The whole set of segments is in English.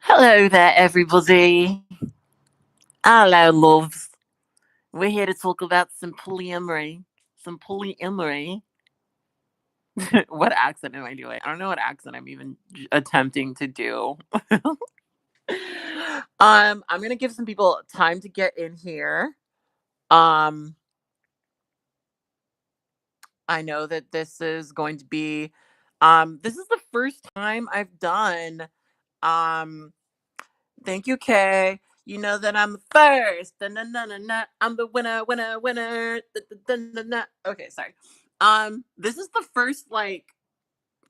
Hello there, everybody. Hello, loves. We're here to talk about some polyamory. Some polyamory. What accent am I doing? I don't know what accent I'm even attempting to do. I'm gonna give some people time to get in here. Um, I know that this is going to be. This is the first time I've done. Um, Thank you, Kay. You know that I'm the first. Na, na, na, na, na. I'm the winner, winner, winner. Da, da, da, na, na. Okay, sorry. This is the first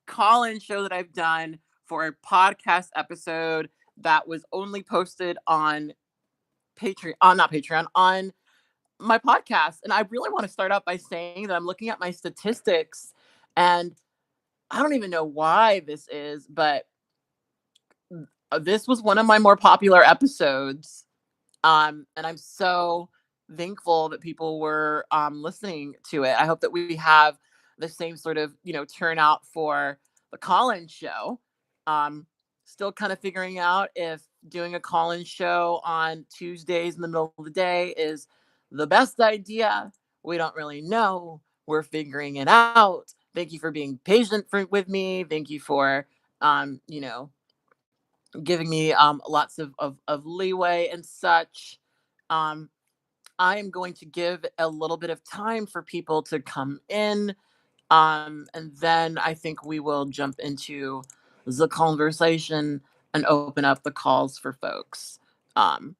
call-in show that I've done for a podcast episode that was only posted on Patreon, on not Patreon, on my podcast. And I really want to start out by saying that I'm looking at my statistics, and I don't even know why this is, but this was one of my more popular episodes. And I'm so thankful that people were listening to it. I hope that we have the same sort of, turnout for the call-in show. Um, Still kind of figuring out if doing a call-in show on Tuesdays in the middle of the day is the best idea. We don't really know. We're figuring it out. Thank you for being patient with me. Thank you for, um, you know, giving me lots of leeway and such. Um, I am going to give a little bit of time for people to come in. And then I think we will jump into the conversation and open up the calls for folks. Um,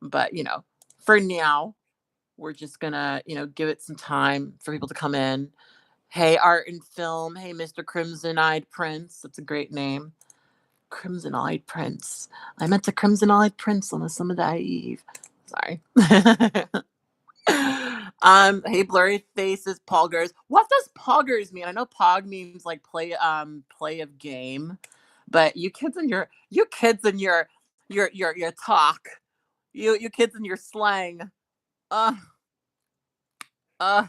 but, for now, we're just gonna, give it some time for people to come in. Hey, art and film. Hey, Mr. Crimson Eyed Prince. That's a great name. Crimson Eyed Prince. I meant a Crimson Eyed Prince on a summer eve. Sorry. Hey, blurry faces, poggers. What does poggers mean? I know pog means like play of game, but you kids and your talk, you kids and your slang. Uh uh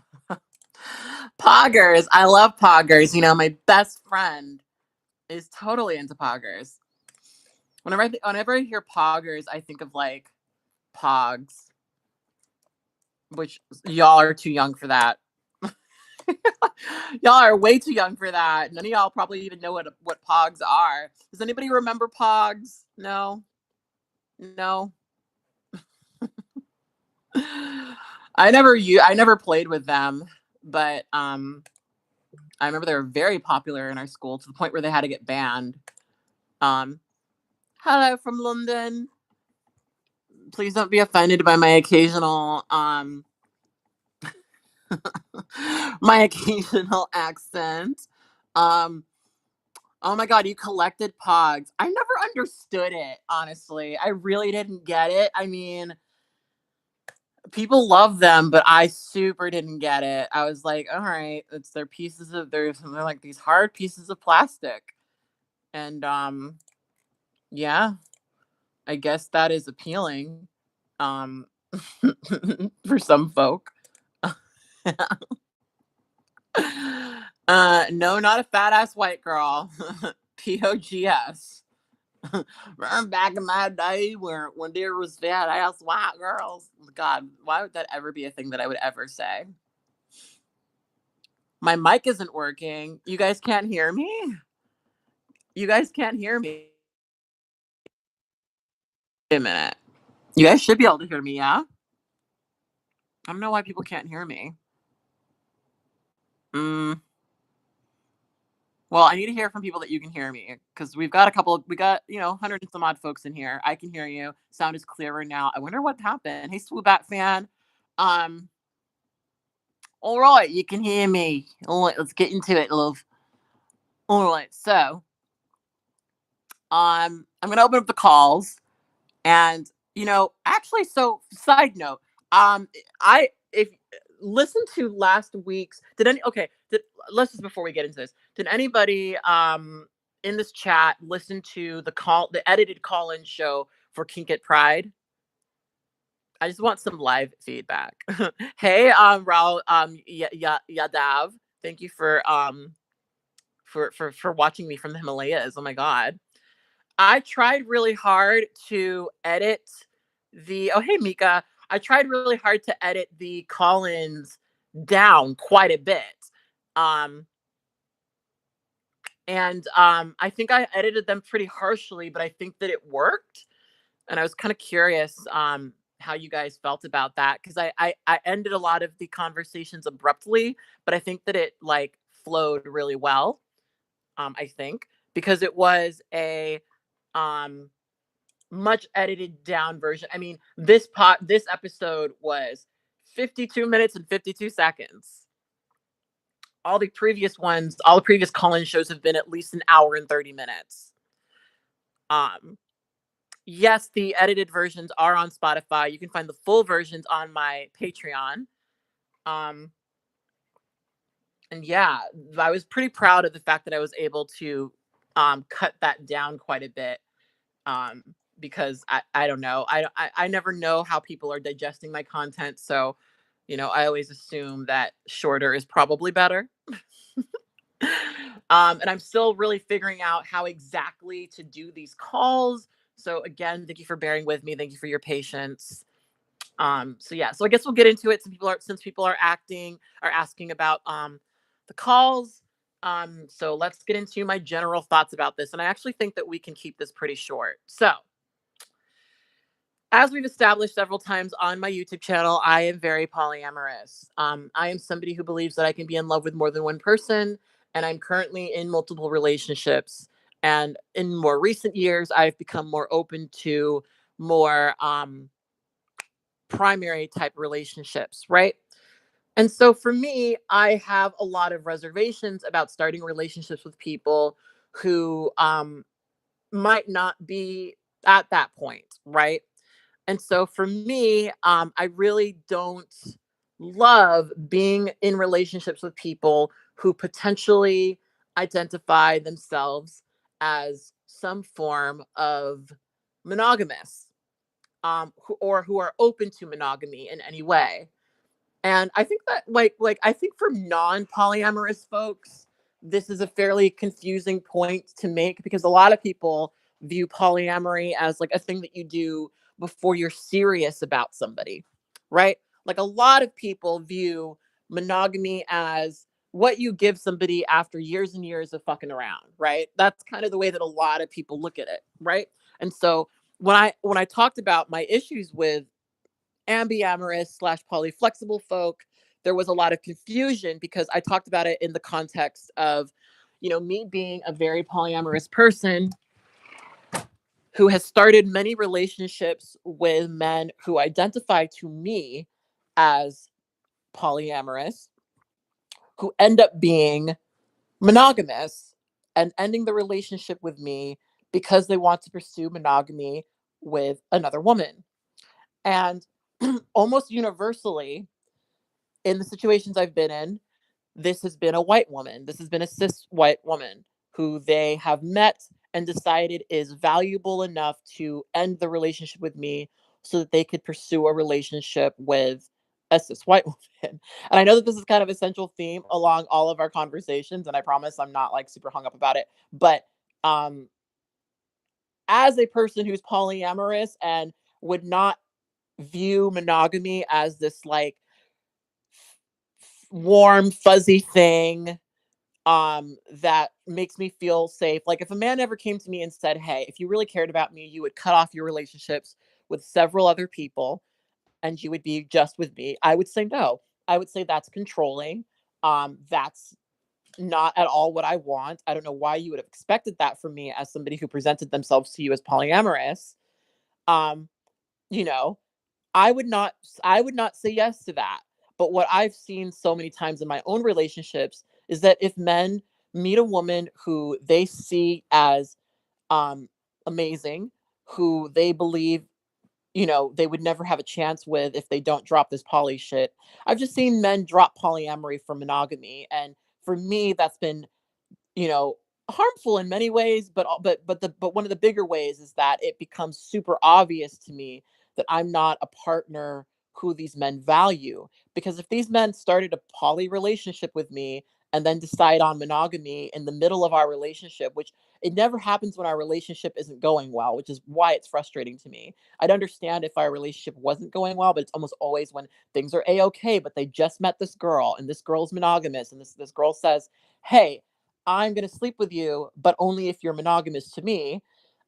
Poggers. I love poggers. My best friend is totally into poggers. Whenever I hear poggers, I think of like pogs, which y'all are too young for that. Y'all are way too young for that. None of y'all probably even know what pogs are. Does anybody remember pogs? No, no. I never played with them, but I remember they were very popular in our school to the point where they had to get banned. Um, Hello from London. Please don't be offended by my occasional accent. Um, oh my god, you collected pogs. I never understood it, honestly. I really didn't get it. I mean, people love them, but I super didn't get it. I was like, all right, it's their pieces of they're like these hard pieces of plastic. And yeah, I guess that is appealing. Um for some folk. No, not a fat ass white girl. POGS. Back in my day when there was fat ass white girls. God, why would that ever be a thing that I would ever say? My mic isn't working. You guys can't hear me? You guys can't hear me. Wait a minute. You guys should be able to hear me, yeah? I don't know why people can't hear me. Mm, well, I need to hear from people that you can hear me because we got, 100 and some odd folks in here. I can hear you. Sound is clearer now. I wonder what happened. Hey, Swoop fan. Um, all right, you can hear me. All right, let's get into it, love. All right, so I'm gonna open up the calls, and actually, so side note, I if listen to last week's. Did any okay? Let's just before we get into this, did anybody in this chat listen to the edited call-in show for Kink at Pride? I just want some live feedback. Hey, Raul, Yadav, thank you for watching me from the Himalayas. Oh my god. I tried really hard to edit the oh, hey, Mika. I tried really hard to edit the call-ins down quite a bit. Um, I think I edited them pretty harshly, but I think that it worked. And I was kind of curious how you guys felt about that because I ended a lot of the conversations abruptly, but I think that it like flowed really well. I think because it was a um much edited down version. I mean, this episode was 52 minutes and 52 seconds. All the previous call-in shows have been at least an hour and 30 minutes. Um, yes, the edited versions are on Spotify. You can find the full versions on my Patreon. Um, and yeah, I was pretty proud of the fact that I was able to cut that down quite a bit. Um, because I don't know. I never know how people are digesting my content. So, I always assume that shorter is probably better. And I'm still really figuring out how exactly to do these calls. So again, thank you for bearing with me. Thank you for your patience. So yeah, so I guess we'll get into it. Since people are asking about the calls. So let's get into my general thoughts about this. And I actually think that we can keep this pretty short. So as we've established several times on my YouTube channel, I am very polyamorous. I am somebody who believes that I can be in love with more than one person, and I'm currently in multiple relationships. And in more recent years, I've become more open to more primary type relationships, right? And so for me, I have a lot of reservations about starting relationships with people who might not be at that point, right? And so for me, I really don't love being in relationships with people who potentially identify themselves as some form of monogamous, or who are open to monogamy in any way. And I think that I think for non-polyamorous folks, this is a fairly confusing point to make because a lot of people view polyamory as like a thing that you do before you're serious about somebody, right? Like a lot of people view monogamy as what you give somebody after years and years of fucking around, right? That's kind of the way that a lot of people look at it, right? And so when I talked about my issues with ambiamorous slash polyflexible folk, there was a lot of confusion because I talked about it in the context of, me being a very polyamorous person who has started many relationships with men who identify to me as polyamorous, who end up being monogamous and ending the relationship with me because they want to pursue monogamy with another woman. And almost universally, in the situations I've been in, this has been a white woman. This has been a cis white woman who they have met and decided is valuable enough to end the relationship with me so that they could pursue a relationship with a cis white woman. And I know that this is kind of a central theme along all of our conversations, and I promise I'm not like super hung up about it. But um, as a person who's polyamorous and would not view monogamy as this like warm, fuzzy thing that makes me feel safe. Like if a man ever came to me and said, "Hey, if you really cared about me, you would cut off your relationships with several other people and you would be just with me," I would say no. I would say that's controlling. That's not at all what I want. I don't know why you would have expected that from me as somebody who presented themselves to you as polyamorous. Um, you know, I would not say yes to that. But what I've seen so many times in my own relationships is that if men meet a woman who they see as um amazing, who they believe, they would never have a chance with if they don't drop this poly shit. I've just seen men drop polyamory for monogamy, and for me that's been, you know, harmful in many ways, but one of the bigger ways is that it becomes super obvious to me that I'm not a partner who these men value. Because if these men started a poly relationship with me and then decide on monogamy in the middle of our relationship, which it never happens when our relationship isn't going well, which is why it's frustrating to me. I'd understand if our relationship wasn't going well, but it's almost always when things are a-okay, but they just met this girl and this girl's monogamous, and this girl says, "Hey, I'm going to sleep with you, but only if you're monogamous to me."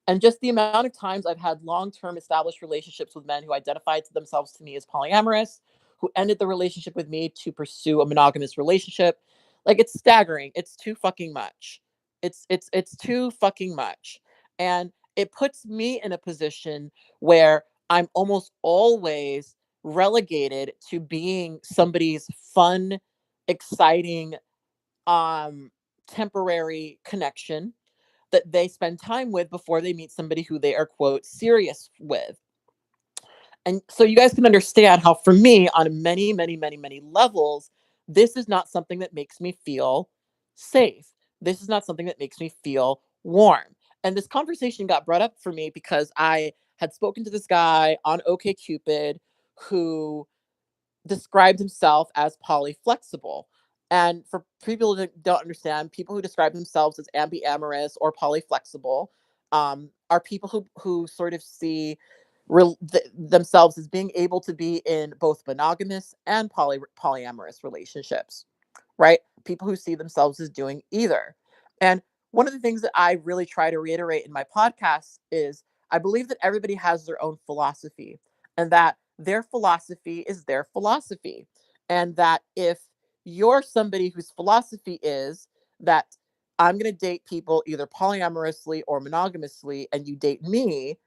And just the amount of times I've had long-term established relationships with men who identified to themselves to me as polyamorous, who ended the relationship with me to pursue a monogamous relationship. Like, it's staggering. It's too fucking much. It's too fucking much. And it puts me in a position where I'm almost always relegated to being somebody's fun, exciting, um temporary connection that they spend time with before they meet somebody who they are, quote, serious with. And so you guys can understand how, for me, on many, many, many, many levels, this is not something that makes me feel safe. This is not something that makes me feel warm. And this conversation got brought up for me because I had spoken to this guy on OkCupid who described himself as polyflexible. And for people who don't understand, people who describe themselves as ambiamorous or polyflexible are people who sort of see themselves as being able to be in both monogamous and polyamorous relationships, right? People who see themselves as doing either. And one of the things that I really try to reiterate in my podcast is I believe that everybody has their own philosophy, and that their philosophy is their philosophy. And that if you're somebody whose philosophy is that I'm going to date people either polyamorously or monogamously, and you date me,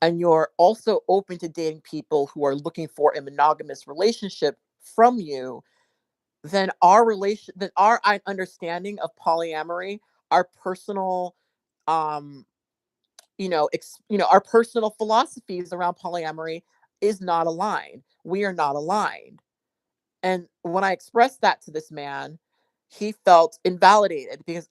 and you're also open to dating people who are looking for a monogamous relationship from you, then our understanding of polyamory, our personal um our personal philosophies around polyamory is not aligned. We are not aligned. And when I expressed that to this man, he felt invalidated because,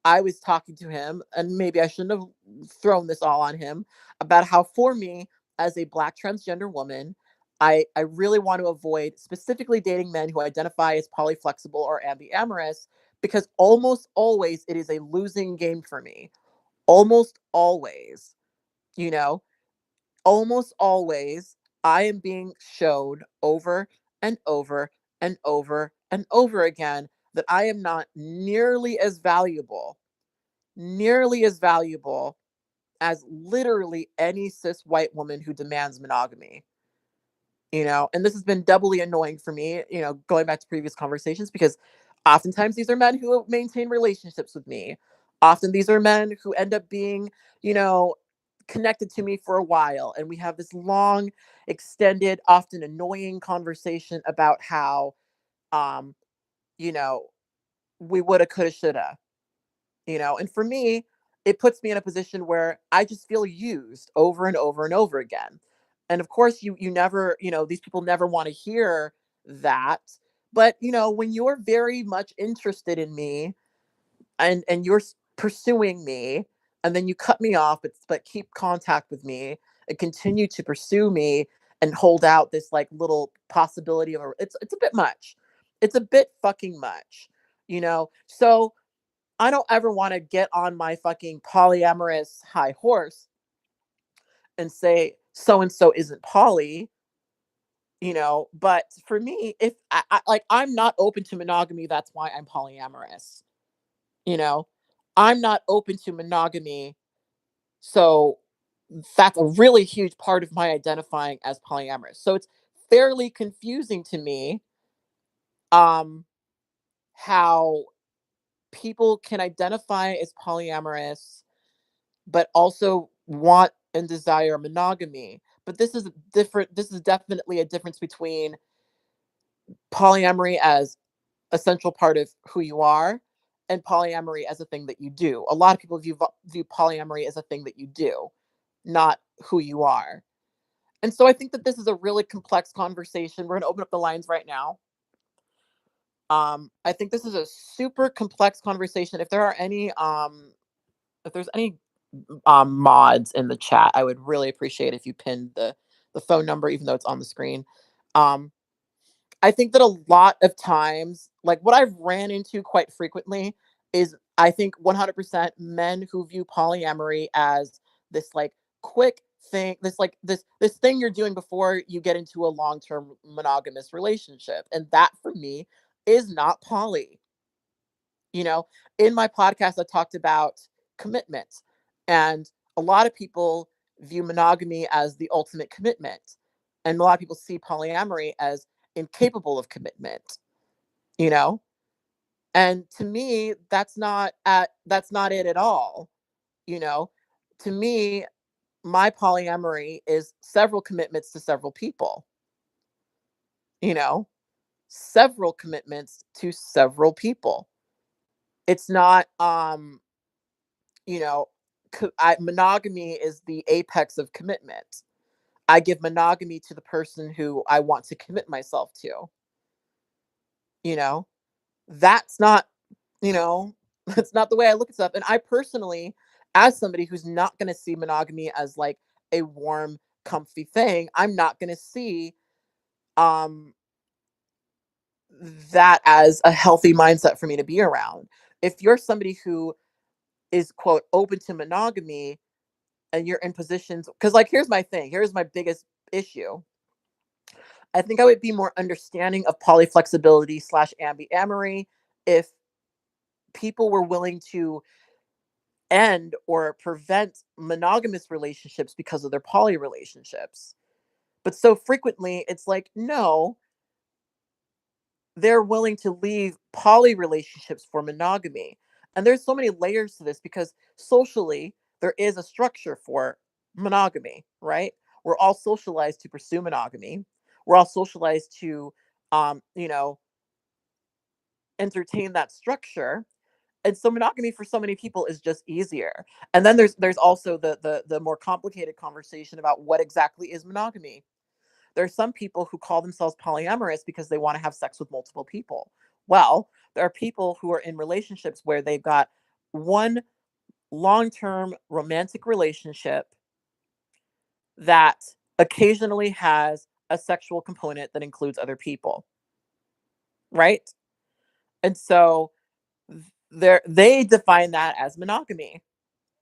I was talking to him, and maybe I shouldn't have thrown this all on him, about how, for me, as a Black transgender woman, I really want to avoid specifically dating men who identify as polyflexible or ambiamorous, because almost always it is a losing game for me. Almost always, you know, almost always I am being showed over and over and over and over again that I am not nearly as valuable as literally any cis white woman who demands monogamy. And this has been doubly annoying for me, going back to previous conversations, because oftentimes these are men who maintain relationships with me. Often these are men who end up being, you know, connected to me for a while. And we have this long, extended, often annoying conversation about how, um, you know, we woulda, coulda, shoulda. And for me, it puts me in a position where I just feel used over and over and over again. And of course, you never, these people never want to hear that. But when you're very much interested in me, and you're pursuing me, and then you cut me off, but keep contact with me and continue to pursue me and hold out this like little possibility of it's a bit much. It's a bit fucking much. So I don't ever want to get on my fucking polyamorous high horse and say so and so isn't poly. But for me, if I'm not open to monogamy, that's why I'm polyamorous. You know, I'm not open to monogamy, so that's a really huge part of my identifying as polyamorous. So it's fairly confusing to me um how people can identify as polyamorous but also want and desire monogamy. But this is definitely a difference between polyamory as essential part of who you are and polyamory as a thing that you do. A lot of people view polyamory as a thing that you do, not who you are. And so I think that this is a really complex conversation. We're going to open up the lines right now. I think this is a super complex conversation. If there's any mods in the chat, I would really appreciate if you pinned the phone number, even though it's on the screen. Um, I think that a lot of times, like what I've ran into quite frequently is I think 100% men who view polyamory as this like quick thing, this thing you're doing before you get into a long-term monogamous relationship. And that for me is not poly. You know, in my podcast I talked about commitment, and a lot of people view monogamy as the ultimate commitment, and a lot of people see polyamory as incapable of commitment, you know? And to me, that's not it at all, you know? To me, my polyamory is several commitments to several people, you know? Several commitments to several people. It's not you know, monogamy is the apex of commitment. I give monogamy to the person who I want to commit myself to, you know? That's not, you know, that's not the way I look at stuff. And I personally, as somebody who's not going to see monogamy as like a warm, comfy thing, I'm not going to see um that as a healthy mindset for me to be around. If you're somebody who is quote open to monogamy and you're in positions, because like here's my thing, here's my biggest issue. I think I would be more understanding of polyflexibility slash ambyamory if people were willing to end or prevent monogamous relationships because of their poly relationships. But so frequently it's like, no, they're willing to leave poly relationships for monogamy. And there's so many layers to this because socially, there is a structure for monogamy, right? We're all socialized to pursue monogamy. We're all socialized to, you know, entertain that structure. And so monogamy for so many people is just easier. And then there's also the more complicated conversation about what exactly is monogamy. There are some people who call themselves polyamorous because they want to have sex with multiple people. Well, there are people who are in relationships where they've got one long-term romantic relationship that occasionally has a sexual component that includes other people, right? And so they define that as monogamy.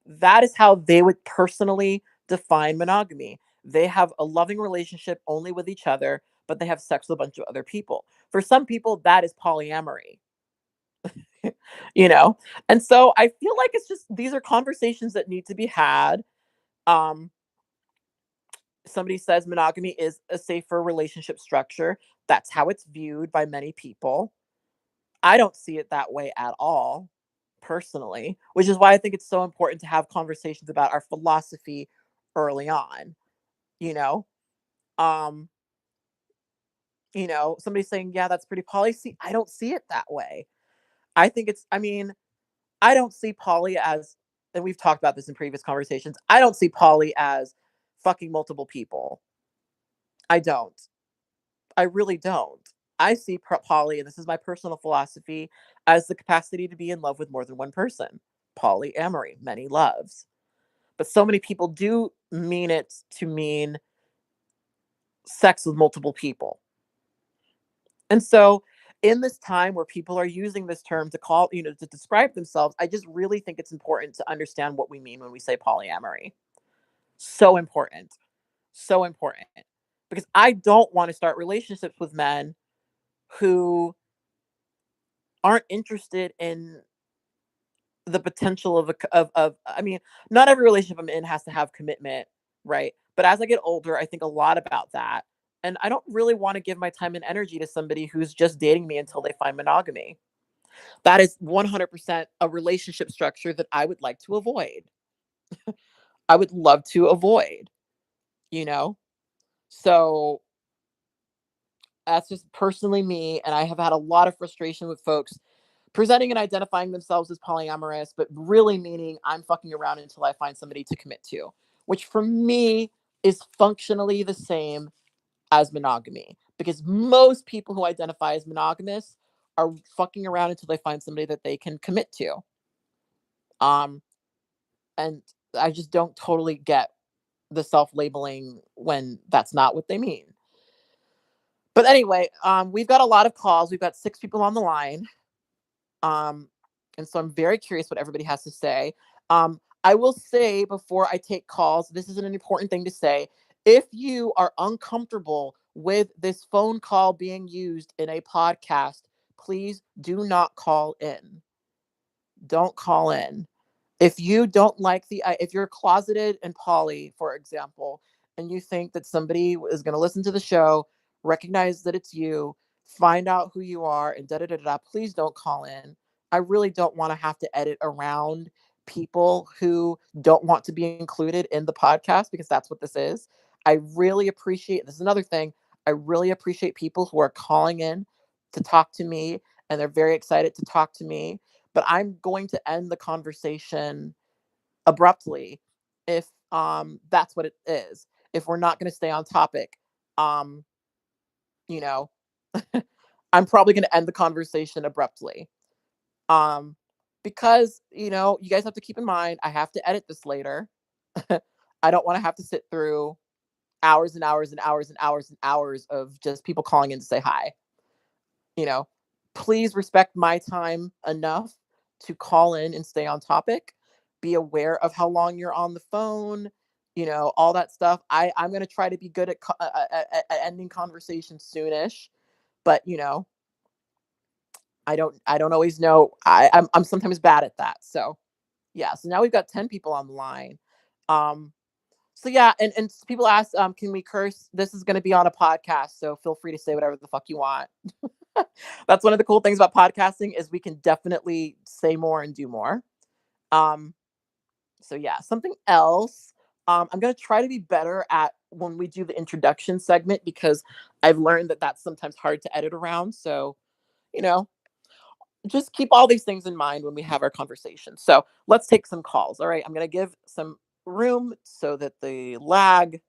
That is how they would personally define monogamy. They have a loving relationship only with each other, but they have sex with a bunch of other people. For some people, that is polyamory, you know? And so I feel like it's just these are conversations that need to be had. Um, Somebody says monogamy is a safer relationship structure. That's how it's viewed by many people. I don't see it that way at all, personally, which is why I think it's so important to have conversations about our philosophy early on, you know? Um, somebody's saying, "Yeah, that's pretty poly." See, I don't see it that way. I mean, I don't see poly as, and we've talked about this in previous conversations, I don't see poly as fucking multiple people. I don't. I really don't. I see poly, and this is my personal philosophy, as the capacity to be in love with more than one person. Polyamory, many loves. But so many people do mean it to mean sex with multiple people. And so, in this time where people are using this term to call, to describe themselves, I just really think it's important to understand what we mean when we say polyamory. So important. So important. Because I don't want to start relationships with men who aren't interested in the potential of I mean, not every relationship I'm in has to have commitment, right? But as I get older, I think a lot about that. And I don't really want to give my time and energy to somebody who's just dating me until they find monogamy. That is 100% a relationship structure that I would like to avoid. I would love to avoid, you know? So that's just personally me. And I have had a lot of frustration with folks presenting and identifying themselves as polyamorous, but really meaning I'm fucking around until I find somebody to commit to, which for me is functionally the same as monogamy. Because most people who identify as monogamous are fucking around until they find somebody that they can commit to. Um, and I just don't totally get the self labeling when that's not what they mean. But anyway, we've got a lot of calls. We've got 6 people on the line. Um, and so I'm very curious what everybody has to say. I will say before I take calls, this is an important thing to say. If you are uncomfortable with this phone call being used in a podcast, please do not call in. Don't call in. If you don't like if you're closeted and poly, for example, and you think that somebody is going to listen to the show, recognize that it's you, find out who you are, and da da da da, please don't call in. I really don't want to have to edit around people who don't want to be included in the podcast, because that's what this is. I really appreciate, this is another thing, I really appreciate people who are calling in to talk to me, and they're very excited to talk to me, but I'm going to end the conversation abruptly if that's what it is. If we're not going to stay on topic, um you know, I'm probably going to end the conversation abruptly. Um because, you guys have to keep in mind I have to edit this later. I don't want to have to sit through hours and hours and hours and hours and hours of just people calling in to say hi. you know, Please respect my time enough to call in and stay on topic. Be aware of how long you're on the phone, all that stuff. I'm going to try to be good at ending conversations soonish, but I don't always know. I'm sometimes bad at that. So, yeah, so now we've got 10 people on the line. Um so yeah, and people ask, can we curse? This is going to be on a podcast, so feel free to say whatever the fuck you want. That's one of the cool things about podcasting, is we can definitely say more and do more. Um, so yeah, something else. I'm gonna try to be better at when we do the introduction segment, because I've learned that that's sometimes hard to edit around. So, you know, just keep all these things in mind when we have our conversation. So let's take some calls. All right, I'm gonna give some room so that the lag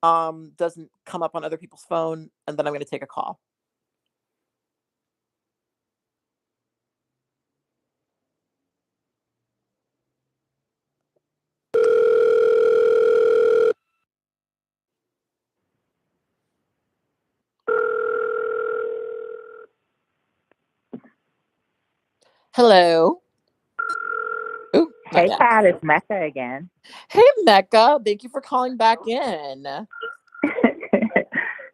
doesn't come up on other people's phone, and then I'm gonna take a call. Hello. Ooh, not Hey, yet. Pat, it's Mecca again. Hey, Mecca. Thank you for calling back in.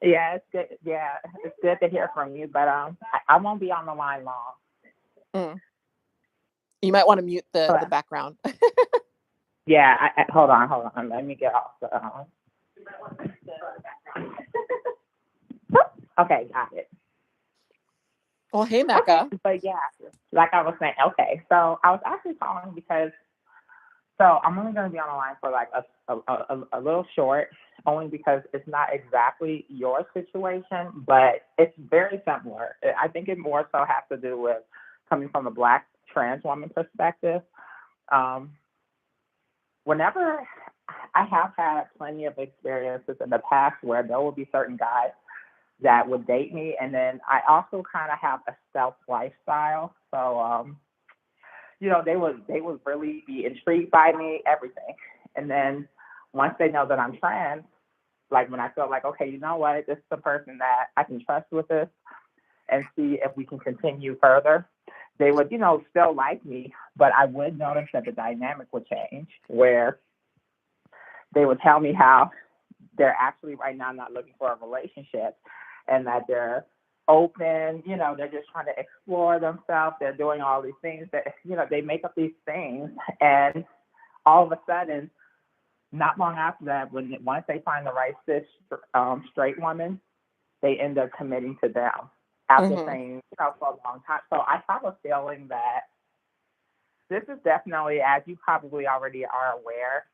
Yeah, it's good. Yeah, it's good to hear from you, but I won't be on the line long. Mm. You might want to mute the But background. yeah, hold on. Let me get off the. Okay, got it. Well, hey, Okay, Mecca. but yeah, like I was saying. Okay, so I was actually calling because I'm only going to be on the line for like a little short, only because it's not exactly your situation, but it's very similar. I think it more so has to do with coming from a Black trans woman perspective. Um, Whenever I have had plenty of experiences in the past where there will be certain guys that would date me, and then I also kind of have a stealth lifestyle, so they would really be intrigued by me, everything. And then once they know that I'm trans, like when I feel like, okay, you know what, this is the person that I can trust with this and see if we can continue further, they would, still like me, but I would notice that the dynamic would change, where they would tell me how they're actually right now not looking for a relationship, and that they're open, they're just trying to explore themselves. They're doing all these things that, they make up these things. And all of a sudden, not long after that, once they find the right cis straight woman, they end up committing to them after Hmm. saying, for a long time. So I have a feeling that this is definitely, as you probably already are aware,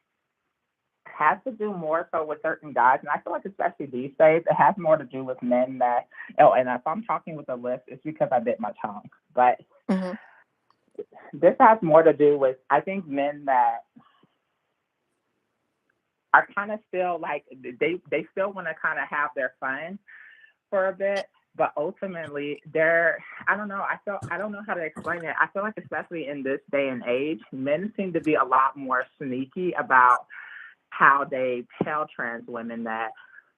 has to do more so with certain guys. And I feel like especially these days, it has more to do with men that, and if I'm talking with a list, it's because I bit my tongue. But Hmm. this has more to do with, I think, men that are kind of still like, they still want to kind of have their fun for a bit. But ultimately, I don't know. I don't know how to explain it. I feel like, especially in this day and age, men seem to be a lot more sneaky about how they tell trans women that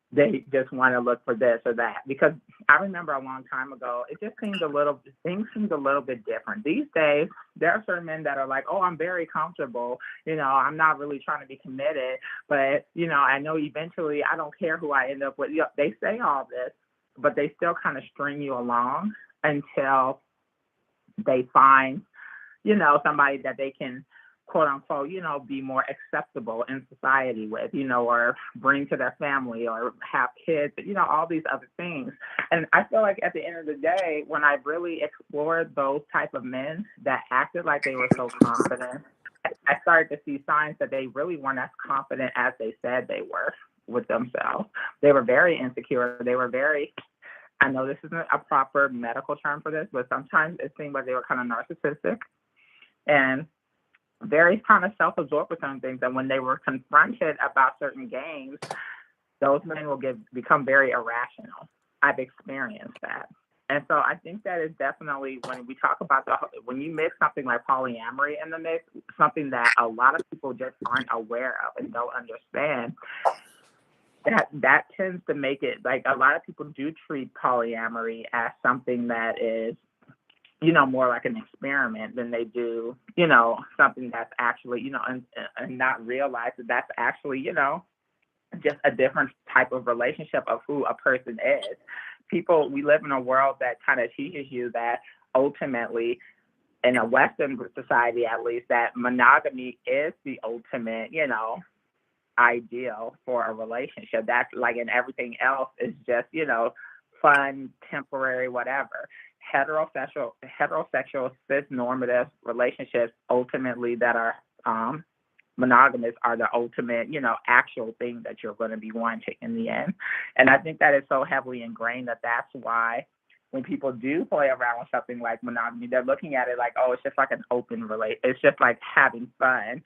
they just want to look for this or that. Because I remember a long time ago, it just seemed a little, things seemed a little bit different. These days, there are certain men that are like, oh, I'm very comfortable. I'm not really trying to be committed, but, I know eventually I don't care who I end up with. They say all this, but they still kind of string you along until they find somebody that they can quote unquote, be more acceptable in society with, or bring to their family or have kids, all these other things. And I feel like at the end of the day, when I really explored those type of men that acted like they were so confident, I started to see signs that they really weren't as confident as they said they were with themselves. They were very insecure. They were very, I know this isn't a proper medical term for this, but sometimes it seemed like they were kind of narcissistic and very kind of self-absorbed with some things. And when they were confronted about certain games, those men will become very irrational. I've experienced that. And so I think that is definitely, when we talk about when you mix something like polyamory in the mix, something that a lot of people just aren't aware of and don't understand, that tends to make it like a lot of people do treat polyamory as something that is more like an experiment than they do, something that's actually, and not realize that that's actually, just a different type of relationship of who a person is. We live in a world that kind of teaches you that ultimately, in a Western society at least, that monogamy is the ultimate, ideal for a relationship. That's like, and everything else is just, fun, temporary, whatever. Heterosexual, cis-normative relationships ultimately that are monogamous are the ultimate, actual thing that you're going to be wanting in the end. And I think that is so heavily ingrained that's why when people do play around with something like monogamy, they're looking at it like, oh, it's just like an open relate. It's just like having fun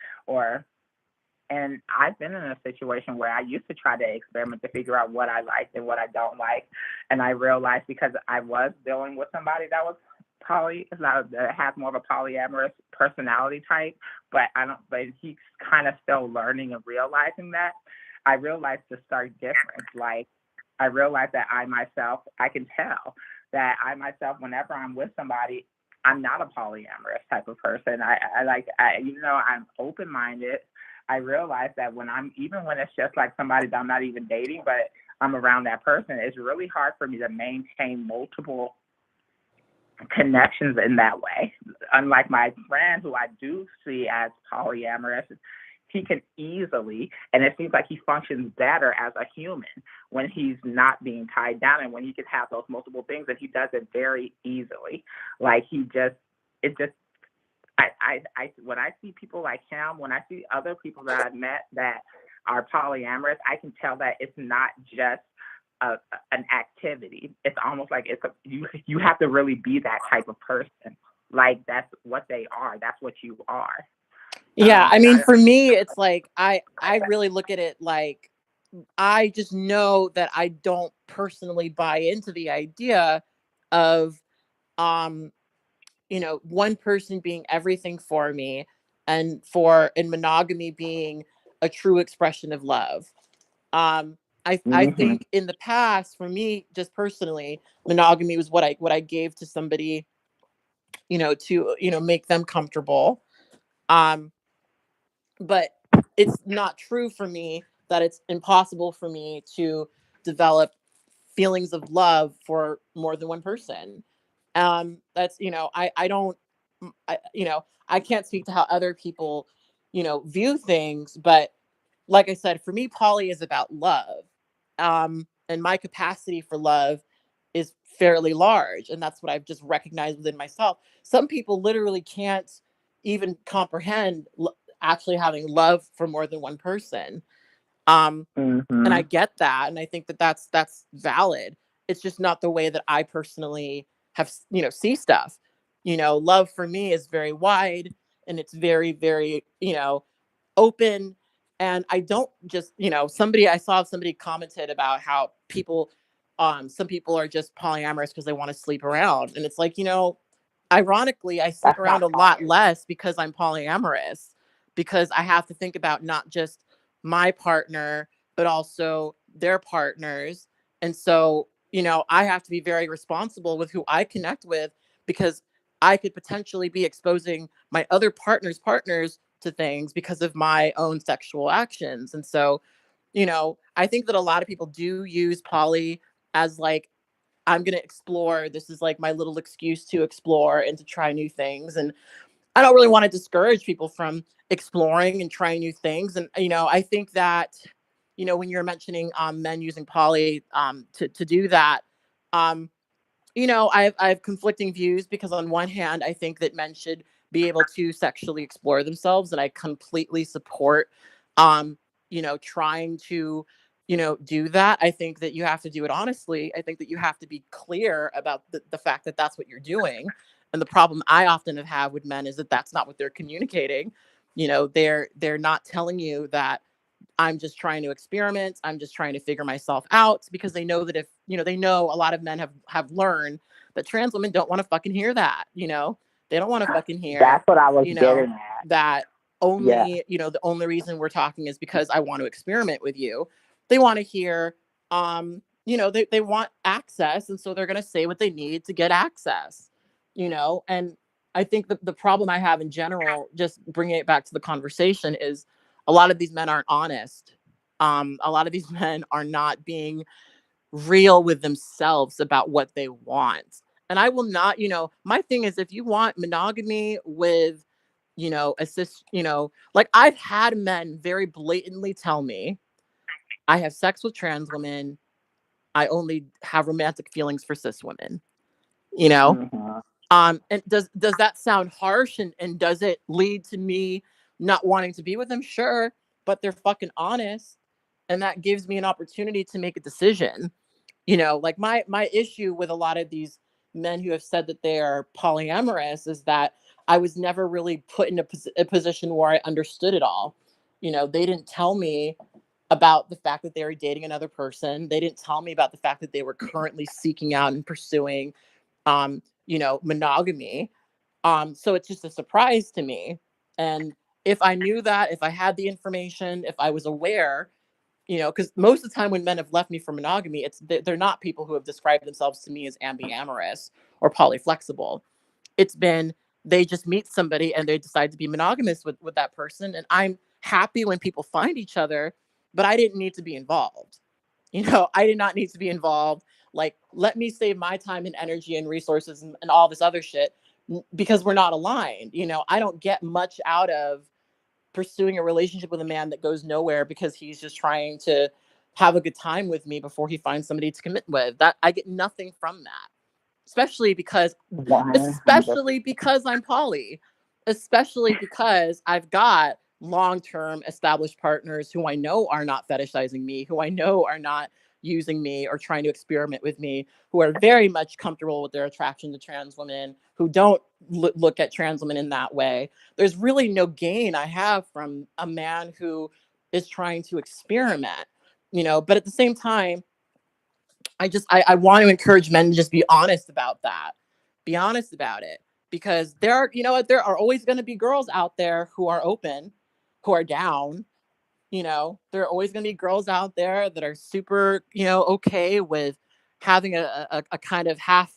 and I've been in a situation where I used to try to experiment to figure out what I liked and what I don't like. And I realized because I was dealing with somebody that was that has more of a polyamorous personality type, but he's kind of still learning and realizing that. I realized to start different. Like I realized that I can tell that I myself, whenever I'm with somebody, I'm not a polyamorous type of person. I'm open-minded. I realize that when it's just like somebody that I'm not even dating, but I'm around that person, it's really hard for me to maintain multiple connections in that way. Unlike my friend who I do see as polyamorous, he can easily, and it seems like he functions better as a human when he's not being tied down and when he can have those multiple things, and he does it very easily. Like when I see people like him, when I see other people that I've met that are polyamorous, I can tell that it's not just an activity. It's almost like you have to really be that type of person. Like that's what they are. That's what you are. Yeah, I mean, for me, it's like I really look at it like I just know that I don't personally buy into the idea of one person being everything for me and monogamy being a true expression of love. I Mm-hmm. think in the past, for me, just personally, monogamy was what I gave to somebody, to make them comfortable. Um, but it's not true for me that it's impossible for me to develop feelings of love for more than one person. That's I don't I can't speak to how other people view things, but like I said, for me, poly is about love. And my capacity for love is fairly large. And that's what I've just recognized within myself. Some people literally can't even comprehend actually having love for more than one person. And I Mm-hmm. get that. And I think that that's valid. It's just not the way that I personally have, see stuff. Love for me is very wide and it's very, very, open. And I don't just, I saw somebody commented about how some people are just polyamorous because they want to sleep around. And it's like, ironically, I sleep That's around not a lot poly. less because I'm polyamorous, because I have to think about not just my partner, but also their partners. And so, I have to be very responsible with who I connect with, because I could potentially be exposing my other partners to things because of my own sexual actions. And so, I think that a lot of people do use poly as like, I'm going to explore. This is like my little excuse to explore and to try new things. And I don't really want to discourage people from exploring and trying new things. And, I think that, when you're mentioning men using poly to do that, um, I have conflicting views, because on one hand, I think that men should be able to sexually explore themselves, and I completely support, um, trying to, do that. I think that you have to do it honestly. I think that you have to be clear about the fact that that's what you're doing. And the problem I often have had with men is that that's not what they're communicating. They're not telling you that I'm just trying to experiment. I'm just trying to figure myself out, because they know that if, they know a lot of men have learned that trans women don't want to fucking hear that, They don't want to fucking hear, That's what I was you know, getting at. that Yeah. the only reason we're talking is because I want to experiment with you. They want to hear, they want access. And so they're going to say what they need to get access, and I think the problem I have in general, just bringing it back to the conversation, is a lot of these men aren't honest. A lot of these men are not being real with themselves about what they want. And I will not, my thing is, if you want monogamy with, assist, like I've had men very blatantly tell me, I have sex with trans women. I only have romantic feelings for cis women, you know? Mm-hmm. And does that sound harsh, and does it lead to me not wanting to be with them? Sure, but they're fucking honest, and that gives me an opportunity to make a decision. Like my issue with a lot of these men who have said that they are polyamorous is that I was never really put in a position where I understood it all. They didn't tell me about the fact that they were dating another person. They didn't tell me about the fact that they were currently seeking out and pursuing monogamy. So it's just a surprise to me. And if I knew that, if I had the information, if I was aware, because most of the time when men have left me for monogamy, they're not people who have described themselves to me as ambiamorous or polyflexible. It's been, they just meet somebody and they decide to be monogamous with that person. And I'm happy when people find each other, but I didn't need to be involved. I did not need to be involved. Like, let me save my time and energy and resources and all this other shit, because we're not aligned. I don't get much out of pursuing a relationship with a man that goes nowhere because he's just trying to have a good time with me before he finds somebody to commit with. That I get nothing from that. Especially because especially 100%. because I'm poly. Especially because I've got long-term established partners who I know are not fetishizing me, who I know are not using me or trying to experiment with me, who are very much comfortable with their attraction to trans women, who don't look at trans women in that way. There's really no gain I have from a man who is trying to experiment, but at the same time, I want to encourage men to just be honest about that. Be honest about it. Because there are always going to be girls out there who are open, who are down. There are always going to be girls out there that are super, okay with having a kind of half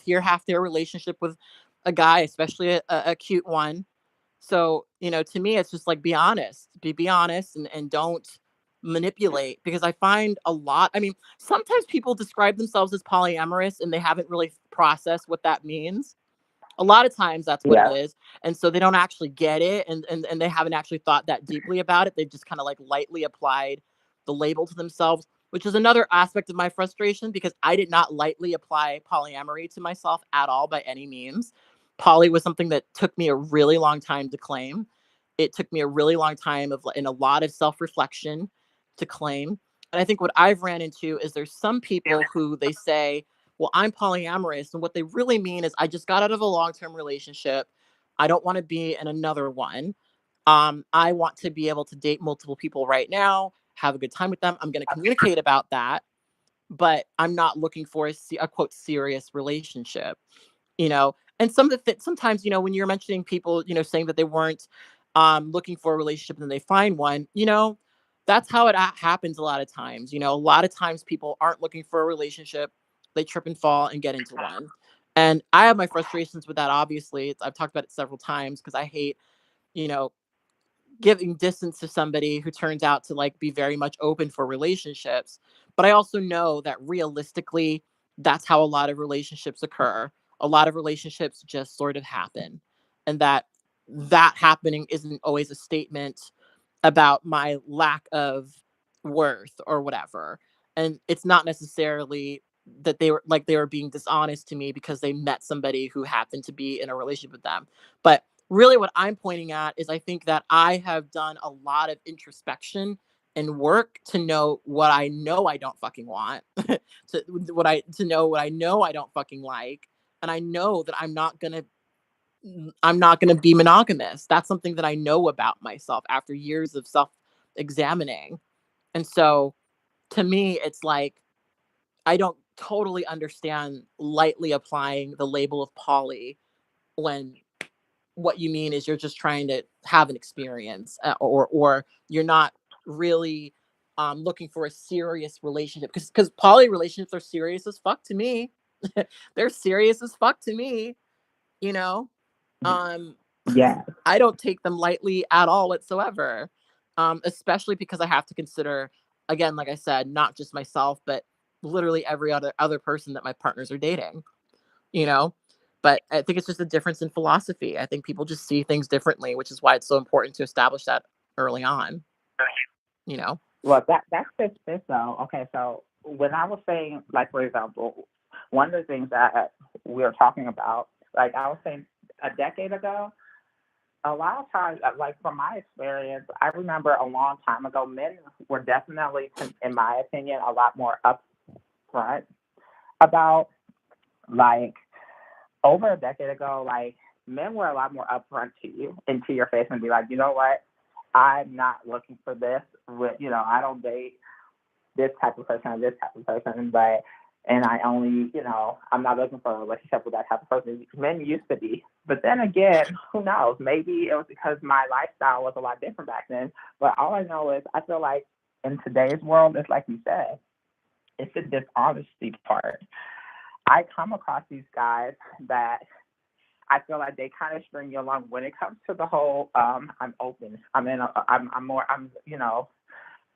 year relationship with a guy, especially a cute one. So, to me, it's just like, be honest, be honest, and don't manipulate, because I find I mean, sometimes people describe themselves as polyamorous and they haven't really processed what that means. A lot of times that's what it Yeah. is. And so they don't actually get it, and they haven't actually thought that deeply about it. They've just kind of like lightly applied the label to themselves, which is another aspect of my frustration, because I did not lightly apply polyamory to myself at all by any means. Poly was something that took me a really long time to claim. It took me a really long time and a lot of self-reflection to claim. And I think what I've ran into is there's some people who they say, well, I'm polyamorous. And what they really mean is, I just got out of a long-term relationship. I don't want to be in another one. I want to be able to date multiple people right now, have a good time with them. I'm going to communicate about that, but I'm not looking for a quote serious relationship. And sometimes, when you're mentioning people, saying that they weren't looking for a relationship and then they find one, that's how it happens a lot of times. A lot of times people aren't looking for a relationship. They trip and fall and get into one. And I have my frustrations with that, obviously. I've talked about it several times because I hate, you know, giving distance to somebody who turns out to like be very much open for relationships. But I also know that realistically, that's how a lot of relationships occur. A lot of relationships just sort of happen. And that happening isn't always a statement about my lack of worth or whatever. And it's not necessarily that they were being dishonest to me because they met somebody who happened to be in a relationship with them. But really what I'm pointing at is I think that I have done a lot of introspection and work to know I don't fucking want, to know I don't fucking like, and I know that I'm not gonna be monogamous. That's something that I know about myself after years of self-examining. And so to me, it's like I don't totally understand lightly applying the label of poly when what you mean is you're just trying to have an experience, or you're not really looking for a serious relationship, because poly relationships are serious as fuck to me. They're serious as fuck to me, you know um Yeah. I don't take them lightly at all whatsoever, especially because I have to consider, again, like I said, not just myself, but literally every other person that my partners are dating. You know, but I think it's just a difference in philosophy. I think people just see things differently, which is why it's so important to establish that early on. You know. Well, that's just this though. Okay, so when I was saying, like for example, one of the things that we were talking about, like I was saying a decade ago, a lot of times, like from my experience, I remember a long time ago, men were definitely, in my opinion, a lot more upfront about, like, over a decade ago, like men were a lot more upfront to you and to your face and be like, you know what, I'm not looking for this. I don't date this type of person or this type of person, but and I only, I'm not looking for a relationship with that type of person. Men used to be. But then again, who knows? Maybe it was because my lifestyle was a lot different back then. But all I know is I feel like in today's world, it's like you said, it's the dishonesty part. I come across these guys that I feel like they kind of string you along when it comes to the whole I'm open.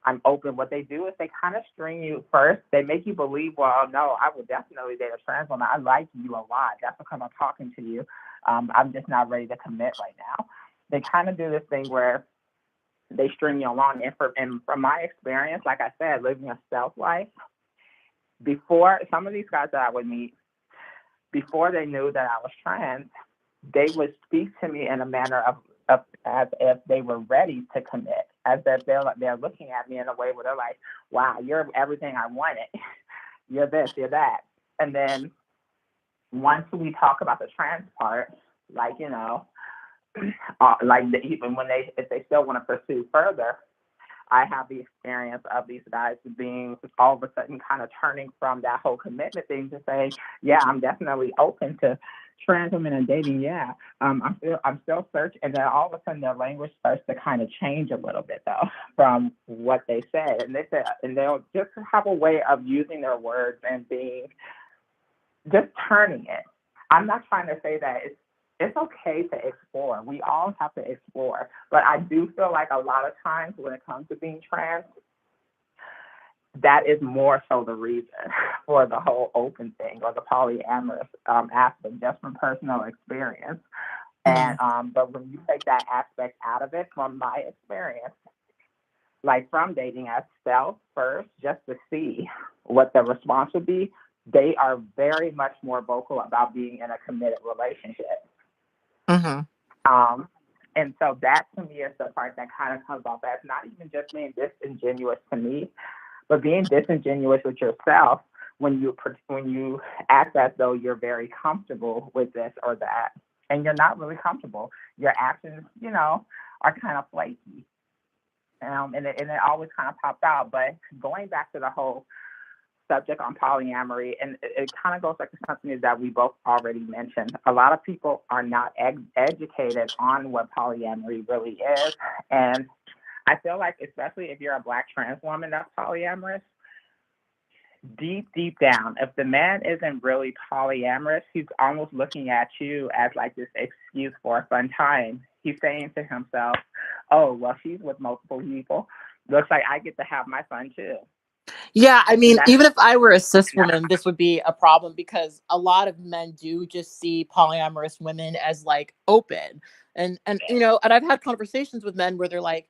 I'm open. What they do is they kind of string you first. They make you believe, well, no, I would definitely date a trans woman. I like you a lot. That's because I'm talking to you. I'm just not ready to commit right now. They kind of do this thing where they string you along. And from my experience, like I said, living a self life, before some of these guys that I would meet, before they knew that I was trans, they would speak to me in a manner of as if they were ready to commit, as if they're looking at me in a way where they're like, "Wow, you're everything I wanted. You're this, you're that." And then once we talk about the trans part, like even when if they still want to pursue further, I have the experience of these guys being all of a sudden kind of turning from that whole commitment thing to say, yeah, I'm definitely open to trans women and dating. Yeah, I'm still searching, and then all of a sudden their language starts to kind of change a little bit though from what they said, and they'll just have a way of using their words and being just turning it. I'm not trying to say that it's okay to explore. We all have to explore. But I do feel like a lot of times when it comes to being trans, that is more so the reason for the whole open thing or the polyamorous aspect, just from personal experience. And Mm-hmm. but when you take that aspect out of it, from my experience, like from dating as self first, just to see what the response would be, they are very much more vocal about being in a committed relationship. Mm-hmm. Um, and so that to me is the part that kind of comes off as not even just being disingenuous to me, but being disingenuous with yourself when you act as though you're very comfortable with this or that, and you're not really comfortable. Your actions, are kind of flaky, and it always kind of pops out. But going back to the whole subject on polyamory, and it kind of goes back to something that we both already mentioned. A lot of people are not educated on what polyamory really is, and I feel like, especially if you're a Black trans woman that's polyamorous, deep down, if the man isn't really polyamorous, he's almost looking at you as like this excuse for a fun time. He's saying to himself, "Oh, well, she's with multiple people. Looks like I get to have my fun too." Yeah, I And mean, that's even if I were a cis woman, this would be a problem because a lot of men do just see polyamorous women as like open. And and I've had conversations with men where they're like,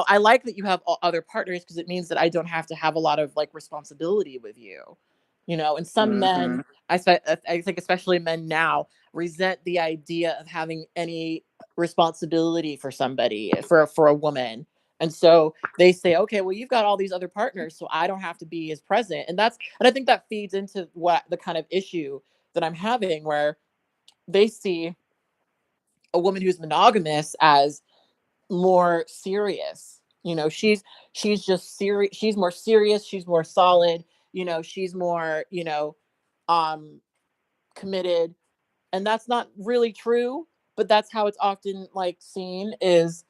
I like that you have other partners because it means that I don't have to have a lot of like responsibility with you. And some men, hmm I think especially men now resent the idea of having any responsibility for somebody, for a woman. And so they say, okay, well, you've got all these other partners, so I don't have to be as present. And I think that feeds into what the kind of issue that I'm having, where they see a woman who's monogamous as more serious. She's just serious. She's more serious. She's more solid. She's more, um, committed. And that's not really true, but that's how it's often like seen is,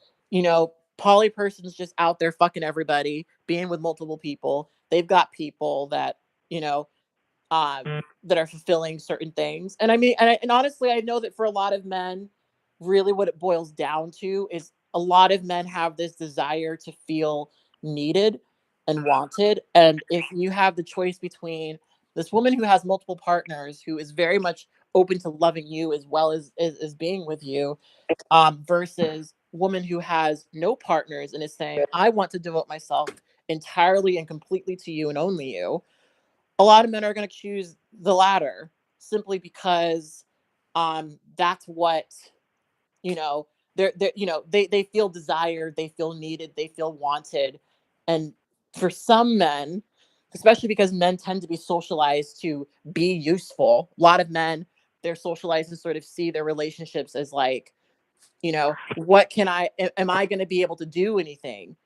poly person's just out there fucking everybody, being with multiple people. They've got people that, you know, that are fulfilling certain things. And I mean, and honestly, I know that for a lot of men, really what it boils down to is a lot of men have this desire to feel needed and wanted. And if you have the choice between this woman who has multiple partners, who is very much open to loving you as well as being with you, versus woman who has no partners and is saying, I want to devote myself entirely and completely to you and only you, a lot of men are going to choose the latter simply because that's what you know they're they feel desired, they feel needed, they feel wanted. And for some men, especially because men tend to be socialized to be useful, a lot of men, they're socialized to sort of see their relationships as like, what can am I going to be able to do anything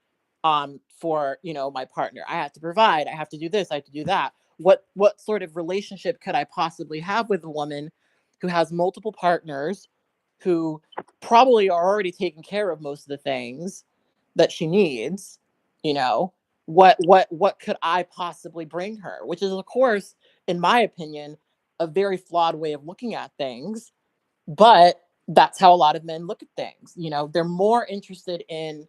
for my partner? I have to provide, I have to do this, I have to do that. What sort of relationship could I possibly have with a woman who has multiple partners, who probably are already taking care of most of the things that she needs? you know what could I possibly bring her? Which is, of course, in my opinion, a very flawed way of looking at things, but that's how a lot of men look at things. They're more interested in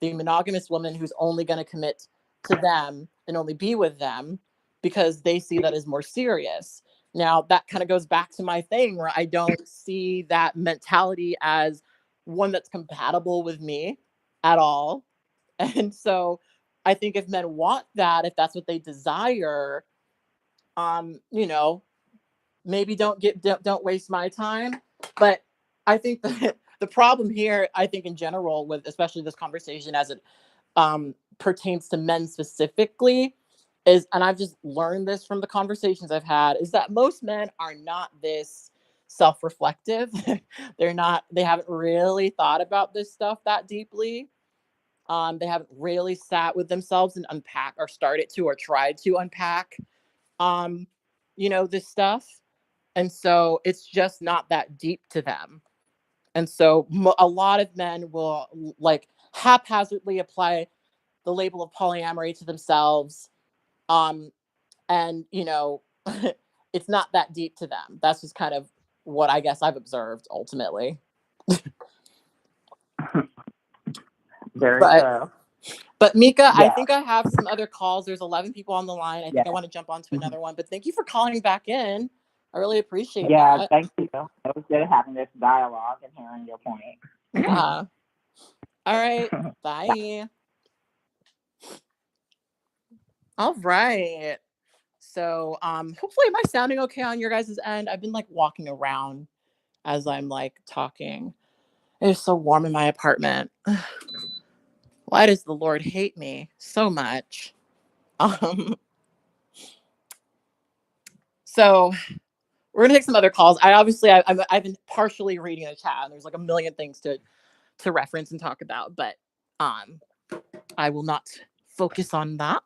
the monogamous woman who's only going to commit to them and only be with them because they see that as more serious. Now, that kind of goes back to my thing where I don't see that mentality as one that's compatible with me at all. And so I think if men want that, if that's what they desire, um, you know, maybe don't waste my time. But I think that the problem here, I think in general, with especially this conversation as it pertains to men specifically, is, and I've just learned this from the conversations I've had, is that most men are not this self-reflective. They haven't really thought about this stuff that deeply. They haven't really sat with themselves and unpack, or started to, or tried to unpack um this stuff. And so it's just not that deep to them. And so a lot of men will like haphazardly apply the label of polyamory to themselves. Um, and, it's not that deep to them. That's just kind of what I guess I've observed ultimately. very But true. Mika, I Yeah, think I have some other calls. There's 11 people on the line. I think I yeah, want to jump onto mhm. another one. But thank you for calling back in. I really appreciate Yeah. that. Thank you. It was good having this dialogue and hearing your point. Yeah. All right. Bye. All right. So, hopefully, am I sounding okay on your guys' end? I've been like walking around as I'm like talking. It's so warm in my apartment. Why does the Lord hate me so much? Um, so we're gonna take some other calls. I've been partially reading the chat, and there's like a million things to reference and talk about, but um, I will not focus on that,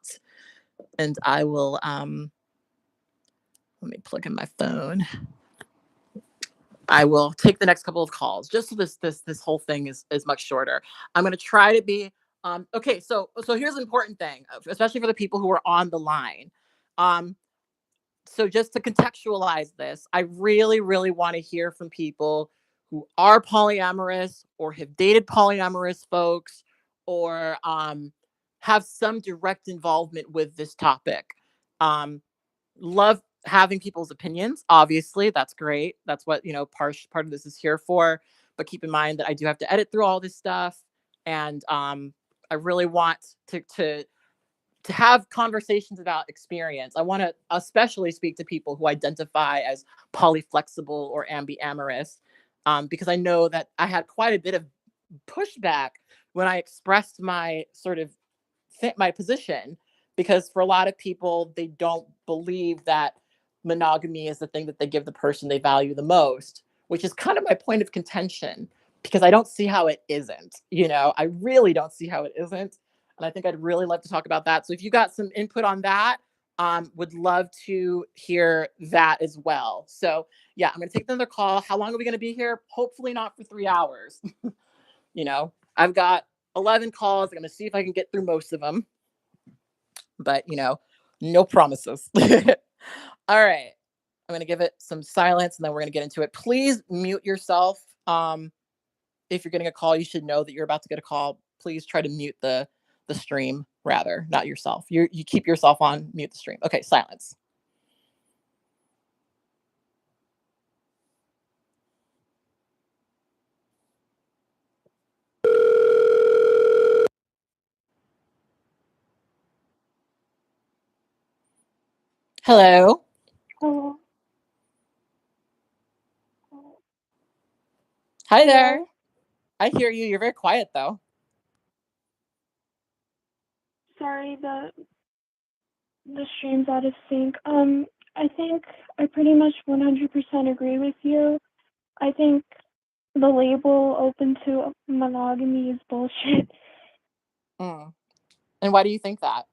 and I will let me plug in my phone. I will take the next couple of calls just so this whole thing is much shorter. I'm going to try to be Okay, so here's an important thing, especially for the people who are on the line. Um, so just to contextualize this, I really, really want to hear from people who are polyamorous or have dated polyamorous folks or have some direct involvement with this topic. Um, Love having people's opinions. Obviously, that's great. That's what part of this is here for. But keep in mind that I do have to edit through all this stuff, and I really want to have conversations about experience. I want to especially speak to people who identify as polyflexible or ambiamorous, because I know that I had quite a bit of pushback when I expressed my sort of my position, because for a lot of people they don't believe that monogamy is the thing that they give the person they value the most, which is kind of my point of contention, because I don't see how it isn't. I really don't see how it isn't, and I think I'd really love to talk about that. So if you got some input on that, would love to hear that as well. So yeah, I'm gonna take another call. How long are we gonna be here? Hopefully not for 3 hours. I've got 11 calls. I'm gonna see if I can get through most of them, but no promises. All right. I'm going to give it some silence and then we're going to get into it. Please mute yourself. If you're getting a call, you should know that you're about to get a call. Please try to mute the stream, rather, not yourself. You keep yourself on mute the stream. Okay, silence. Hello. Hello. Hi there. Hello. I hear you. You're very quiet though. Sorry, the stream's out of sync. I think I pretty much 100% agree with you. I think the label open to monogamy is bullshit. Mm. And why do you think that?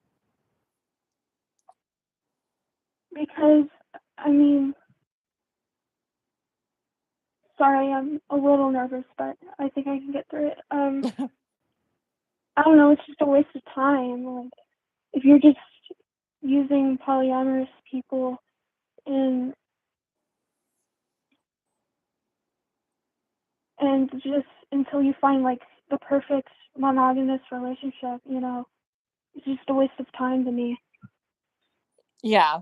Because, I mean, sorry, I'm a little nervous, but I think I can get through it. I don't know, it's just a waste of time. Like, if you're just using polyamorous people and just until you find like the perfect monogamous relationship, it's just a waste of time to me. Yeah.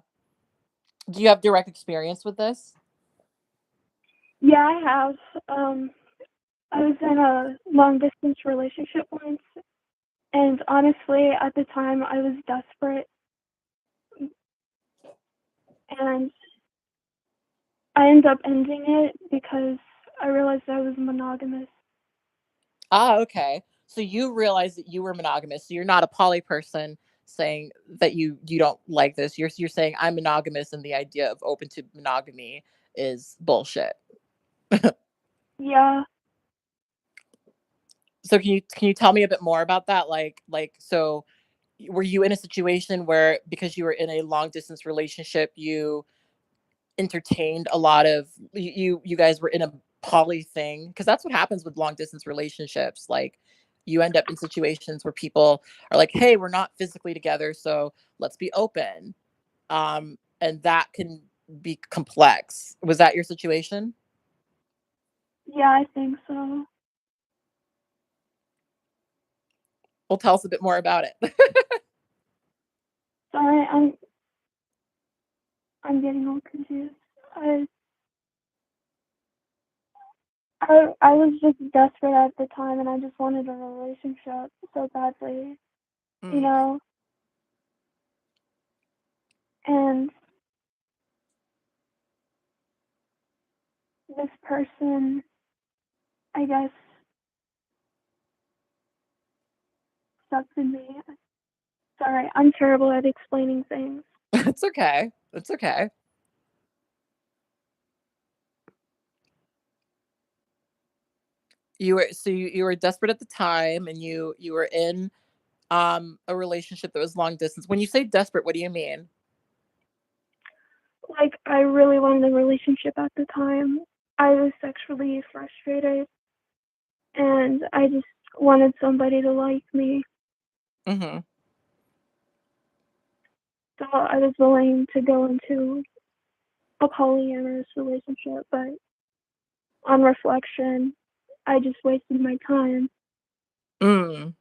Do you have direct experience with this? Yeah, I have. I was in a long distance relationship once, and honestly, at the time, I was desperate, and I ended up ending it because I realized I was monogamous. Ah, okay. So you realize that you were monogamous. So you're not a poly person saying that you don't like this. You're saying I'm monogamous and the idea of open to monogamy is bullshit. Yeah, So can you tell me a bit more about that? So were you in a situation where, because you were in a long distance relationship, you entertained a lot of you guys were in a poly thing? Because that's what happens with long distance relationships. Like, you end up in situations where people are like, hey, we're not physically together, so let's be open. And that can be complex. Was that your situation? yeah, I think so. Well, tell us a bit more about it. Sorry, I'm getting all confused. I I was just desperate at the time, and I just wanted a relationship so badly, you Mm. know. And this person, I guess, accepted me. Sorry, I'm terrible at explaining things. It's okay. It's okay. You were desperate at the time, and you were in a relationship that was long distance. When you say desperate, what do you mean? Like, I really wanted a relationship at the time. I was sexually frustrated, and I just wanted somebody to like me. Mhm. So I was willing to go into a polyamorous relationship, but on reflection, I just wasted my time Mm.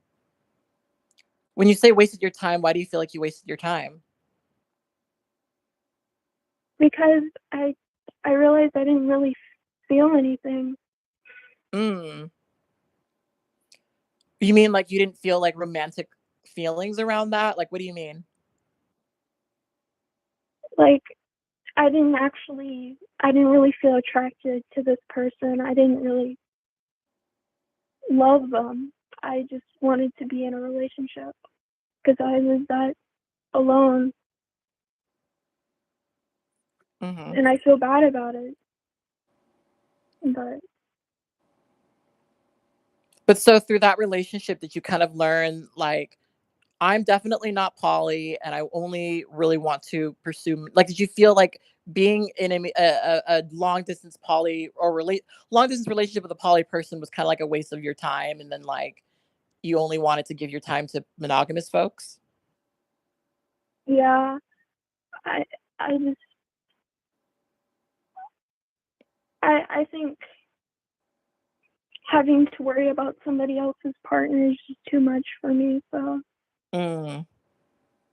When you say wasted your time, why do you feel like you wasted your time? because I realized I didn't really feel anything. Mm. You mean like you didn't feel like romantic feelings around that? Like, what do you mean? Like I didn't really feel attracted to this person. I didn't really love them. I just wanted to be in a relationship because I was that alone, Mhm. and I feel bad about it. But But so through that relationship, did you kind of learn like I'm definitely not poly, and I only really want to pursue. Like, did you feel like being in a long distance poly or relate long distance relationship with a poly person was kind of like a waste of your time, and then like you only wanted to give your time to monogamous folks? yeah, I I just I think having to worry about somebody else's partner is just too much for me. So Mm,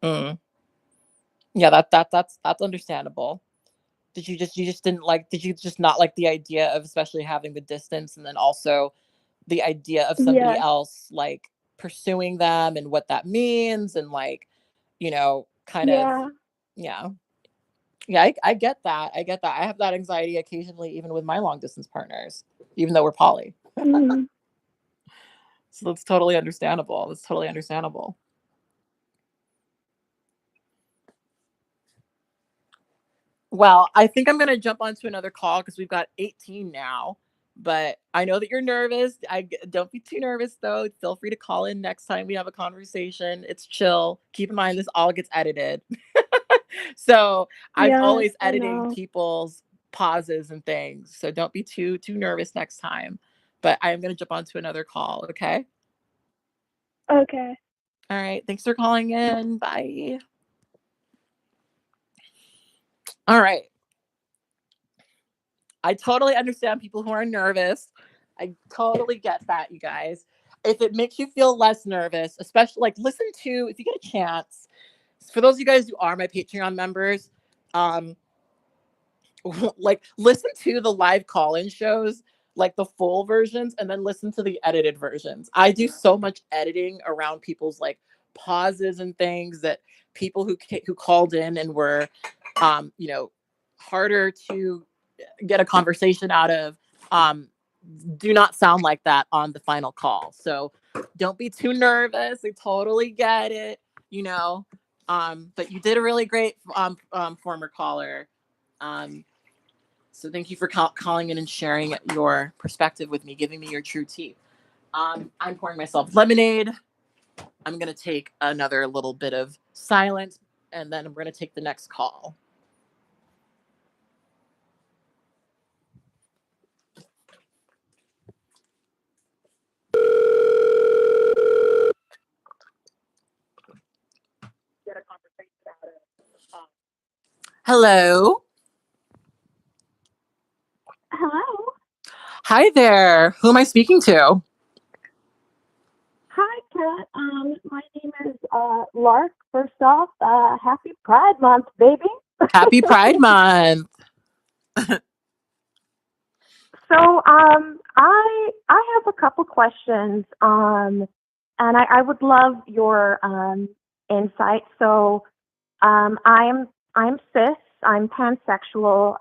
mm. Yeah, that's understandable. Did you just didn't like? Did you just not like the idea of especially having the distance, and then also the idea of somebody yes, else like pursuing them and what that means and like kind of yeah, yeah. Yeah, I get that. I get that. I have that anxiety occasionally even with my long distance partners, even though we're poly. mm, So that's totally understandable. That's totally understandable. Well, I think I'm gonna jump onto another call because we've got 18 now. But I know that you're nervous. Don't be too nervous though. Feel free to call in next time we have a conversation. It's chill. Keep in mind this all gets edited. So I'm yes, always I editing know. people's pauses and things. So don't be too nervous next time. But I am gonna jump onto another call. Okay. Okay, All right. Thanks for calling in. Bye. All right. I totally understand people who are nervous. I totally get that, you guys. If it makes you feel less nervous, especially like listen to if you get a chance. For those of you guys who are my Patreon members, um, like listen to the live call-in shows, like the full versions, and then listen to the edited versions. I do so much editing around people's like pauses and things that people who called in and were, harder to get a conversation out of, um, do not sound like that on the final call. So don't be too nervous. I totally get it, you know. But you did a really great former caller. Um, so thank you for calling in and sharing your perspective with me, giving me your true tea. I'm pouring myself lemonade. I'm going to take another little bit of silence, and then I'm going to take the next call. Hello. hello. Hi there. Who am I speaking to? Hi, Kat. My name is Lark. First off, happy Pride Month, baby. Happy Pride Month. So, I have a couple questions, and I would love your insight. So, I'm cis. I'm pansexual.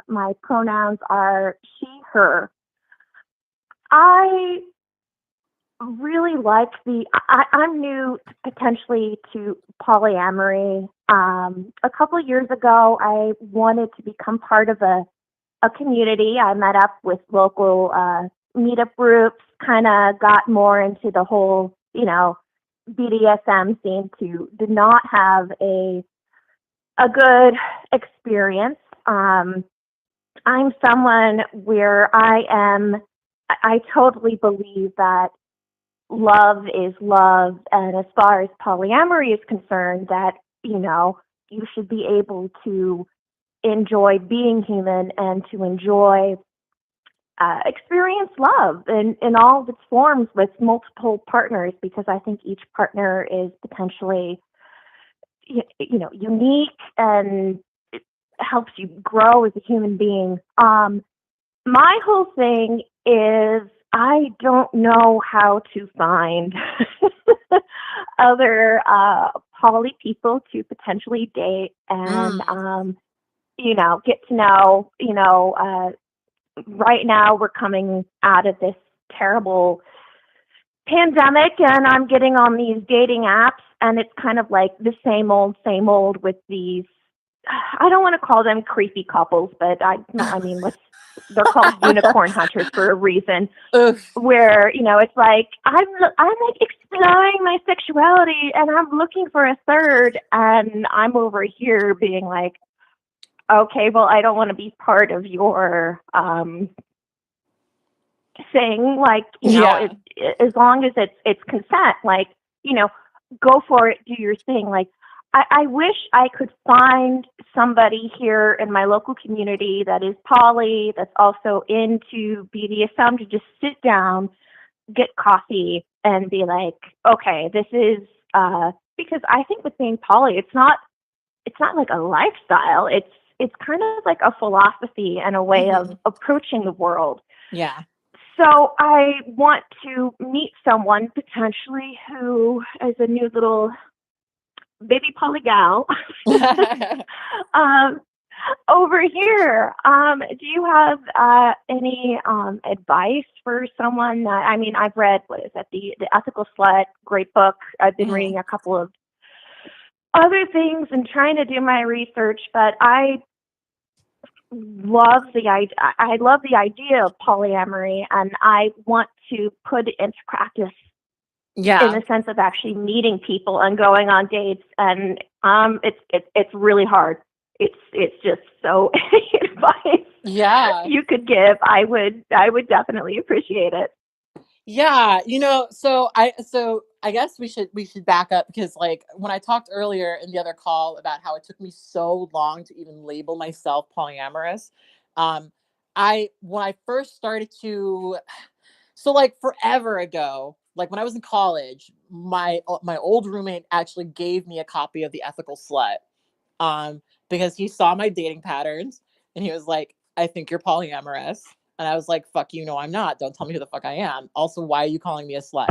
My pronouns are she, her. I really like I'm new potentially to polyamory. A couple of years ago, I wanted to become part of a community. I met up with local meetup groups, kind of got more into the whole, BDSM scene too. Did not have a good experience. I'm someone where I totally believe that love is love, and as far as polyamory is concerned, that, you should be able to enjoy being human and to enjoy experience love in all of its forms with multiple partners, because I think each partner is potentially, unique, and it helps you grow as a human being. My whole thing is I don't know how to find other poly people to potentially date and, Mm. get to know. Right now we're coming out of this terrible pandemic, and I'm getting on these dating apps, and it's kind of like the same old with these. I don't want to call them creepy couples, but I mean, they're called unicorn hunters for a reason. Oof. Where it's like I'm like exploring my sexuality, and I'm looking for a third, and I'm over here being like, okay, well, I don't want to be part of your thing. Like, Yeah. as long as it's consent, like, go for it, do your thing. Like, I wish I could find somebody here in my local community that is poly, that's also into BDSM, to just sit down, get coffee, and be like, okay, this is because I think with being poly, it's not like a lifestyle. It's kind of like a philosophy and a way of Hmm. approaching the world. Yeah. So I want to meet someone potentially who is a new little baby poly gal um, over here. Do you have any advice for someone? I mean, I've read, what is that, the Ethical Slut, great book. I've been Hmm. reading a couple of other things and trying to do my research, but I love the idea of polyamory, and I want to put it into practice in Yeah. the sense of actually meeting people and going on dates. And it's really hard. It's just so any advice Yeah. you could give, I would definitely appreciate it. Yeah, so I guess we should back up, because like when I talked earlier in the other call about how it took me so long to even label myself polyamorous. um I when I first started to so like forever ago, like when I was in college, my old roommate actually gave me a copy of The Ethical Slut, um, because he saw my dating patterns, and he was like, I think you're polyamorous. And I was like, fuck you, no, I'm not. Don't tell me who the fuck I am. Also, why are you calling me a slut?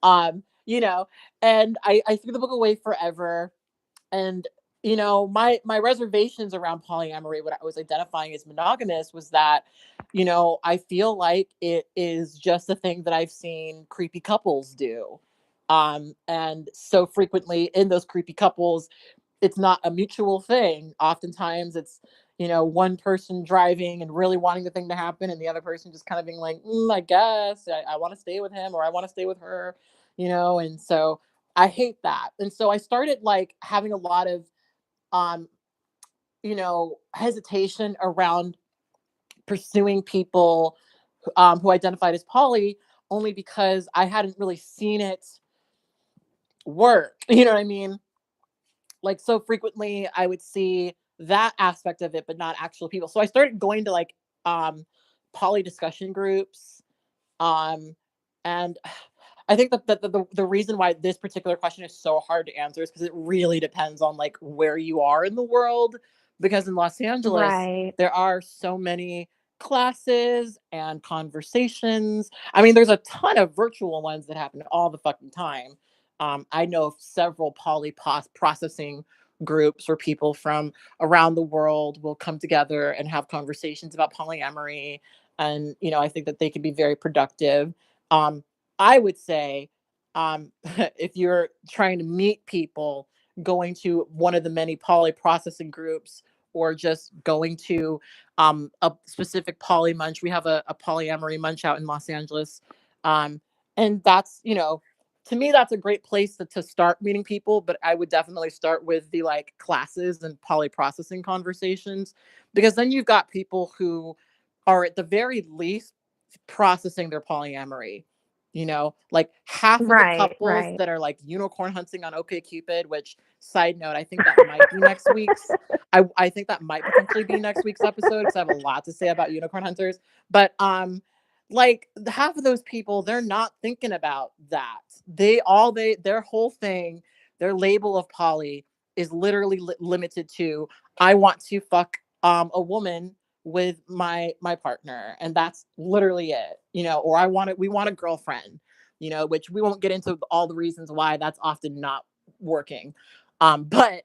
um, you know, and I threw the book away forever. And my reservations around polyamory, what I was identifying as monogamous, was that I feel like it is just a thing that I've seen creepy couples do. And so frequently in those creepy couples, it's not a mutual thing. Oftentimes it's, one person driving and really wanting the thing to happen, and the other person just kind of being like, I guess I want to stay with him, or I want to stay with her, and so I hate that. And so I started like having a lot of um, hesitation around pursuing people who identified as poly, only because I hadn't really seen it work. You know what I mean? Like, so frequently I would see that aspect of it, but not actual people. So I started going to like um poly discussion groups. Um and I think that the reason why this particular question is so hard to answer is because it really depends on like where you are in the world. Because in Los Angeles, Right. there are so many classes and conversations. I mean, there's a ton of virtual ones that happen all the fucking time. I know of several processing groups where people from around the world will come together and have conversations about polyamory. And, I think that they can be very productive. Um, I would say, if you're trying to meet people, going to one of the many poly processing groups, or just going to a specific poly munch. We have a polyamory munch out in Los Angeles. And that's, to me, that's a great place to start meeting people. But I would definitely start with the like classes and poly processing conversations, because then you've got people who are at the very least processing their polyamory. Like half of the Right, couples right. that are like unicorn hunting on OkCupid, which side note, I think that might be next week's. I think that might potentially be next week's episode because I have a lot to say about unicorn hunters. But like half of those people, they're not thinking about that. Their whole thing, their label of poly is literally limited to I want to fuck a woman with my partner, and that's literally it, or we want a girlfriend, which we won't get into all the reasons why that's often not working. But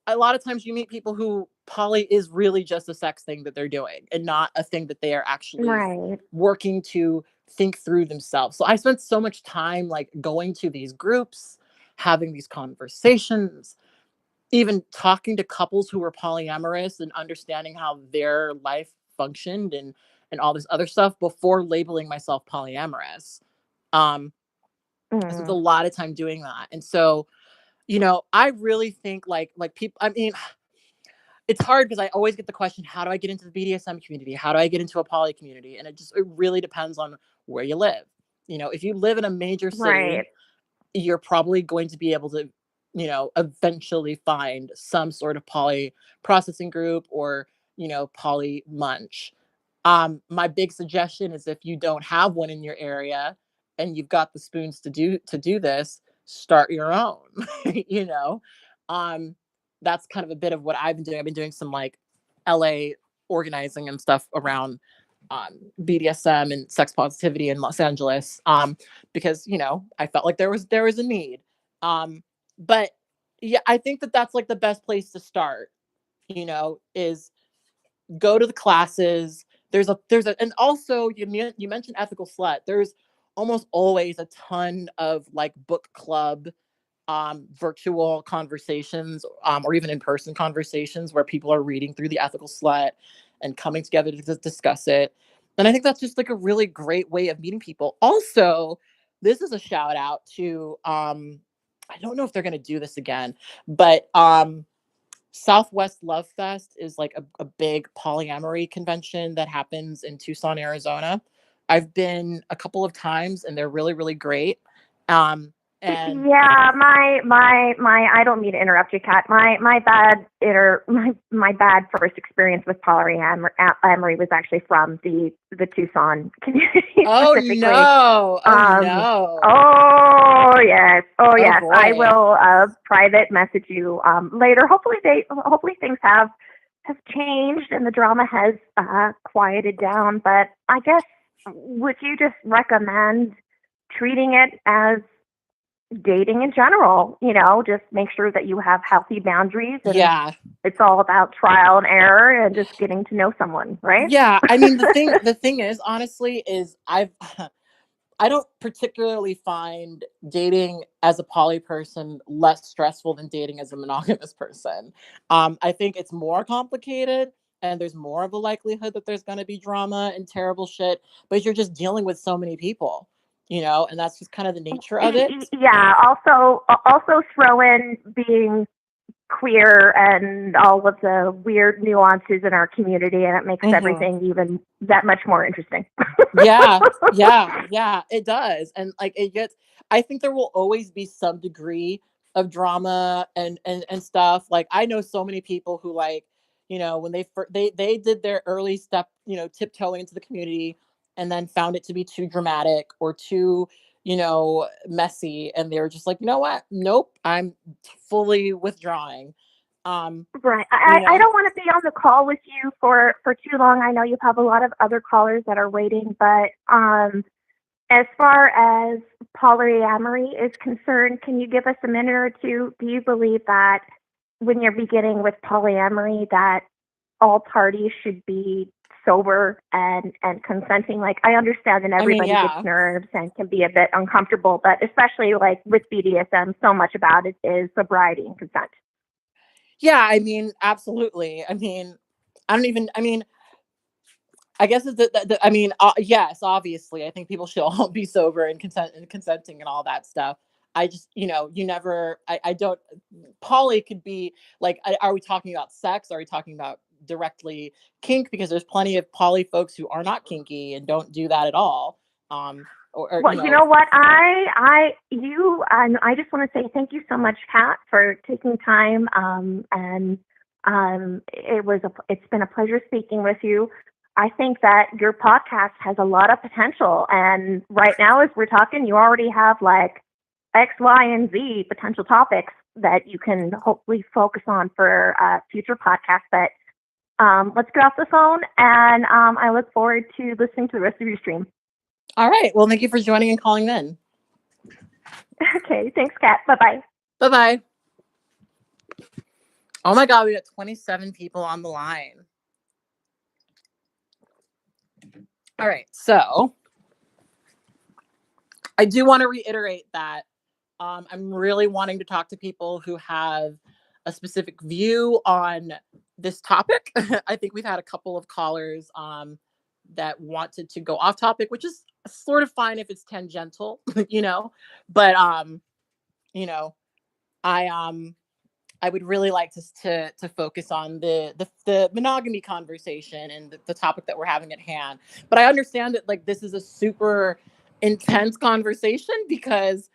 a lot of times you meet people who poly is really just a sex thing that they're doing and not a thing that they are actually Right. working to think through themselves. So I spent so much time like going to these groups, having these conversations, even talking to couples who were polyamorous and understanding how their life functioned and all this other stuff before labeling myself polyamorous. I spent a Mm. lot of time doing that. And so, I really think like people, I mean, it's hard because I always get the question, how do I get into the BDSM community? How do I get into a poly community? And it really depends on where you live. If you live in a major city, Right. you're probably going to be able to, eventually find some sort of poly processing group or, poly munch. My big suggestion is if you don't have one in your area and you've got the spoons to do this, start your own. you know. Um, that's kind of a bit of what I've been doing. I've been doing some like LA organizing and stuff around BDSM and sex positivity in Los Angeles. Because I felt like there was a need. But yeah, I think that that's like the best place to start. Is go to the classes. And also you mentioned ethical slut. There's almost always a ton of like book club virtual conversations, or even in-person conversations where people are reading through the ethical slut and coming together to discuss it. And I think that's just like a really great way of meeting people. Also, this is a shout out to I don't know if they're going to do this again, but Southwest Love Fest is like a big polyamory convention that happens in Tucson, Arizona. I've been a couple of times and they're really, really great. Um, and Yeah, my I don't mean to interrupt you, Kat. My bad first experience with polyamory was actually from the Tucson community oh specifically. no, oh Um, no, oh yes, oh oh yes. I boy. will private message you later. Hopefully things have changed and the drama has quieted down. But I guess would you just recommend treating it as dating in general? Just make sure that you have healthy boundaries and Yeah, it's all about trial and error and just getting to know someone, right? yeah. I mean, the thing is, honestly, is I don't particularly find dating as a poly person less stressful than dating as a monogamous person. I think it's more complicated and there's more of a likelihood that there's going to be drama and terrible shit, but you're just dealing with so many people, and that's just kind of the nature of it. Yeah. Also throw in being queer and all of the weird nuances in our community, and it makes hmm everything even that much more interesting. Yeah, yeah, yeah, it does. And like I think there will always be some degree of drama and stuff. Like I know so many people who like, when they did their early step, tiptoeing into the community and then found it to be too dramatic or too, messy and they were just like, "You know what? Nope, I'm fully withdrawing." Um, Right. you I know. don't want to be on the call with you for too long. I know you have a lot of other callers that are waiting, but as far as polyamory is concerned, can you give us a minute or two? Do you believe that when you're beginning with polyamory that all parties should be sober and consenting? Like I understand that I mean, everybody gets yeah. nerves and can be a bit uncomfortable, but especially like with BDSM, so much about it is sobriety and consent. Yeah, I mean, absolutely. I mean, I mean, I guess it's I mean, yes, obviously, I think people should all be sober and consenting and all that stuff. I just, you never, I don't, poly could be like, are we talking about sex? Are we talking about directly kink? Because there's plenty of poly folks who are not kinky and don't do that at all. Um, or Well, you know what? I just want to say thank you so much, Kat, for taking time. And it's been a pleasure speaking with you. I think that your podcast has a lot of potential. And right now, as we're talking, you already have like X, Y, and Z potential topics that you can hopefully focus on for future podcasts. But let's get off the phone, and I look forward to listening to the rest of your stream. All right. Well, thank you for joining and calling in. Okay. Thanks, Kat. Bye-bye. Bye-bye. Oh my God, we got 27 people on the line. All right. So I do want to reiterate that I'm really wanting to talk to people who have a specific view on this topic. I think we've had a couple of callers that wanted to go off topic, which is sort of fine if it's tangential, you know, but you know, I would really like to focus on the monogamy conversation and the topic that we're having at hand. But I understand that like this is a super intense conversation because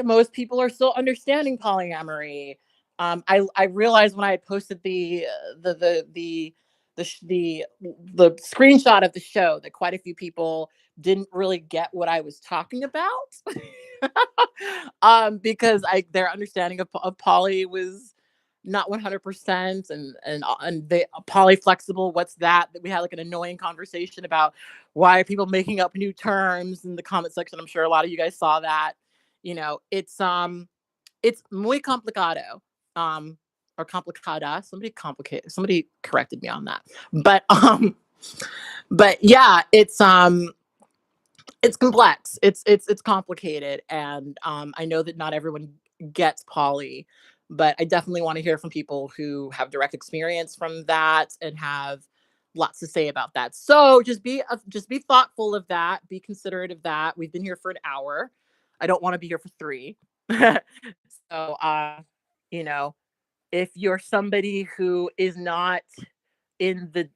most people are still understanding polyamory. I realized when I had posted the screenshot of the show that quite a few people didn't really get what I was talking about. Because their understanding of poly was not 100%, and they poly flexible. What's that? That we had like an annoying conversation about why are people making up new terms in the comment section. I'm sure a lot of you guys saw that. You know, it's muy complicado. Or complicada. Somebody corrected me on that. But yeah, it's complex. It's complicated, and I know that not everyone gets poly, but I definitely want to hear from people who have direct experience from that and have lots to say about that. So just be thoughtful of that. Be considerate of that. We've been here for an hour. I don't want to be here for 3. So, you know, if you're somebody who is not in the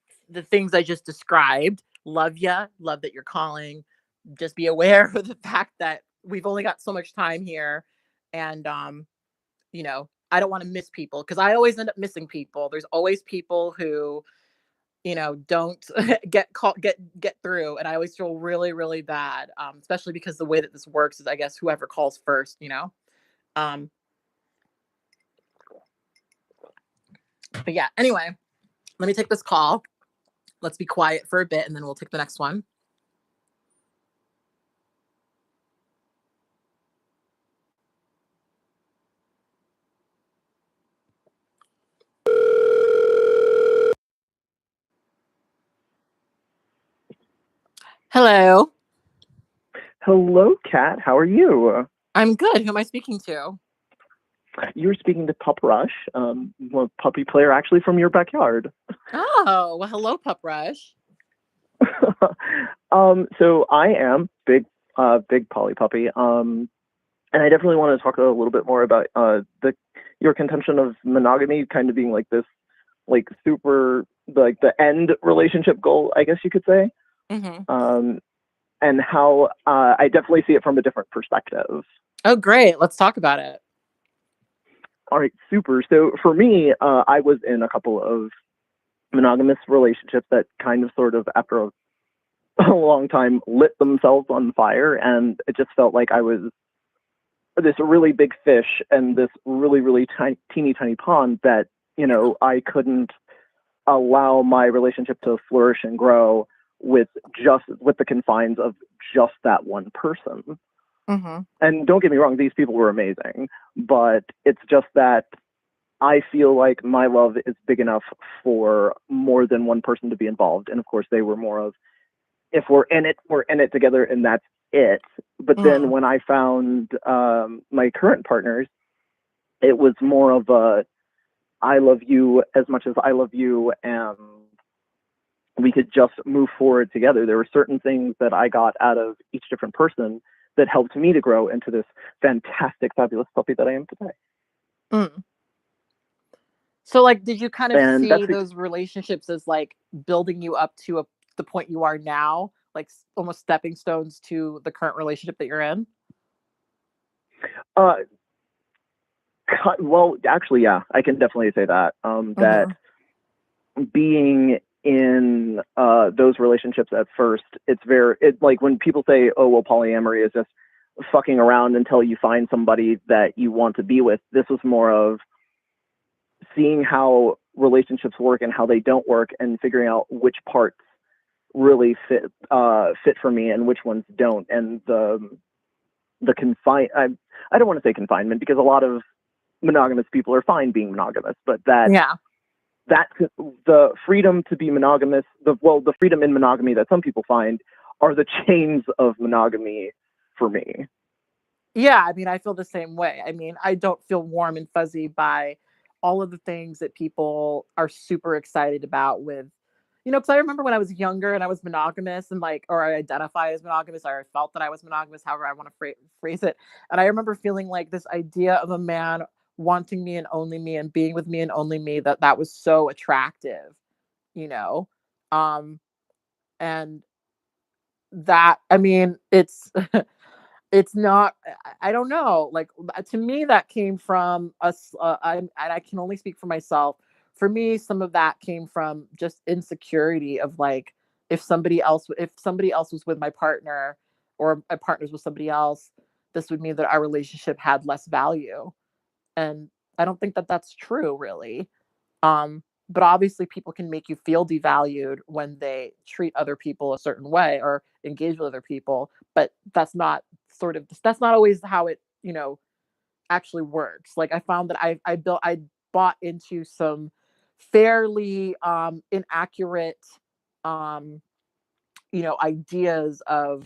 things I just described, love that you're calling. Just be aware of the fact that we've only got so much time here, and you know, I don't want to miss people because I always end up missing people. There's always people who, you know, don't get through, and I always feel really really bad, especially because the way that this works is I guess whoever calls first, you know. um but yeah, anyway, let me take this call. Let's be quiet for a bit and then we'll take the next one. Hello. Hello, Kat. How are you? I'm good. Who am I speaking to? You're speaking to Pup Rush, a puppy player actually from your backyard. Oh, well, hello, Pup Rush. So I am big poly puppy. And I definitely want to talk a little bit more about your contention of monogamy kind of being like this, like super like the end relationship goal, I guess you could say. Mm-hmm. And how I definitely see it from a different perspective. Oh, great. Let's talk about it. All right, super. So for me, I was in a couple of monogamous relationships that kind of sort of after a long time lit themselves on fire, and it just felt like I was this really big fish and this really really teeny tiny pond that, you know, I couldn't allow my relationship to flourish and grow with the confines of just that one person. Mm-hmm. And don't get me wrong, these people were amazing, but it's just that I feel like my love is big enough for more than one person to be involved. And of course, they were more of, if we're in it together, and that's it. But then when I found my current partners, it was more of a, I love you as much as I love you, and we could just move forward together. There were certain things that I got out of each different person that helped me to grow into this fantastic, fabulous puppy that I am today. Mm. So, like, did you kind of see those relationships as like building you up to the point you are now, like almost stepping stones to the current relationship that you're in? Uh, well, actually, yeah, I can definitely say that. That Mm-hmm. being in those relationships at first, like when people say, oh, well, polyamory is just fucking around until you find somebody that you want to be with. This was more of seeing how relationships work and how they don't work, and figuring out which parts really fit for me and which ones don't. And the I don't want to say confinement, because a lot of monogamous people are fine being monogamous, but Yeah. that the freedom to be monogamous, the freedom in monogamy that some people find are the chains of monogamy for me. Yeah, I mean, I feel the same way. I mean, I don't feel warm and fuzzy by all of the things that people are super excited about with, because I remember when I was younger and I was monogamous and like, or I identify as monogamous, or I felt that I was monogamous, however I want to phrase it. And I remember feeling like this idea of a man wanting me and only me and being with me and only me, that was so attractive, you know? Um, and that, I mean, it's, it's not, I don't know, like, to me, that came from us, and I can only speak for myself. For me, some of that came from just insecurity of, like, if somebody else was with my partner, or my partner's with somebody else, this would mean that our relationship had less value, and I don't think that that's true, really. But obviously people can make you feel devalued when they treat other people a certain way or engage with other people, but that's not always how it, actually works. Like, I found that I bought into some fairly inaccurate um ideas of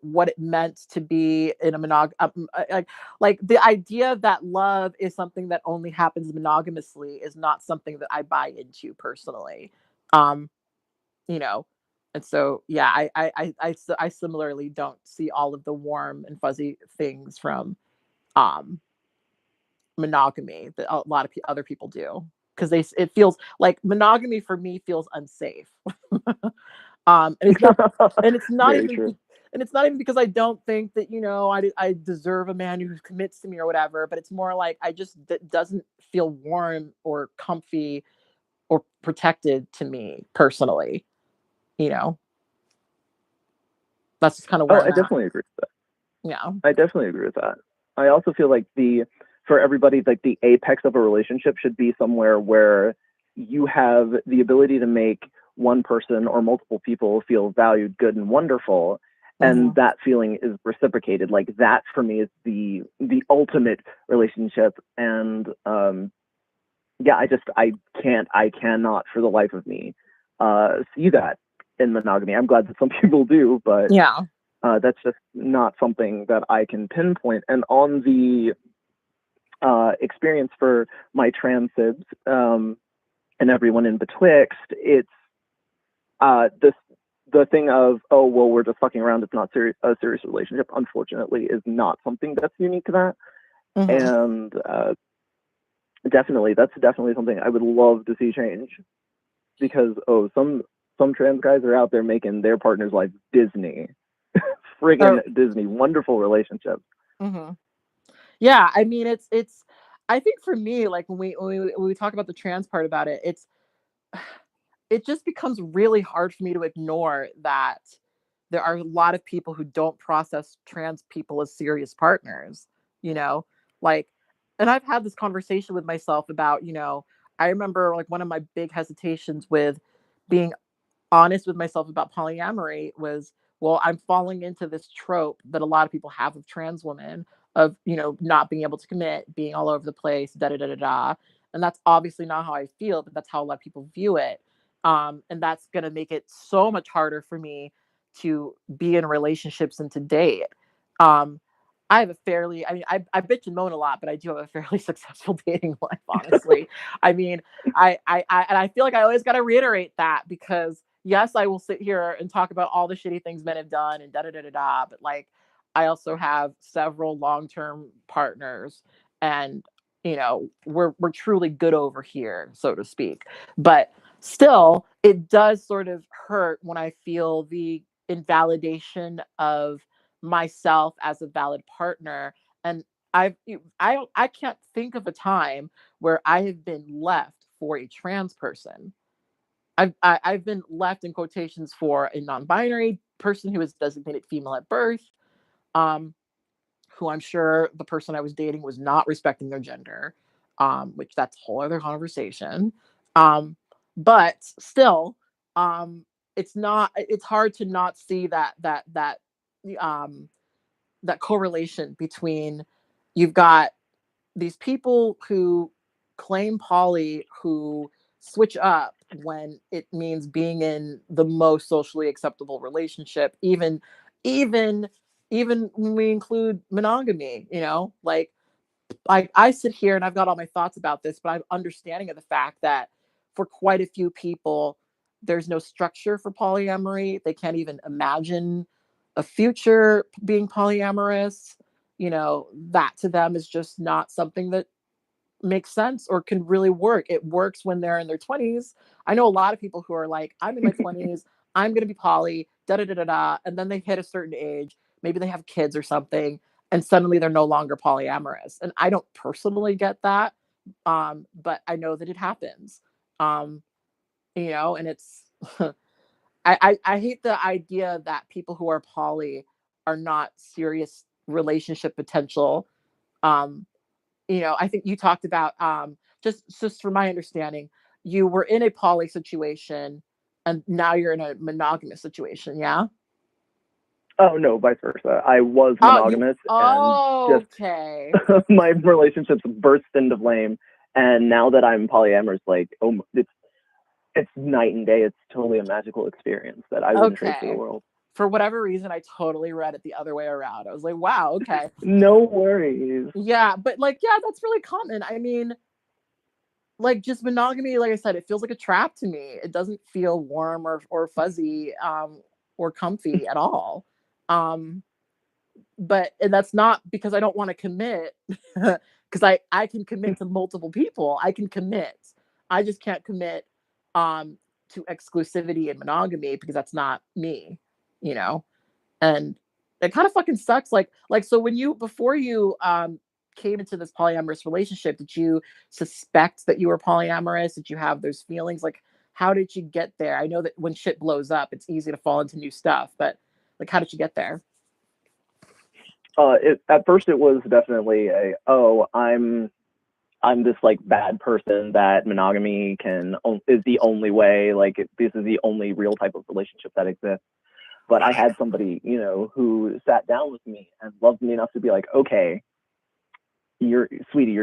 what it meant to be in a like the idea that love is something that only happens monogamously is not something that I buy into personally. um you know and so, yeah, I similarly don't see all of the warm and fuzzy things from um monogamy that a lot of other people do, because it feels like monogamy for me feels unsafe. And it's not and it's not Very even true. and it's not even because I don't think that, I deserve a man who commits to me or whatever, but it's more like I just doesn't feel warm or comfy or protected to me personally. You know, that's just kind of where Oh, I'm I at. definitely agree with that. Yeah. I definitely agree with that. I also feel like for everybody, like the apex of a relationship should be somewhere where you have the ability to make one person or multiple people feel valued, good, and wonderful, Hmm. and that feeling is reciprocated. Like that for me is the ultimate relationship. And yeah, I cannot for the life of me see that in monogamy. I'm glad that some people do, but Yeah. that's just not something that I can pinpoint. And on the experience for my trans sibs, and everyone in betwixt, it's this the thing of, oh, well, we're just fucking around. It's not a serious relationship. Unfortunately, is not something that's unique to that. Hmm. And that's definitely something I would love to see change, because some trans guys are out there making their partner's life Disney, friggin' Oh. Disney. Wonderful relationships. Hmm. Yeah, I mean, it's I think for me, like, when we talk about the trans part about it, it just becomes really hard for me to ignore that there are a lot of people who don't process trans people as serious partners, you know? Like, and I've had this conversation with myself about, I remember, like, one of my big hesitations with being honest with myself about polyamory was, well, I'm falling into this trope that a lot of people have of trans women of, not being able to commit, being all over the place, da da da da da. And that's obviously not how I feel, but that's how a lot of people view it. And that's gonna make it so much harder for me to be in relationships and to date. Um, I have a fairly, I mean, I bitch and moan a lot, but I do have a fairly successful dating life, honestly. I mean, and I feel like I always got to reiterate that, because yes, I will sit here and talk about all the shitty things men have done and da da da da da, but like, I also have several long-term partners, and we're truly good over here, so to speak. But still, it does sort of hurt when I feel the invalidation of myself as a valid partner. And I can't think of a time where I have been left for a trans person. I've been left in quotations for a non-binary person who is designated female at birth, um, who I'm sure the person I was dating was not respecting their gender, which that's a whole other conversation. Um, but still, um, it's not. It's hard to not see um, that correlation between you've got these people who claim poly who switch up when it means being in the most socially acceptable relationship, even even when we include monogamy, like I sit here and I've got all my thoughts about this, but I'm understanding of the fact that for quite a few people, there's no structure for polyamory. They can't even imagine a future being polyamorous. That to them is just not something that makes sense or can really work. It works when they're in their 20s. I know a lot of people who are like, I'm in my 20s, I'm going to be poly, da da da da da. And then they hit a certain age, maybe they have kids or something, and suddenly they're no longer polyamorous. And I don't personally get that. But I know that it happens. Um, and it's, I hate the idea that people who are poly are not serious relationship potential. Um, I think you talked about just from my understanding, you were in a poly situation and now you're in a monogamous situation, yeah? Oh no, vice versa. I was Oh, you monogamous and oh, just okay. my relationships burst into flame. And now that I'm polyamorous, like, oh, it's night and day. It's totally a magical experience that I wouldn't trade for the Okay. world. For whatever reason, I totally read it the other way around. I was like, wow, okay. No worries. Yeah, but like, yeah, that's really common. I mean, like just monogamy, like I said, it feels like a trap to me. It doesn't feel warm or fuzzy or comfy at all. Um but and that's not because I don't want to commit because I can commit to multiple people. I can commit. I just can't commit um to exclusivity and monogamy because that's not me, you know. And it kind of fucking sucks like so when you before you came into this polyamorous relationship, did you suspect that you were polyamorous? Did you have those feelings? Like how did you get there? I know that when shit blows up, it's easy to fall into new stuff, but like how did you get there? At first it was definitely I'm this like bad person that monogamy is the only way, like this is the only real type of relationship that exists. But I had somebody, who sat down with me and loved me enough to be like, okay, you're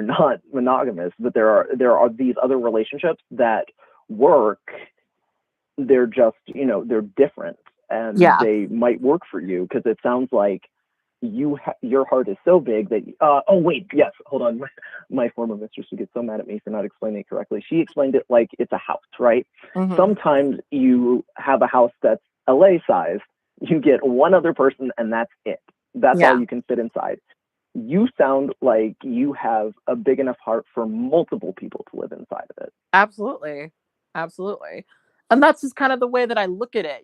not monogamous, but there are these other relationships that work. They're just, they're different, and Yeah. they might work for you because it sounds like your heart is so big that oh wait, yes, hold on. My former mistress would get so mad at me for not explaining it correctly. She explained it like it's a house, right? Hmm. Sometimes you have a house that's LA sized, you get one other person and that's it. That's all Yeah. you can fit inside. You sound like you have a big enough heart for multiple people to live inside of it. Absolutely. Absolutely. And that's just kind of the way that I look at it,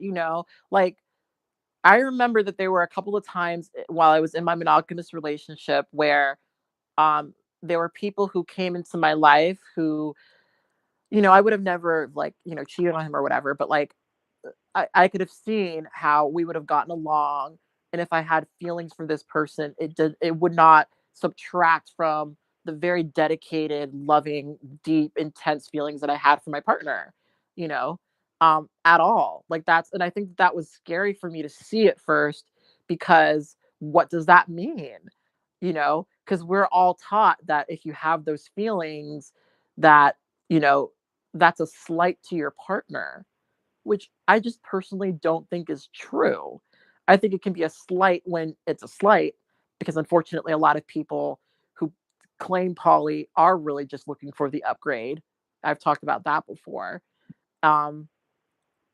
like I remember that there were a couple of times while I was in my monogamous relationship where um there were people who came into my life who, I would have never like, cheated on him or whatever, but like I could have seen how we would have gotten along. And if I had feelings for this person, it would not subtract from the very dedicated, loving, deep, intense feelings that I had for my partner, you know, at all. Like and I think that was scary for me to see at first because what does that mean? Because we're all taught that if you have those feelings, that, you know, that's a slight to your partner, which I just personally don't think is true. I think it can be a slight when it's a slight, because unfortunately, a lot of people who claim poly are really just looking for the upgrade. I've talked about that before. Um,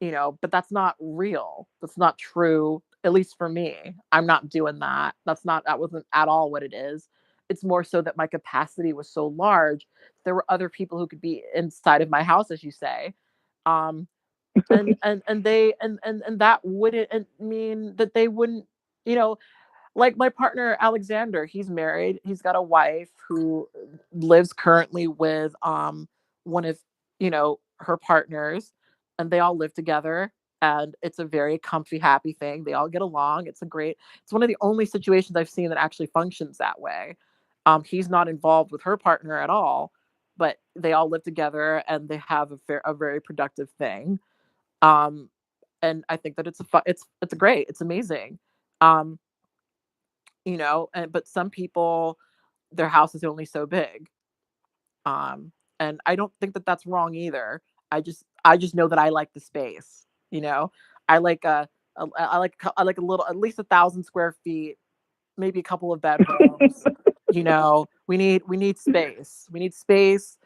but that's not real. That's not true, at least for me. I'm not doing that. That wasn't at all what it is. It's more so that my capacity was so large. There were other people who could be inside of my house, as you say. Um, and they and that wouldn't mean that they wouldn't, you know, like my partner Alexander, he's married. He's got a wife who lives currently with one of, her partners, and they all live together, and it's a very comfy happy thing. They all get along. It's one of the only situations I've seen that actually functions that way. He's not involved with her partner at all, but they all live together and they have a very productive thing. Um and I think that it's great. It's amazing. Um and but some people, their house is only so big. And I don't think that that's wrong either. I just know that I like the space. I like I like a little, at least 1,000 square feet, maybe a couple of bedrooms. We need space. We need space.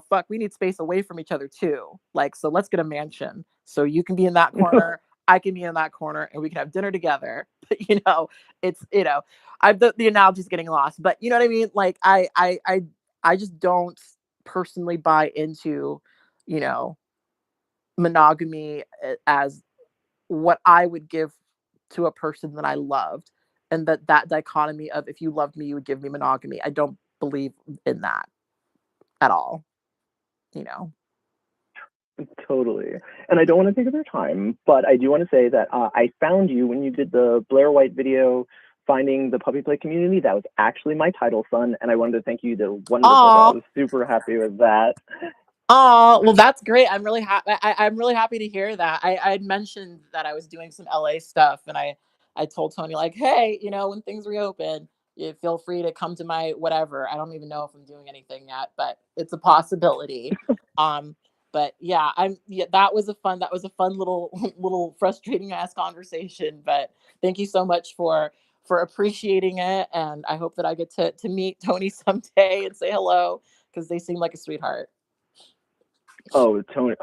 Fuck, we need space away from each other too. Like, so let's get a mansion. So you can be in that corner, I can be in that corner, and we can have dinner together. But it's the analogy's getting lost, but you know what I mean? Like, I just don't personally buy into, you know, monogamy as what I would give to a person that I loved. And that dichotomy of, if you loved me, you would give me monogamy. I don't believe in that at all, you know. Totally. And I don't want to take up your time, but I do want to say that I found you when you did the Blair White video, Finding the Puppy Play Community. That was actually my title son, and I wanted to thank you. You did a wonderful job. I was super happy with that. Oh, well, that's great. I'm really happy. I'm really happy to hear that. I had mentioned that I was doing some LA stuff, and I told Tony, like, hey, when things reopen, you feel free to come to my whatever. I don't even know if I'm doing anything yet, but it's a possibility. Um, but yeah, that was a fun little little frustrating ass conversation. But thank you so much for appreciating it, and I hope that I get to meet Tony someday and say hello, because they seem like a sweetheart. Oh, Tony,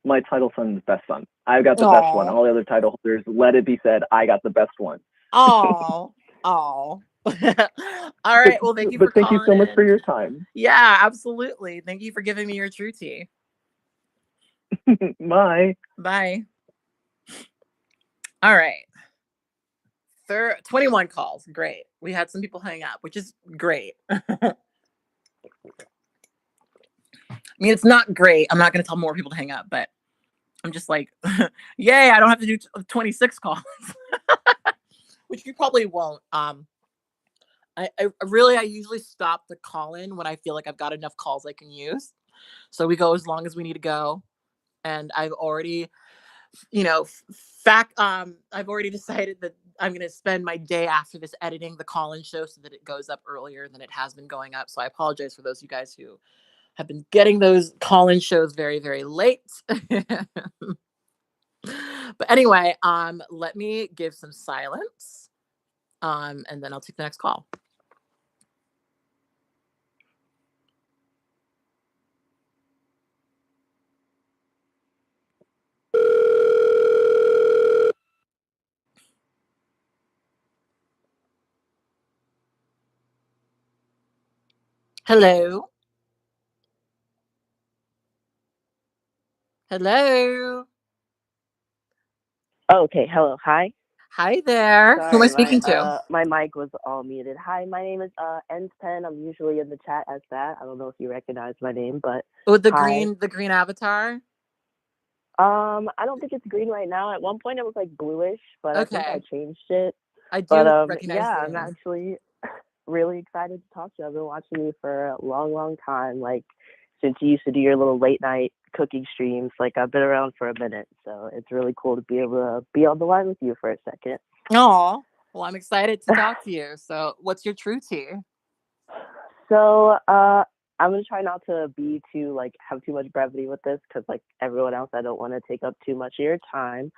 my title son's best son. I've got the best one. Oh, All the other title holders, let it be said, I got the best one. oh, oh. All But right. Well, thank you for but thank you calling so much for in. your time. Yeah, absolutely. Thank you for giving me your true tea. Bye. Bye. All right. 21 calls. Great. We had some people hang up, which is great. I mean, it's not great. I'm not going to tell more people to hang up, but I'm just like, yay, I don't have to do 26 calls, which you probably won't. I usually stop the call in when I feel like I've got enough calls I can use. So we go as long as we need to go. And I've already, I've already decided that I'm going to spend my day after this editing the call-in show so that it goes up earlier than it has been going up. So I apologize for those of you guys who have been getting those call-in shows very, very late. But anyway, let me give some silence, and then I'll take the next call. Hello. Hello. Okay, hello, hi. Hi there. Who am I Sorry, speaking to? my mic was all muted. Hi, my name is N10. I'm usually in the chat as that. I don't know if you recognize my name, but With the hi. green avatar. I don't think it's green right now. At one point it was like bluish, but I think I Okay. changed it. I But do recognize yeah, the I'm name. actually really excited to talk to you. I've been watching you for a long, long time. Like since you used to do your little late night cooking streams, like I've been around for a minute. So it's really cool to be able to be on the line with you for a second. Oh, well, I'm excited to talk to you. So, what's your true tea? So, I'm gonna try not to be too like have too much brevity with this because like everyone else, I don't want to take up too much of your time.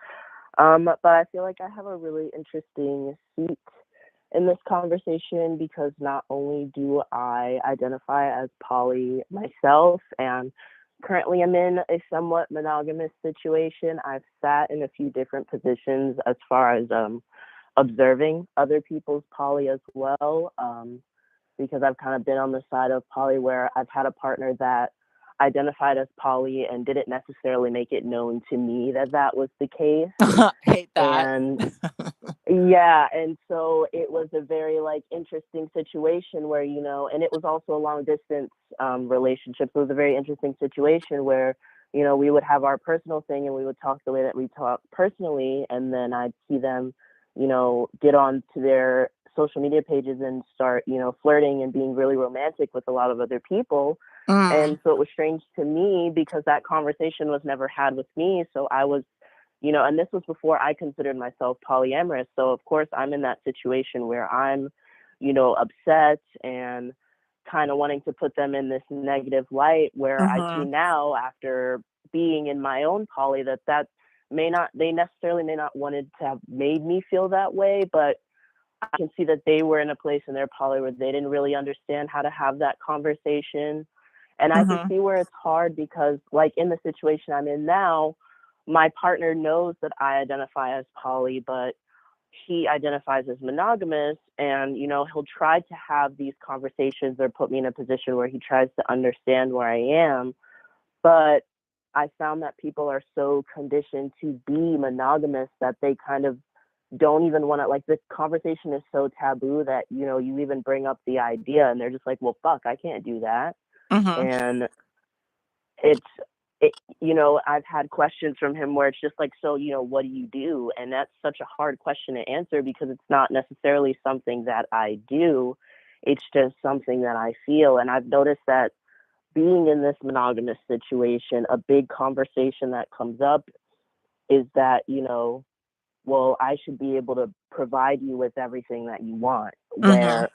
But I feel like I have a really interesting seat in this conversation because not only do I identify as poly myself and currently I'm in a somewhat monogamous situation, I've sat in a few different positions as far as observing other people's poly as well. Because I've kind of been on the side of poly where I've had a partner that identified as poly and didn't necessarily make it known to me that that was the case. Hate that. And yeah, and so it was a very like interesting situation where, you know, and it was also a long distance relationship. So it was a very interesting situation where, you know, we would have our personal thing and we would talk the way that we talk personally, and then I'd see them, you know, get on to their social media pages and start, you know, flirting and being really romantic with a lot of other people. And so it was strange to me because that conversation was never had with me. So I was, you know, and this was before I considered myself polyamorous. So of course I'm in that situation where I'm, you know, upset and kind of wanting to put them in this negative light, where I see now after being in my own poly that they necessarily may not wanted to have made me feel that way, but I can see that they were in a place in their poly where they didn't really understand how to have that conversation. And I can see where it's hard because, like, in the situation I'm in now, my partner knows that I identify as poly, but he identifies as monogamous. And, you know, he'll try to have these conversations or put me in a position where he tries to understand where I am. But I found that people are so conditioned to be monogamous that they kind of don't even want to, like, the conversation is so taboo that, you know, you even bring up the idea and they're just like, well, fuck, I can't do that. And you know, I've had questions from him where it's just like, so, you know, what do you do? And that's such a hard question to answer because it's not necessarily something that I do. It's just something that I feel. And I've noticed that being in this monogamous situation, a big conversation that comes up is that, you know, well, I should be able to provide you with everything that you want, where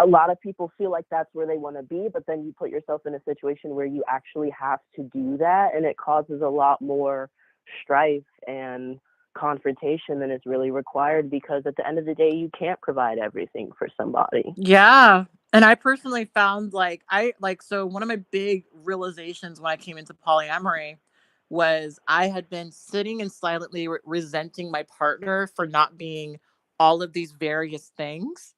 a lot of people feel like that's where they want to be, but then you put yourself in a situation where you actually have to do that, and it causes a lot more strife and confrontation than is really required, because at the end of the day, you can't provide everything for somebody. Yeah. And I personally found so one of my big realizations when I came into polyamory was I had been sitting and silently resenting my partner for not being all of these various things.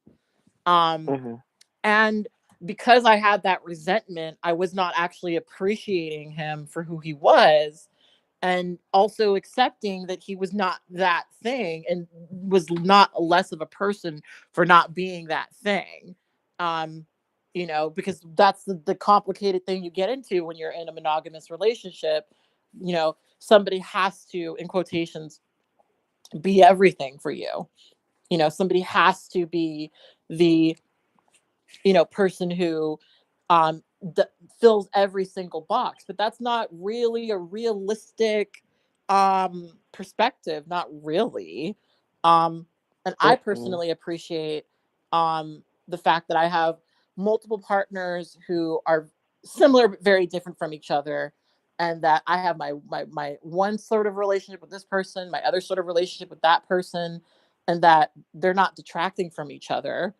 Um, Mm-hmm. and because I had that resentment, I was not actually appreciating him for who he was, and also accepting that he was not that thing and was not less of a person for not being that thing. Um, you know, because that's the complicated thing you get into when you're in a monogamous relationship. You know, somebody has to, in quotations, be everything for you. You know, somebody has to be the, you know, person who um d- fills every single box, but that's not really a realistic perspective, not really. And I Mm-hmm. personally appreciate the fact that I have multiple partners who are similar but very different from each other, and that I have my one sort of relationship with this person, my other sort of relationship with that person, and that they're not detracting from each other.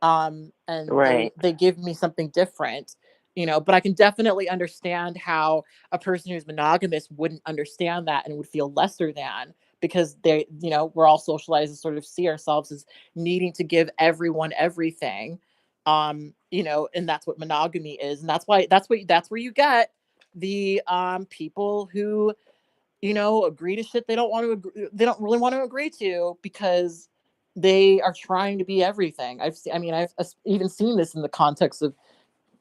And they Right. they give me something different, you know. But I can definitely understand how a person who's monogamous wouldn't understand that and would feel lesser than, because they, you know, we're all socialized to sort of see ourselves as needing to give everyone everything. You know, and that's what monogamy is, and that's where you get the people who, you know, agree to shit they don't want to agree, they don't really want to agree to, because they are trying to be everything. I've even seen this in the context of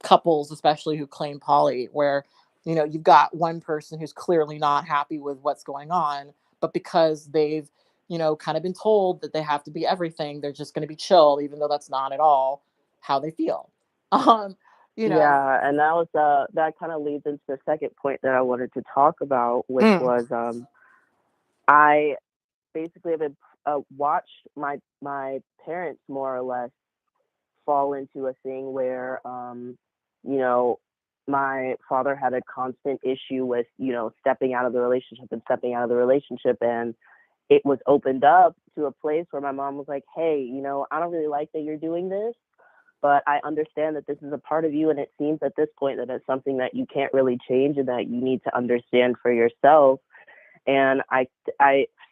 couples, especially who claim poly, where, you know, you've got one person who's clearly not happy with what's going on, but because they've, you know, kind of been told that they have to be everything, they're just going to be chill, even though that's not at all how they feel. Um, you know. Yeah, and that was that kind of leads into the second point that I wanted to talk about, which Mm, was I basically have been, watched my parents more or less fall into a thing where, you know, my father had a constant issue with, you know, stepping out of the relationship and stepping out of the relationship, and it was opened up to a place where my mom was like, hey, you know, I don't really like that you're doing this, but I understand that this is a part of you, and it seems at this point that it's something that you can't really change and that you need to understand for yourself. And I've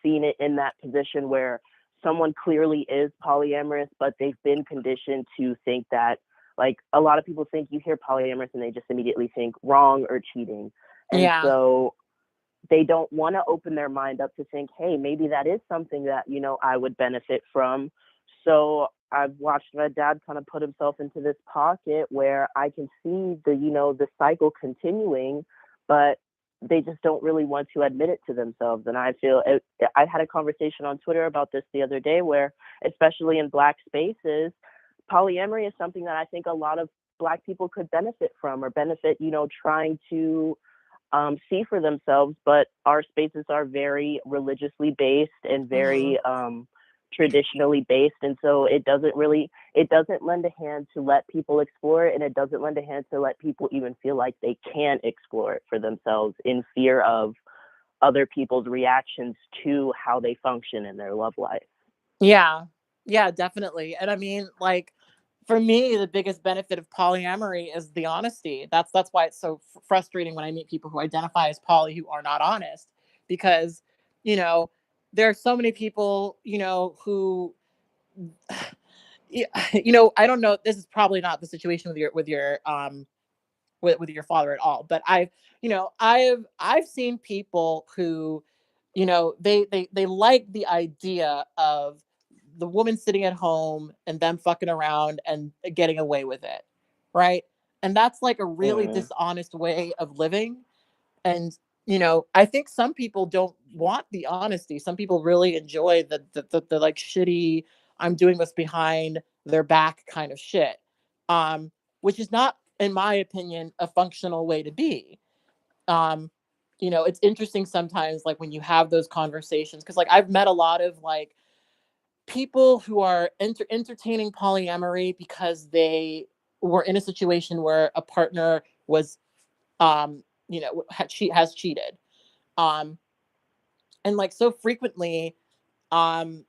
seen it in that position where someone clearly is polyamorous, but they've been conditioned to think that, like a lot of people think you hear polyamorous and they just immediately think wrong or cheating. And Yeah. so they don't want to open their mind up to think, hey, maybe that is something that, I would benefit from. So I've watched my dad kind of put himself into this pocket where I can see the cycle continuing, but they just don't really want to admit it to themselves. And I feel I had a conversation on Twitter about this the other day where, especially in Black spaces, polyamory is something that I think a lot of Black people could benefit from, or benefit, trying to see for themselves. But our spaces are very religiously based and very traditionally based, and so it doesn't lend a hand to let people explore it, and it doesn't lend a hand to let people even feel like they can explore it for themselves in fear of other people's reactions to how they function in their love life. Yeah. Yeah, definitely. And I mean, like, for me, the biggest benefit of polyamory is the honesty. That's why it's so frustrating when I meet people who identify as poly who are not honest, because, you know, there are so many people, who I don't know, this is probably not the situation with your father at all, but I've seen people who, they like the idea of the woman sitting at home and them fucking around and getting away with it, right? And that's like a really Mm. dishonest way of living. And I think some people don't want the honesty. Some people really enjoy the like shitty, I'm doing this behind their back kind of shit, um which is not, in my opinion, a functional way to be. um it's interesting sometimes, like, when you have those conversations, because, like, I've met a lot of, like, people who are entertaining polyamory because they were in a situation where a partner was, has cheated, um and, like, so frequently, um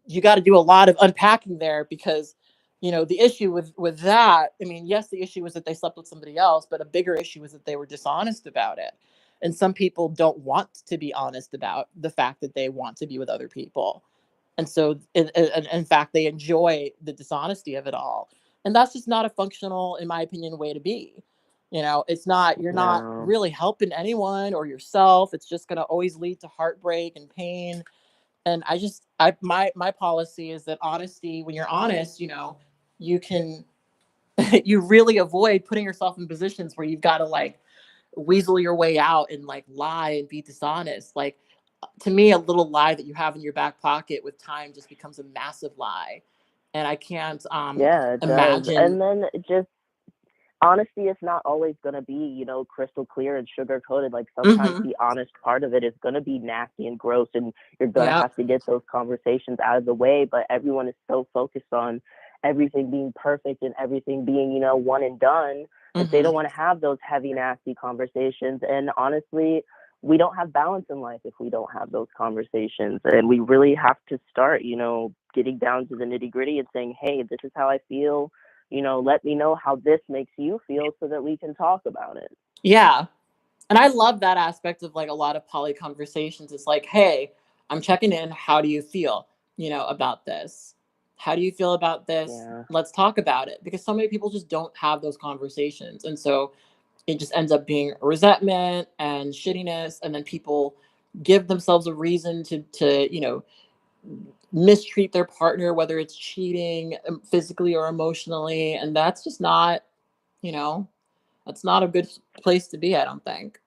you got to do a lot of unpacking there, because the issue with that, I mean, yes, the issue was that they slept with somebody else, but a bigger issue was that they were dishonest about it. And some people don't want to be honest about the fact that they want to be with other people, and so in fact they enjoy the dishonesty of it all. And that's just not a functional, in my opinion, way to be. It's not, you're not No. really helping anyone or yourself. It's just going to always lead to heartbreak and pain. And my policy is that honesty, when you're honest, you can you really avoid putting yourself in positions where you've got to, like, weasel your way out and, like, lie and be dishonest. Like, to me, a little lie that you have in your back pocket with time just becomes a massive lie. And I can't Yeah, it does. imagine. And then just honesty is not always going to be, crystal clear and sugar coated. Like sometimes Mhm. the honest part of it is going to be nasty and gross, and you're going to Yeah. have to get those conversations out of the way. But everyone is so focused on everything being perfect and everything being, one and done, that they Mhm. don't want to have those heavy, nasty conversations. And honestly, we don't have balance in life if we don't have those conversations. And we really have to start, getting down to the nitty gritty and saying, hey, this is how I feel. Let me know how this makes you feel so that we can talk about it. Yeah. And I love that aspect of, like, a lot of poly conversations. It's like, hey, I'm checking in. How do you feel, about this? How do you feel about this? Yeah. Let's talk about it. Because so many people just don't have those conversations. And so it just ends up being resentment and shittiness. And then people give themselves a reason to, mistreat their partner, whether it's cheating, physically or emotionally. And that's just not, you know, that's not a good place to be, I don't think,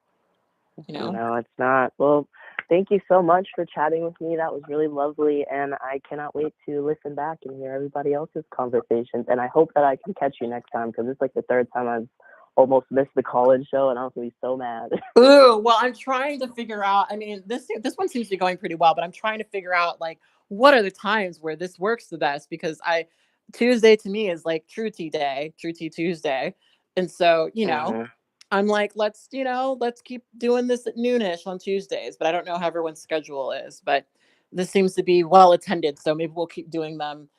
you know? No, it's not. Well, thank you so much for chatting with me. That was really lovely. And I cannot wait to listen back and hear everybody else's conversations. And I hope that I can catch you next time, because it's like the third time I've almost missed the call-in show, and I was going to be so mad. Ooh, well, I'm trying to figure out. I mean, this one seems to be going pretty well, but I'm trying to figure out, like, what are the times where this works the best, because I Tuesday to me is like True Tea Day, True Tea Tuesday. And so, Hmm. I'm like, let's keep doing this at noonish on Tuesdays, but I don't know how everyone's schedule is, but this seems to be well attended, so maybe we'll keep doing them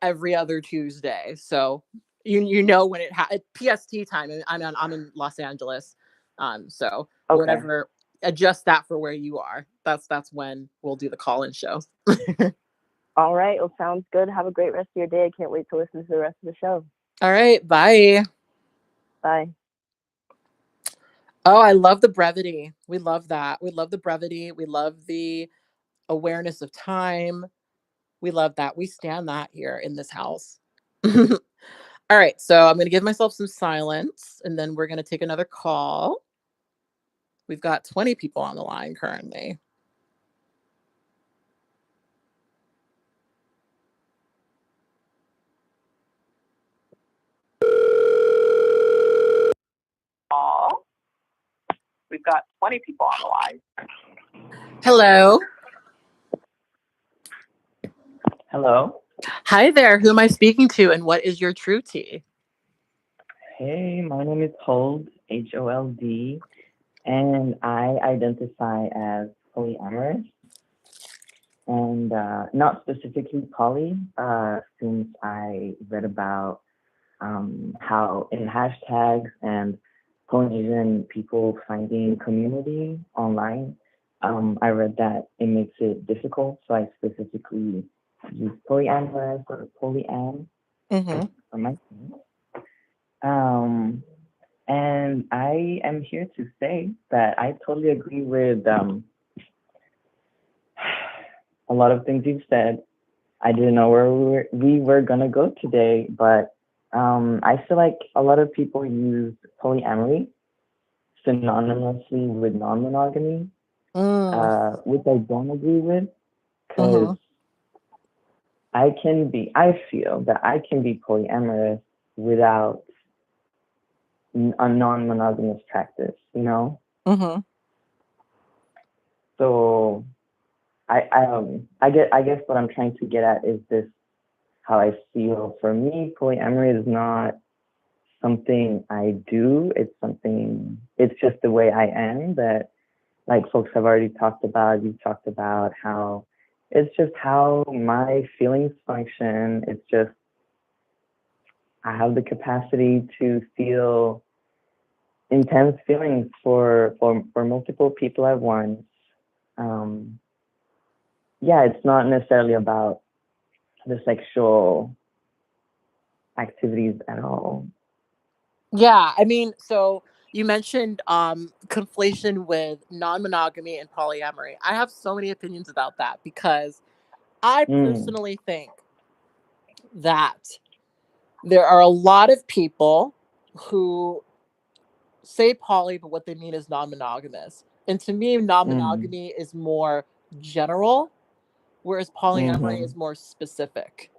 every other Tuesday. So when PST time, and I'm in Los Angeles. So Okay. whatever, adjust that for where you are. That's when we'll do the call-in show. All right. Well, sounds good. Have a great rest of your day. I can't wait to listen to the rest of the show. All right, bye. Bye. Oh, I love the brevity. We love that. We love the brevity. We love the awareness of time. We love that. We stand that here in this house. All right, so I'm going to give myself some silence and then we're going to take another call. We've got 20 people on the line currently. We've got 20 people on the line. Hello. Hello. Hi there. Who am I speaking to and what is your true tea? Hey, my name is Hold, Hold, and I identify as polyamorous and not specifically poly, since I read about how in hashtags and Polynesian people finding community online, I read that it makes it difficult, so I specifically use polyamorous or polyam Mm-hmm. for my thing. And I am here to say that I totally agree with a lot of things you've said. I didn't know where we were gonna go today, but I feel like a lot of people use polyamory synonymously with non-monogamy, Mm. which I don't agree with, because Mm-hmm. I feel that I can be polyamorous without a non-monogamous practice, you know? Mm-hmm. So I guess what I'm trying to get at is this: how I feel. For me, polyamory is not something I do. It's just the way I am. That, like folks have already talked about. You've talked about how it's just how my feelings function. It's just I have the capacity to feel intense feelings for multiple people at once. Um, yeah, it's not necessarily about the sexual activities at all. Yeah, I mean, so you mentioned conflation with non-monogamy and polyamory. I have so many opinions about that because I Mm, personally think that there are a lot of people who say poly, but what they mean is non-monogamous. And to me, mm, non-monogamy is more general, whereas polyamory mm-hmm, is more specific.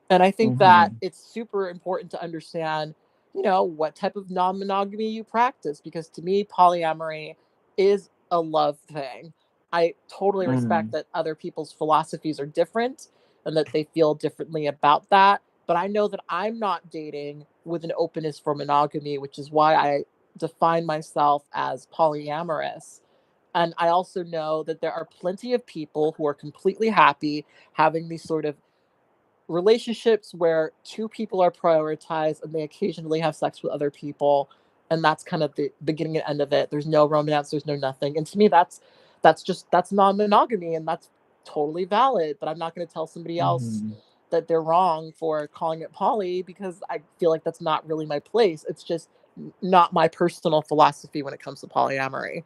And I think that mm-hmm, it's super important to understand, what type of non monogamy you practice. Because to me, polyamory is a love thing. I totally respect mm, that other people's philosophies are different and that they feel differently about that. But I know that I'm not dating with an openness for monogamy, which is why I define myself as polyamorous. And I also know that there are plenty of people who are completely happy having these sort of relationships where two people are prioritized and they occasionally have sex with other people, and that's kind of the beginning and end of it. There's no romance, there's no nothing. And to me that's non-monogamy, and that's totally valid. But I'm not going to tell somebody else mm-hmm. that they're wrong for calling it poly, because I feel like that's not really my place. It's just not my personal philosophy when it comes to polyamory,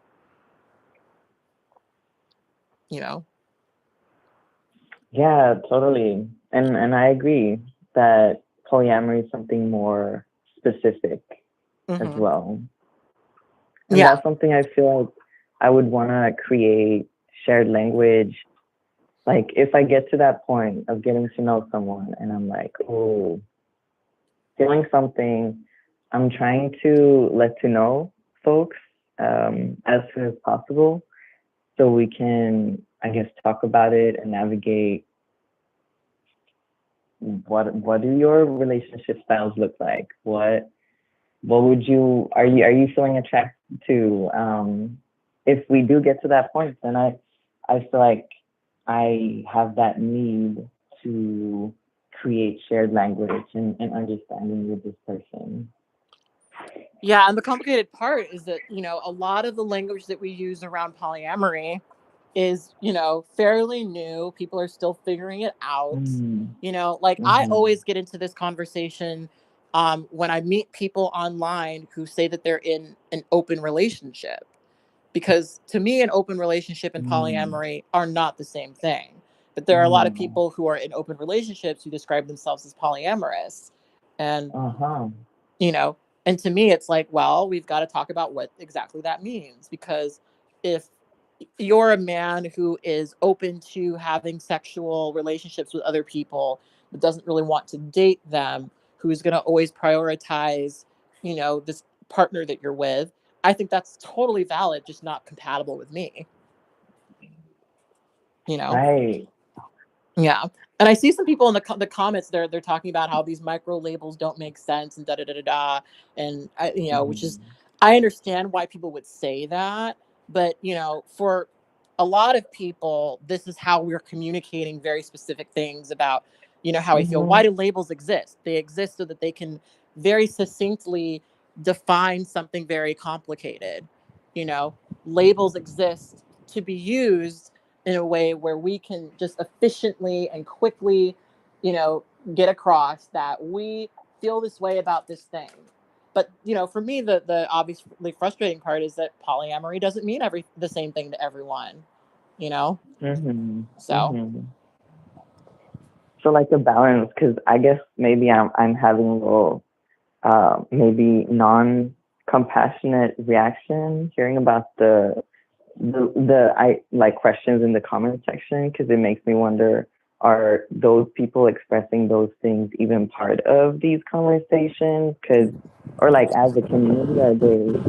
you know. Yeah, totally. And I agree that polyamory is something more specific as Hmm. well. And Yeah. that's something I feel like I would want to create shared language. Like if I get to that point of getting to know someone and I'm like, oh, feeling something, I'm trying to let to know folks as soon as possible so we can, I guess, talk about it and navigate what do your relationship styles look like? What would you are you feeling attracted to? If we do get to that point, then I feel like I have that need to create shared language and understanding with this person. Yeah, and the complicated part is that, a lot of the language that we use around polyamory is, fairly new. People are still figuring it out. Mm-hmm. Like I Mm-hmm. always get into this conversation when I meet people online who say that they're in an open relationship. Because to me, an open relationship and Mm-hmm. polyamory are not the same thing. But there are a lot of people who are in open relationships who describe themselves as polyamorous. And, Uh-huh. you know, and to me, it's like, well, we've got to talk about what exactly that means. Because if you're a man who is open to having sexual relationships with other people, but doesn't really want to date them, who's going to always prioritize, this partner that you're with, I think that's totally valid, just not compatible with me, you know? Right. Yeah. And I see some people in the comments, they're talking about how these micro labels don't make sense and da da da da da. And which is, Mm-hmm. I understand why people would say that, but for a lot of people, this is how we're communicating very specific things about, how we feel. Mm-hmm. Why do labels exist? They exist so that they can very succinctly define something very complicated. You know, labels exist to be used in a way where we can just efficiently and quickly, you know, get across that we feel this way about this thing. But for me, the obviously frustrating part is that polyamory doesn't mean the same thing to everyone. You know, Mm-hmm. so Mm-hmm. So like a balance, because I guess maybe I'm having a little maybe non-compassionate reaction hearing about the I like questions in the comment section, because it makes me wonder, are those people expressing those things even part of these conversations? Because, or like as a community, are they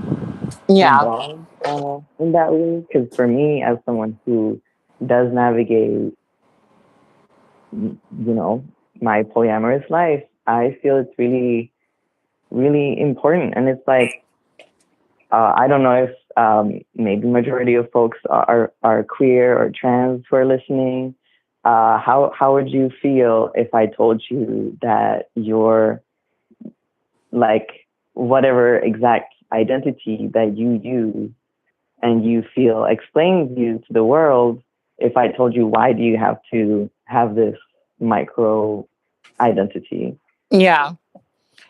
yeah, involved in that way? Because for me, as someone who does navigate, my polyamorous life, I feel it's really, really important. And it's like, I don't know if maybe majority of folks are queer or trans who are listening. How would you feel if I told you that your like whatever exact identity that you use and you feel explains you to the world? If I told you, why do you have to have this micro identity? yeah.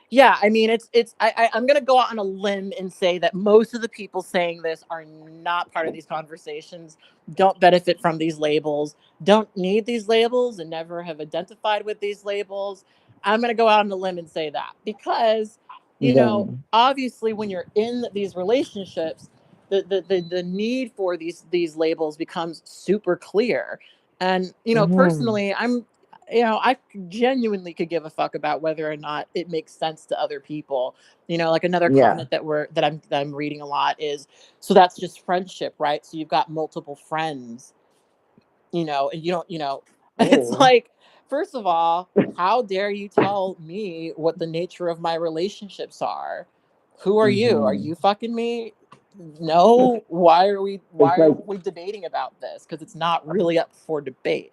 Yeah, I mean, I'm gonna go out on a limb and say that most of the people saying this are not part of these conversations, don't benefit from these labels, don't need these labels, and never have identified with these labels. I'm gonna go out on a limb and say that because, Yeah. obviously, when you're in these relationships, the need for these labels becomes super clear. And Mm-hmm. personally, I genuinely could give a fuck about whether or not it makes sense to other people. Like another Yeah. comment that I'm reading a lot is, so that's just friendship, right? So you've got multiple friends, and you don't, it's Oh. like, first of all, how dare you tell me what the nature of my relationships are? Who are you? Are Mm-hmm. you fucking me? No. Why are we It's why are like, we debating about this? Because it's not really up for debate,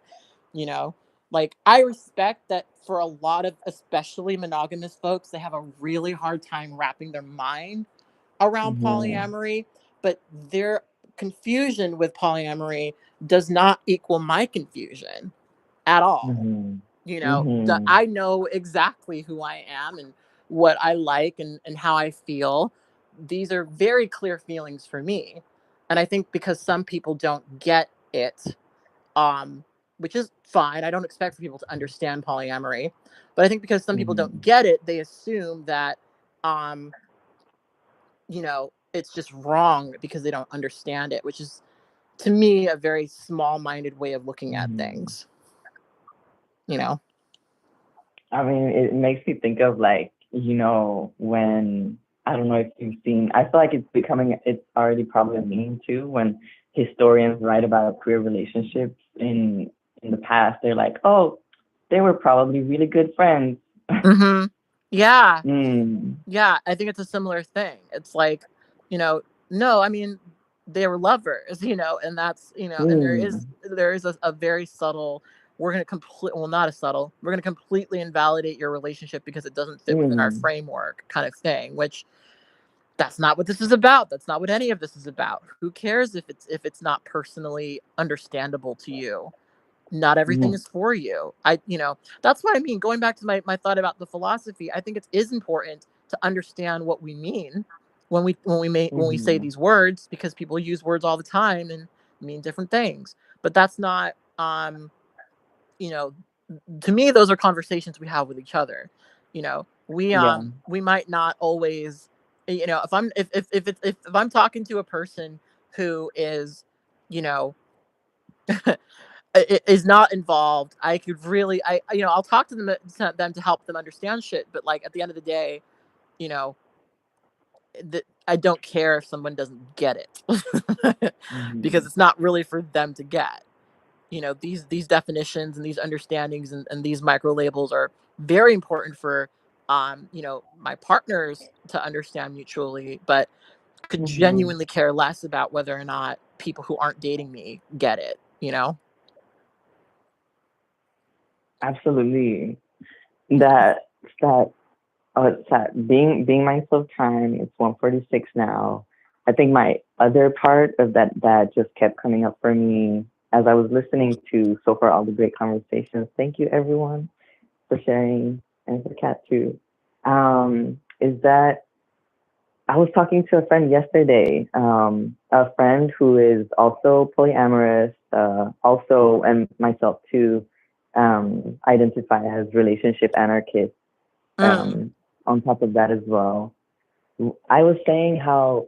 you know? Like, I respect that for a lot of especially monogamous folks, they have a really hard time wrapping their mind around mm-hmm. polyamory, but their confusion with polyamory does not equal my confusion at all. Mm-hmm. Mm-hmm. I know exactly who I am and what I like and how I feel. These are very clear feelings for me. And I think because some people don't get it, um, which is fine. I don't expect for people to understand polyamory, but I think because some people don't Mm-hmm. get it, they assume that, um, it's just wrong because they don't understand it, which is to me a very small-minded way of looking at Mm-hmm. things, you know. I mean, it makes me think of like, when, I don't know if you've seen, I feel like it's already probably a meme too, when historians write about queer relationships in the past, they're like, oh, they were probably really good friends. Mhm. Yeah. Mm, Yeah, I think it's a similar thing. It's like, you know, no, I mean, they were lovers, and that's, and mm, there is a very subtle, we're going to well, not a subtle, we're going to completely invalidate your relationship because it doesn't fit within our mm, framework kind of thing, which That's not what this is about. That's not what any of this is about. Who cares if it's not personally understandable to you? Not everything Mhm. is for you. That's what I mean. Going back to my thought about the philosophy, I think it is important to understand what we mean when we say Mhm. these words, because people use words all the time and mean different things. But that's not you know to me, those are conversations we have with each other. Yeah. We might not always, if I'm talking to a person who is, you know is not involved, I could really, I'll talk to them to help them understand shit, but like at the end of the day, you know I don't care if someone doesn't get it because Mhm. it's not really for them to get. These definitions and these understandings and these micro labels are very important for my partners to understand mutually, but could Mhm. genuinely care less about whether or not people who aren't dating me get it. Absolutely. That that it's that being mindful of time. It's 1:46 now. I think my other part of that just kept coming up for me as I was listening to so far all the great conversations. Thank you everyone for sharing, and for Kat too. Is that I was talking to a friend yesterday, a friend who is also polyamorous, also, and myself too, identify as relationship anarchist. Mm, On top of that as well, I was saying how,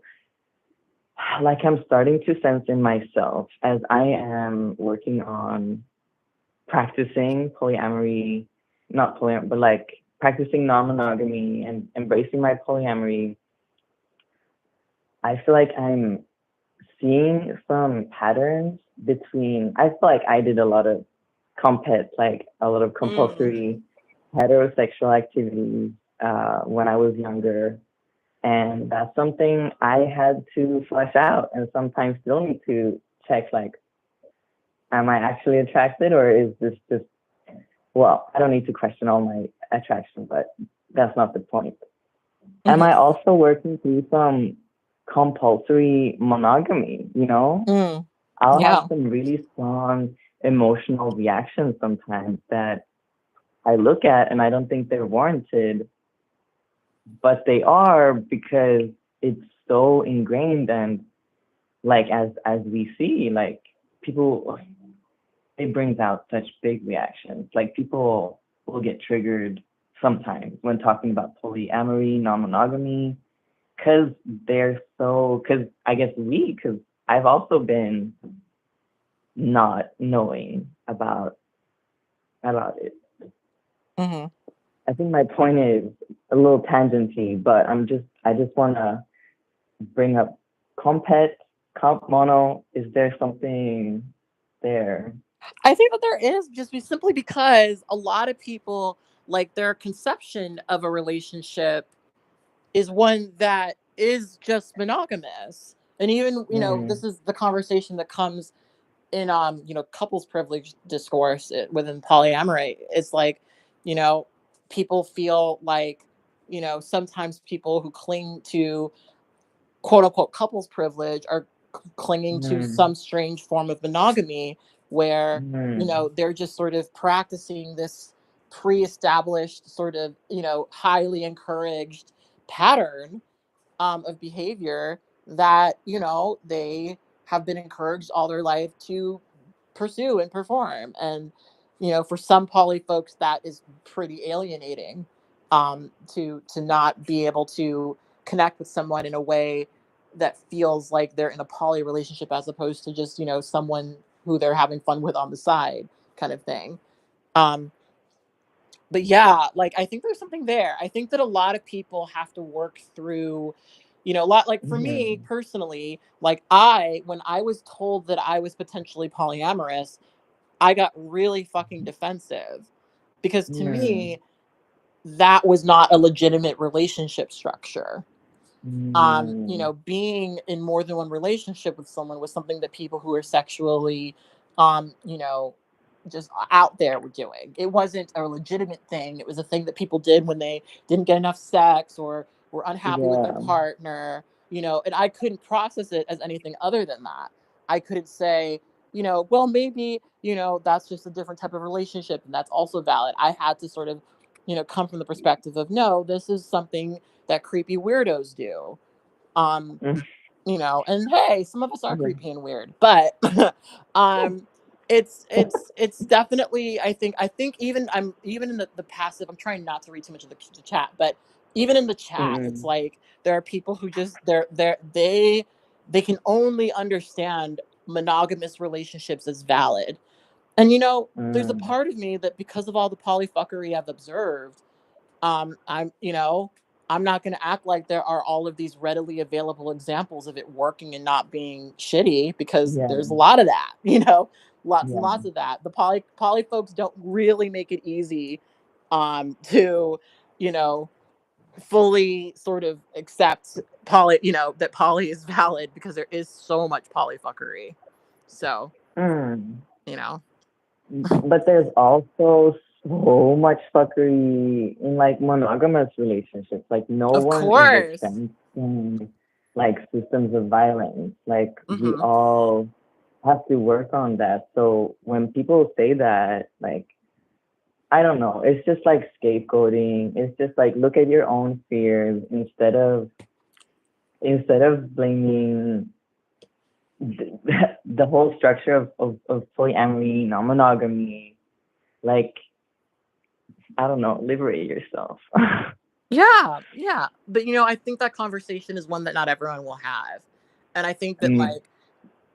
like, I'm starting to sense in myself as I am working on practicing polyamory, not polyamory, but like practicing non-monogamy and embracing my polyamory. I feel like I'm seeing some patterns between. I feel like I did a lot of like a lot of mm, compulsory heterosexual activities when I was younger, and that's something I had to flesh out, and sometimes still need to check, like, am I actually attracted, or is this just, well, I don't need to question all my attraction, but that's not the point. Am I mhm, also working through some compulsory monogamy? mm. I'll have Yeah. some really strong emotional reactions sometimes that I look at and I don't think they're warranted, but they are because it's so ingrained. And like, as we see, like, people, it brings out such big reactions. Like, people will get triggered sometimes when talking about polyamory, non-monogamy, because because I guess because I've also been not knowing about it. Mhm. I think my point is a little tangenty, but I just want to bring up compet, comp mono. Is there something there? I think that there is, simply because a lot of people, like, their conception of a relationship is one that is just monogamous. And even, this Mm, is the conversation that comes in couples privilege discourse within polyamory. It's like, you know people feel like, sometimes people who cling to quote unquote couples privilege are clinging to mm, some strange form of monogamy where, mm, they're just sort of practicing this pre-established sort of, highly encouraged pattern of behavior that, they have been encouraged all their life to pursue and perform. And, for some poly folks, that is pretty alienating, to not be able to connect with someone in a way that feels like they're in a poly relationship as opposed to just, someone who they're having fun with on the side, kind of thing. Um, but yeah, like, I think there's something there. I think that a lot of people have to work through, a lot, like, for me mm, personally, like, when I was told that I was potentially polyamorous, I got really fucking defensive, because to mm, me that was not a legitimate relationship structure. mm, Being in more than one relationship with someone was something that people who are sexually, just out there were doing. It wasn't a legitimate thing. It was a thing that people did when they didn't get enough sex, or were unhappy with their Yeah. partner, and I couldn't process it as anything other than that. I couldn't say, well, maybe, that's just a different type of relationship and that's also valid. I had to sort of, come from the perspective of, no, this is something that creepy weirdos do. Um, Mm, and hey, some of us are yeah. creepy and weird, but um it's definitely, I think even even in the passive, I'm trying not to read too much of the chat, but even in the chat, it's Mm, like there are people who just they can only understand monogamous relationships as valid. And there's a mm, part of me that, because of all the polyfuckery I've observed, I'm not going to act like there are all of these readily available examples of it working and not being shitty, because yeah. there's a lot of that, lots and Yeah. lots of that. The poly folks don't really make it easy to, you know, fully sort of accept poly, that poly is valid, because there is so much polyfuckery. So, Mm. you know, But there's also so much fuckery in like monogamous relationships. Like no of one is course. exempt from like systems of violence. Like we Hmm. all have to work on that. So when people say that, like I don't know, it's just like scapegoating. It's just like look at your own fears instead of blaming the whole structure of polyamory, non-monogamy, like I don't know, liberate yourself. Yeah, yeah. But I think that conversation is one that not everyone will have. And I think that, Mm, like,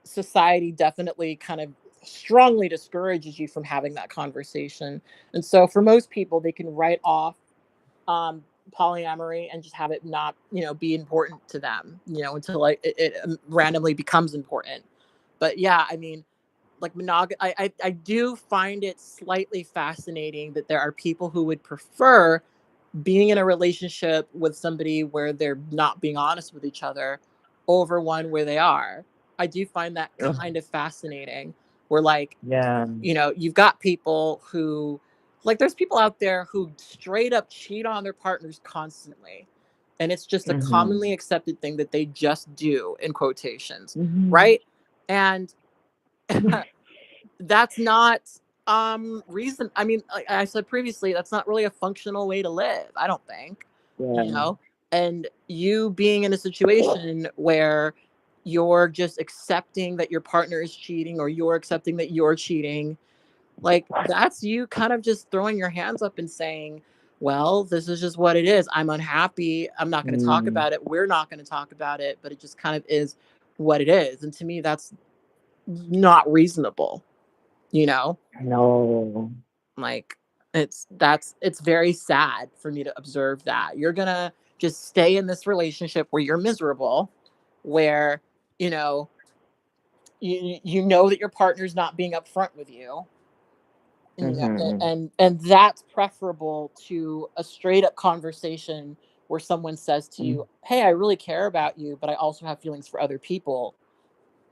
society definitely kind of strongly discourages you from having that conversation. And so for most people, they can write off um polyamory and just have it not, be important to them, until like it randomly becomes important. But yeah, I mean, like I do find it slightly fascinating that there are people who would prefer being in a relationship with somebody where they're not being honest with each other over one where they are. I do find that ugh, kind of fascinating. Where, like, yeah. you've got people who, like, there's people out there who straight up cheat on their partners constantly. And it's just a Mm-hmm. commonly accepted thing that they just do, in quotations, Mm-hmm. right? And that's not reason, I mean, like I said previously, that's not really a functional way to live, I don't think. you Yeah. know and you being in a situation where you're just accepting that your partner is cheating, or you're accepting that you're cheating, like, that's you kind of just throwing your hands up and saying, well, this is just what it is. I'm unhappy. I'm not going to talk Mm, about it. We're not going to talk about it, but it just kind of is what it is. And to me, that's not reasonable, you know no. like, it's very sad for me to observe that you're gonna just stay in this relationship where you're miserable, where, you know you know that your partner's not being upfront with you, and Mm-hmm. that's preferable to a straight up conversation where someone says to you, hey, I really care about you, but I also have feelings for other people.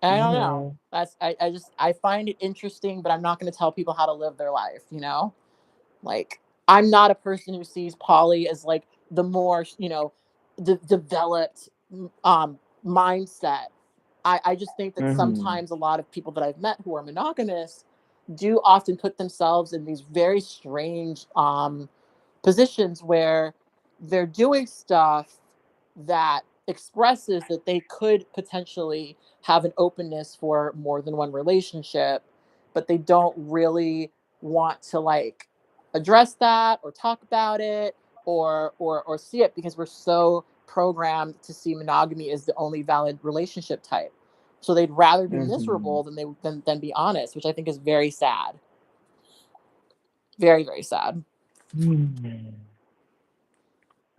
And I don't know, Mm-hmm. I find it interesting, but I'm not going to tell people how to live their life, Like, I'm not a person who sees poly as like the more, developed mindset. I just think that Mm-hmm. sometimes a lot of people that I've met who are monogamous do often put themselves in these very strange positions where they're doing stuff that expresses that they could potentially have an openness for more than one relationship, but they don't really want to, like, address that or talk about it, or see it, because we're so programmed to see monogamy as the only valid relationship type. So they'd rather be Mm-hmm. miserable than be honest, which I think is very sad. Very, very sad. Mm-hmm.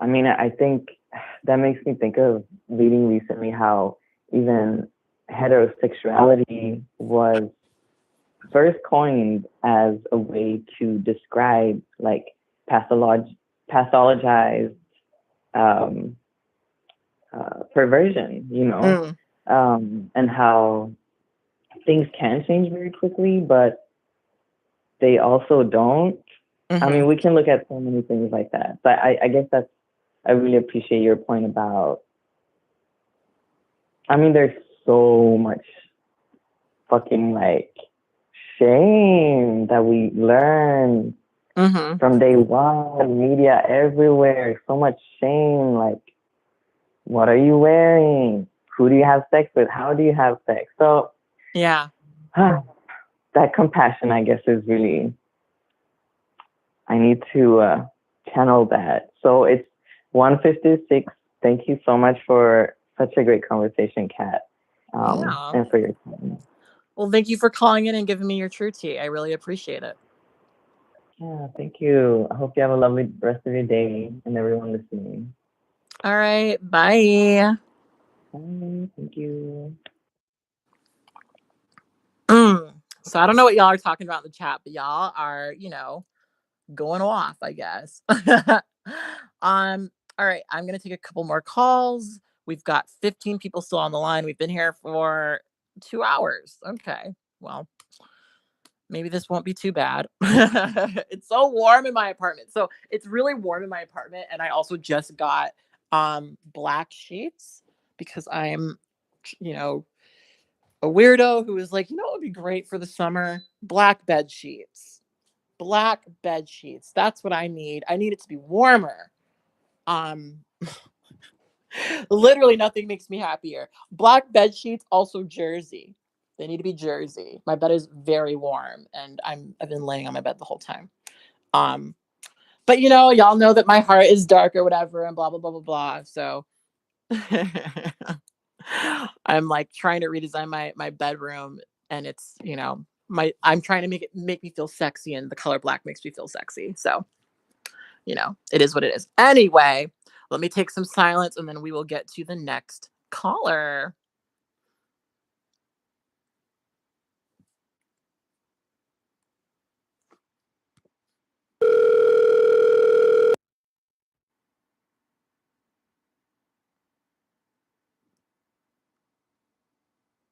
I mean, I think that makes me think of reading recently how even heterosexuality was first coined as a way to describe like pathologized um, perversion, Mm, and how things can change very quickly, but they also don't. I hmm. mean, we can look at so many things like that, but I guess that's I really appreciate your point about, I mean, there's so much fucking like shame that we learn Mm-hmm. from day one, media everywhere, so much shame, like, what are you wearing? Who do you have sex with? How do you have sex? So Yeah. that compassion, I guess, is really, I need to channel that. So it's 1:56. Thank you so much for such a great conversation, Kat, Yeah. and for your time. Well, thank you for calling in and giving me your true tea. I really appreciate it. Yeah, thank you. I hope you have a lovely rest of your day and everyone listening. All right. Bye. Bye. Thank you. So I don't know what y'all are talking about in the chat, but y'all are, going off, I guess. All right, I'm gonna take a couple more calls. We've got 15 people still on the line. We've been here for 2 hours. Okay, well, maybe this won't be too bad. It's so warm in my apartment. So it's really warm in my apartment, and I also just got black sheets because I'm, you know, a weirdo who is like, what would be great for the summer? Black bed sheets. Black bed sheets. That's what I need. I need it to be warmer. Um Literally nothing makes me happier. Black bed sheets, also jersey. They need to be jersey. My bed is very warm and I've been laying on my bed the whole time. Um but y'all know that my heart is dark or whatever and blah blah blah blah blah. So I'm like trying to redesign my bedroom, and it's, I'm trying to make me feel sexy, and the color black makes me feel sexy. So, it is what it is. Anyway, let me take some silence and then we will get to the next caller.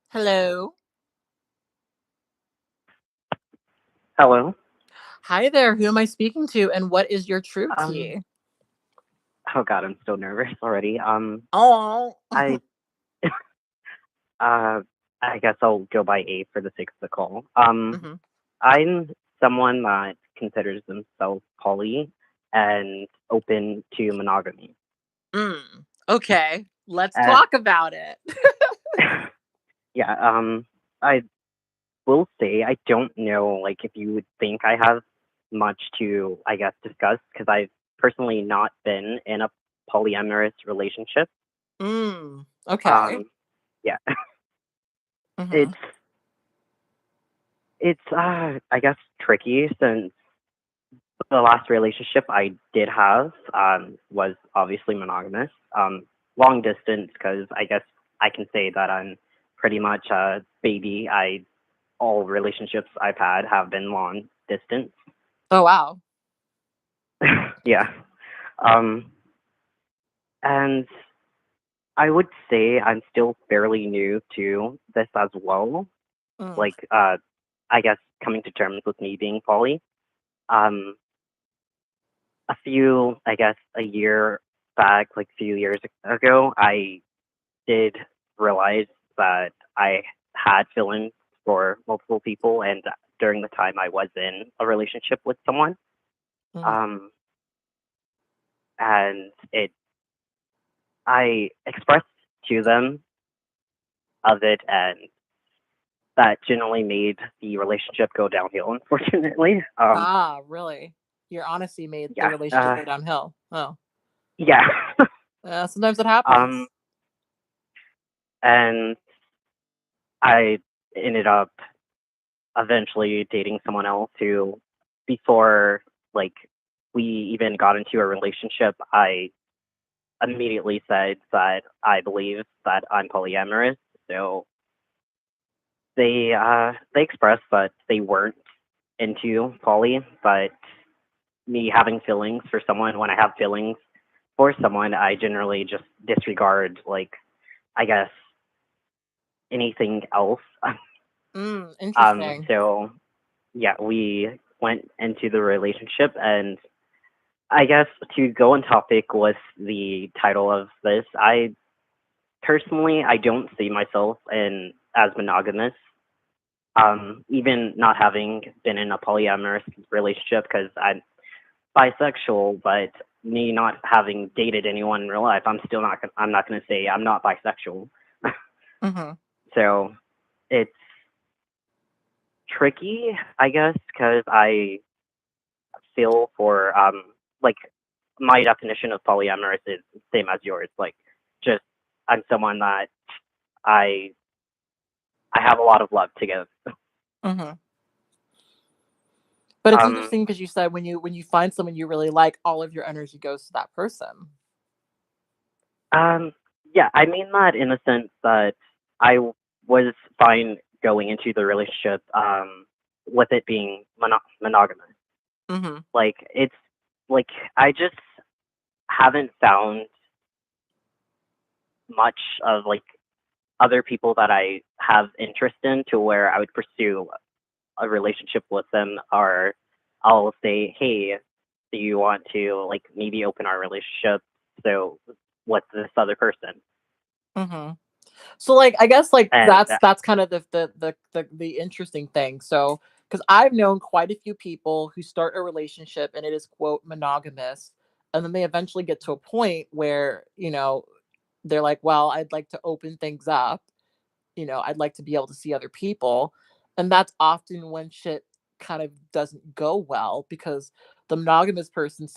Hello. Hello. Hi there. Who am I speaking to and what is your true Um. tea? Oh God, I'm so nervous already. Oh. I. uh. I guess I'll go by A for the sake of the call. hmm I'm someone that considers themselves poly and open to monogamy. Mm. Okay. Let's Uh, talk about it. yeah. I will say I don't know, like, if you would think I have much to, I guess, discuss because I've personally not been in a polyamorous relationship. Okay. Um. Yeah. hmm It's I guess tricky since the last relationship I did have was obviously monogamous. Long distance because I guess I can say that I'm pretty much a baby. All relationships I've had have been long distance. Oh wow. Yeah. Um, and I would say I'm still fairly new to this as well. Mm. Like, I guess coming to terms with me being poly. Um, I guess a year back, like a few years ago, I did realize that I had feelings for multiple people, and during the time I was in a relationship with someone, Mhm. um, and I expressed to them of it, and that generally made the relationship go downhill. Unfortunately, Ah, really? Your honesty made the yeah, relationship go downhill. Oh, yeah, sometimes it happens. um, and I ended up eventually dating someone else who, before like we even got into a relationship, I immediately said that I believe that I'm polyamorous. So they expressed that they weren't into poly, but me having feelings for someone, when I have feelings for someone, I generally just disregard, like, I guess, anything else. Interesting. So yeah, we went into the relationship, and I guess to go on topic with the title of this, I personally I don't see myself in as monogamous. Even not having been in a polyamorous relationship because I'm bisexual, but me not having dated anyone in real life, I'm not gonna say I'm not bisexual. Mm-hmm. So it's tricky, I guess, because I feel for like my definition of polyamorous is the same as yours. Like, just I'm someone that I I have a lot of love to give. Mm-hmm. But it's Um, interesting because you said when you find someone you really like, all of your energy goes to that person. um, yeah, I mean that in the sense that was fine going into the relationship with it being monogamous. Mm-hmm. Like it's like I just haven't found much of like other people that I have interest in to where I would pursue a relationship with them, or I'll say, hey, do you want to like maybe open our relationship? So with this other person, Mm-hmm. So like I guess like and that's kind of the interesting thing. So because I've known quite a few people who start a relationship and it is quote monogamous, and then they eventually get to a point where they're like, well, I'd like to open things up. I'd like to be able to see other people. And that's often when shit kind of doesn't go well because the monogamous person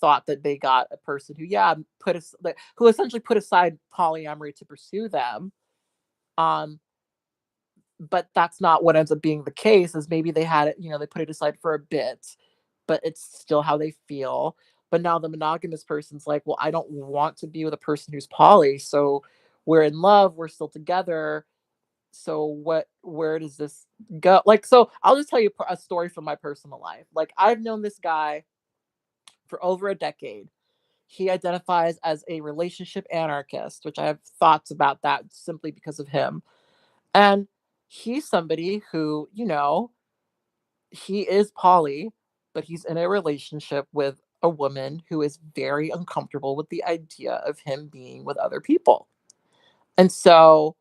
thought that they got a person who, yeah, who essentially put aside polyamory to pursue them. Um, but that's not what ends up being the case, is maybe they had it, they put it aside for a bit, but it's still how they feel. But now the monogamous person's like, well, I don't want to be with a person who's poly. So we're in love, we're still together, so where does this go? Like, so I'll just tell you a story from my personal life. Like, I've known this guy for over a decade. He identifies as a relationship anarchist, which I have thoughts about that simply because of him. And he's somebody who, he is poly, but he's in a relationship with a woman who is very uncomfortable with the idea of him being with other people. And so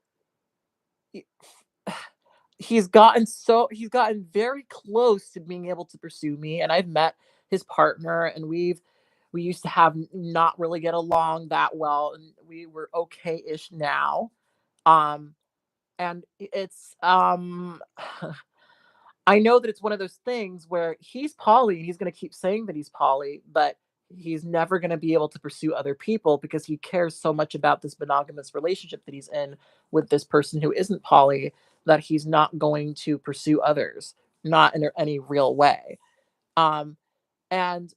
he's gotten very close to being able to pursue me, and I've met his partner, and we used to have not really get along that well, and we were okay-ish now. um and it's I know that it's one of those things where he's poly and he's going to keep saying that he's poly, but he's never going to be able to pursue other people because he cares so much about this monogamous relationship that he's in with this person who isn't poly, that he's not going to pursue others, not in any real way. Um, and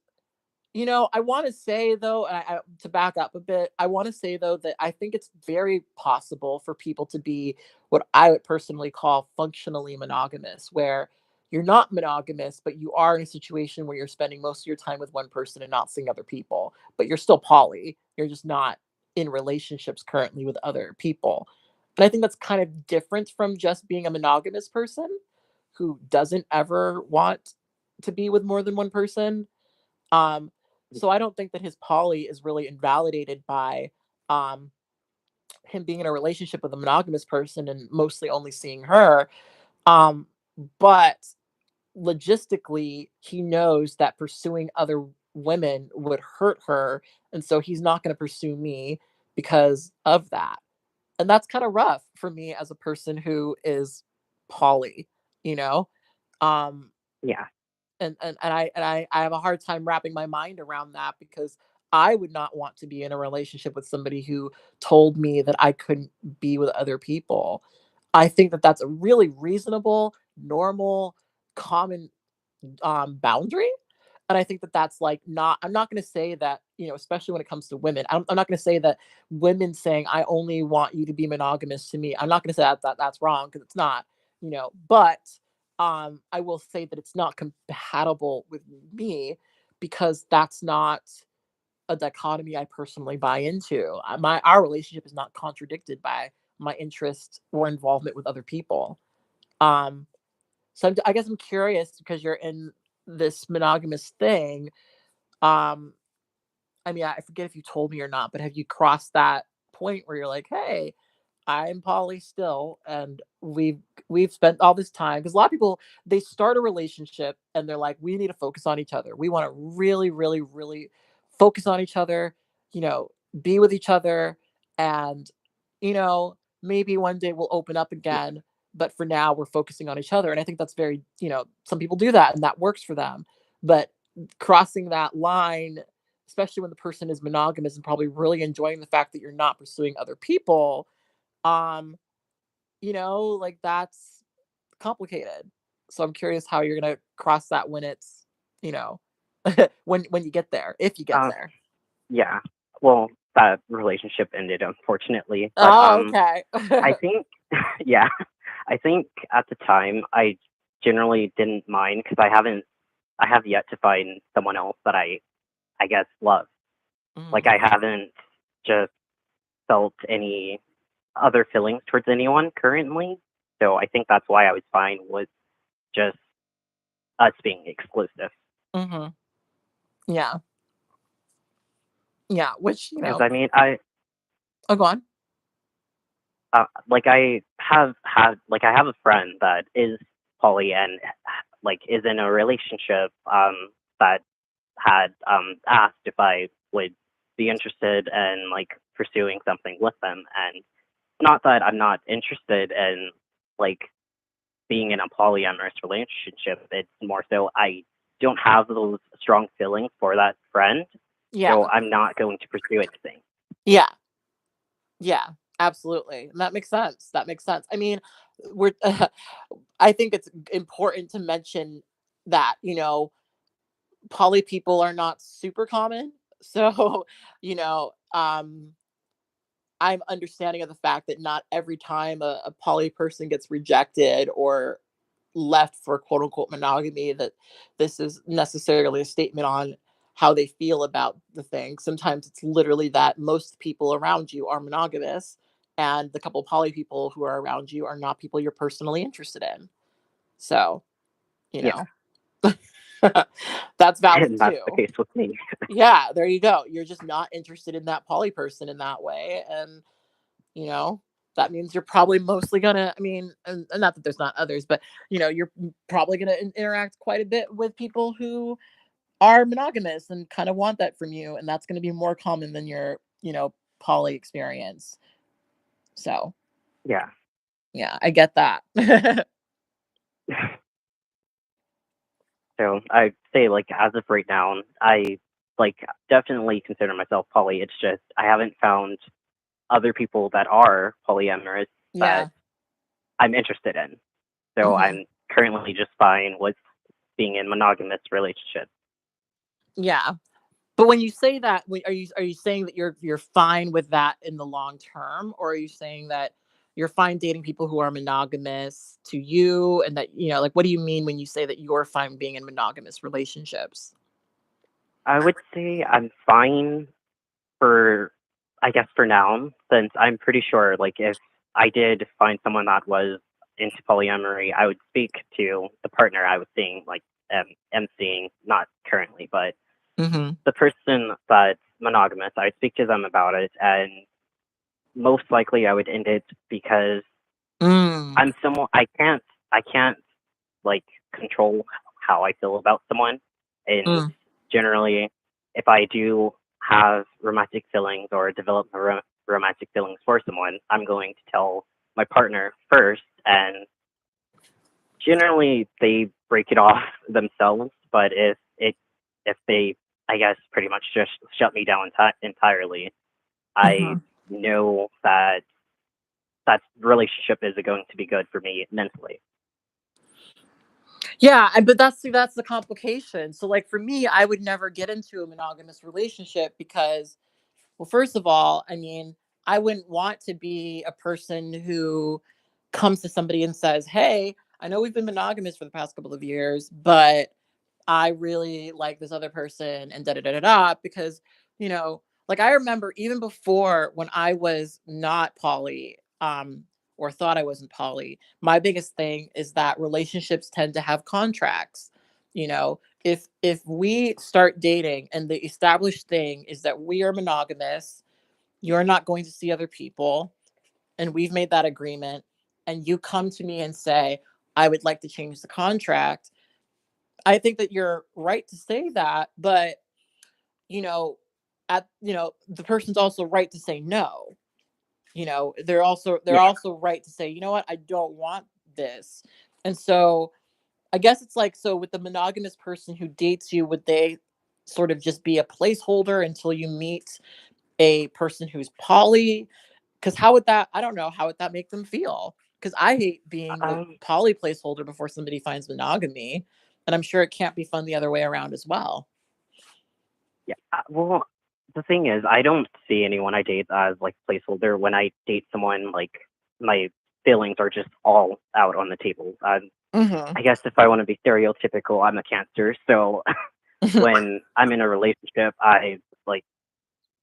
I want to say though, to back up a bit, I want to say though that I think it's very possible for people to be what I would personally call functionally monogamous, where you're not monogamous, but you are in a situation where you're spending most of your time with one person and not seeing other people, but you're still poly. You're just not in relationships currently with other people. And I think that's kind of different from just being a monogamous person who doesn't ever want to be with more than one person. um, so I don't think that his poly is really invalidated by um, him being in a relationship with a monogamous person and mostly only seeing her. Um, but logistically, he knows that pursuing other women would hurt her, and so he's not going to pursue me because of that. And that's kind of rough for me as a person who is poly, you know. Um, yeah, and I have a hard time wrapping my mind around that because I would not want to be in a relationship with somebody who told me that I couldn't be with other people. I think that that's a really reasonable, normal, common boundary. And I think that that's like not, I'm not going to say that, especially when it comes to women, I'm not going to say that women saying, I only want you to be monogamous to me. I'm not going to say that that's wrong because it's not, but I will say that it's not compatible with me because that's not a dichotomy I personally buy into. Our relationship is not contradicted by my interest or involvement with other people. Um, so I guess I'm curious because you're in this monogamous thing. Um, I mean, I forget if you told me or not, but have you crossed that point where you're like, "Hey, I'm poly still, and we've spent all this time," because a lot of people, they start a relationship and they're like, we need to focus on each other. We want to really, really, really focus on each other, you know, be with each other, and you know, maybe one day we'll open up again. But for now, we're focusing on each other, and I think that's very, some people do that, and that works for them. But crossing that line, especially when the person is monogamous and probably really enjoying the fact that you're not pursuing other people, um, like that's complicated. So I'm curious how you're gonna cross that when it's, you know, when you get there, if you get Uh, there. yeah. Well, that relationship ended unfortunately, but Oh, okay. I think, yeah, I think at the time I generally didn't mind because I have yet to find someone else that I guess love. Like Mhm. I haven't just felt any other feelings towards anyone currently. So I think that's why I was fine with just us being exclusive. Mhm. Yeah. Yeah. Which, Because I mean, oh, go on. like I have a friend that is poly and like is in a relationship that had asked if I would be interested in like pursuing something with them, and not that I'm not interested in like being in a polyamorous relationship. It's more so I don't have those strong feelings for that friend, so Yeah. I'm not going to pursue anything. Yeah. Yeah. Absolutely. And that makes sense. That makes sense. I mean, we're I think it's important to mention that, poly people are not super common. So, you know, um I'm understanding of the fact that not every time a poly person gets rejected or left for quote unquote monogamy, that this is necessarily a statement on how they feel about the thing. Sometimes it's literally that most people around you are monogamous, and the couple poly people who are around you are not people you're personally interested in. So, you Yeah, know, that's valid and that's the too. case with me. Yeah, there you go. You're just not interested in that poly person in that way. And you know that means you're probably mostly gonna, I mean, and not that there's not others, but you're probably gonna interact quite a bit with people who are monogamous and kind of want that from you, and that's going to be more common than your poly experience. So Yeah. yeah, I get that. So I say like as of right now, I like definitely consider myself poly. It's just I haven't found other people that are polyamorous that Yeah. I'm interested in. So Hmm. I'm currently just fine with being in monogamous relationships. Yeah. But when you say that, are you saying that you're fine with that in the long term, or are you saying that you're fine dating people who are monogamous to you, and that like, what do you mean when you say that you're fine being in monogamous relationships? I would say I'm fine for, I guess for now, since I'm pretty sure like if I did find someone that was into polyamory, I would speak to the partner I was seeing, like am seeing, not currently, but Hmm. the person that's monogamous, I would speak to them about it, and most likely I would end it because Mm. I can't like control how I feel about someone, and Mm. generally, if I do have romantic feelings or develop romantic feelings for someone, I'm going to tell my partner first, and generally they break it off themselves. But if they, I guess, pretty much just shut me down entirely, I Mhm. know that that relationship isn't going to be good for me mentally. Yeah, but that's the complication. So like for me, I would never get into a monogamous relationship because, well, first of all, I mean, I wouldn't want to be a person who comes to somebody and says, "Hey, I know we've been monogamous for the past couple of years, but I really like this other person," and da da da da da. Because, like I remember even before when I was not poly, or thought I wasn't poly, my biggest thing is that relationships tend to have contracts. You know, if we start dating and the established thing is that we are monogamous, you're not going to see other people, and we've made that agreement, and you come to me and say, I would like to change the contract, I think that you're right to say that, but you know, the person's also right to say no. They're Yeah. also right to say, you know what, I don't want this. And so I guess it's like, so with the monogamous person who dates you, would they sort of just be a placeholder until you meet a person who's poly? Because how would that, I don't know, how would that make them feel? Because I hate being the Um, poly placeholder before somebody finds monogamy. And I'm sure it can't be fun the other way around as well. yeah. Well, the thing is, I don't see anyone I date as like placeholder. When I date someone, like my feelings are just all out on the table. Mm-hmm. I guess if I want to be stereotypical, I'm a Cancer, so when I'm in a relationship, I like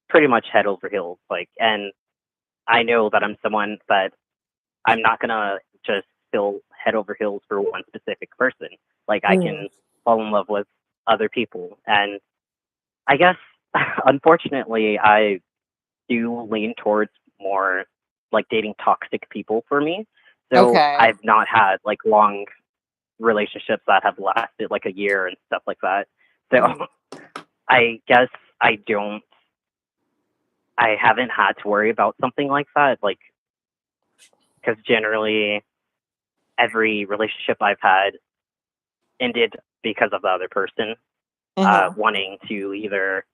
pretty much head over heels. Like, and I know that I'm someone that I'm not gonna just still head over heels for one specific person. Like, I Mm. can fall in love with other people, and I guess unfortunately, I do lean towards more like dating toxic people for me. So Okay. I've not had like long relationships that have lasted like a year and stuff like that. So Mm. I guess I don't, I haven't had to worry about something like that. Like, because generally every relationship I've had ended because of the other person Mm-hmm. wanting to either,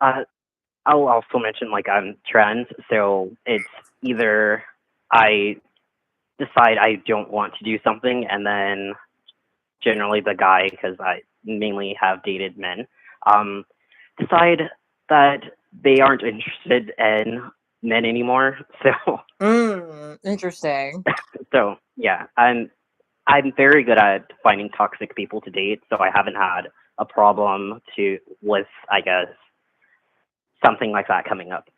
uh, I'll also mention like I'm trans. So it's either I decide I don't want to do something, and then generally the guy, because I mainly have dated men, um, decide that they aren't interested in men anymore. So, Interesting. so yeah, I'm very good at finding toxic people to date. So I haven't had a problem to with, I guess, something like that coming up.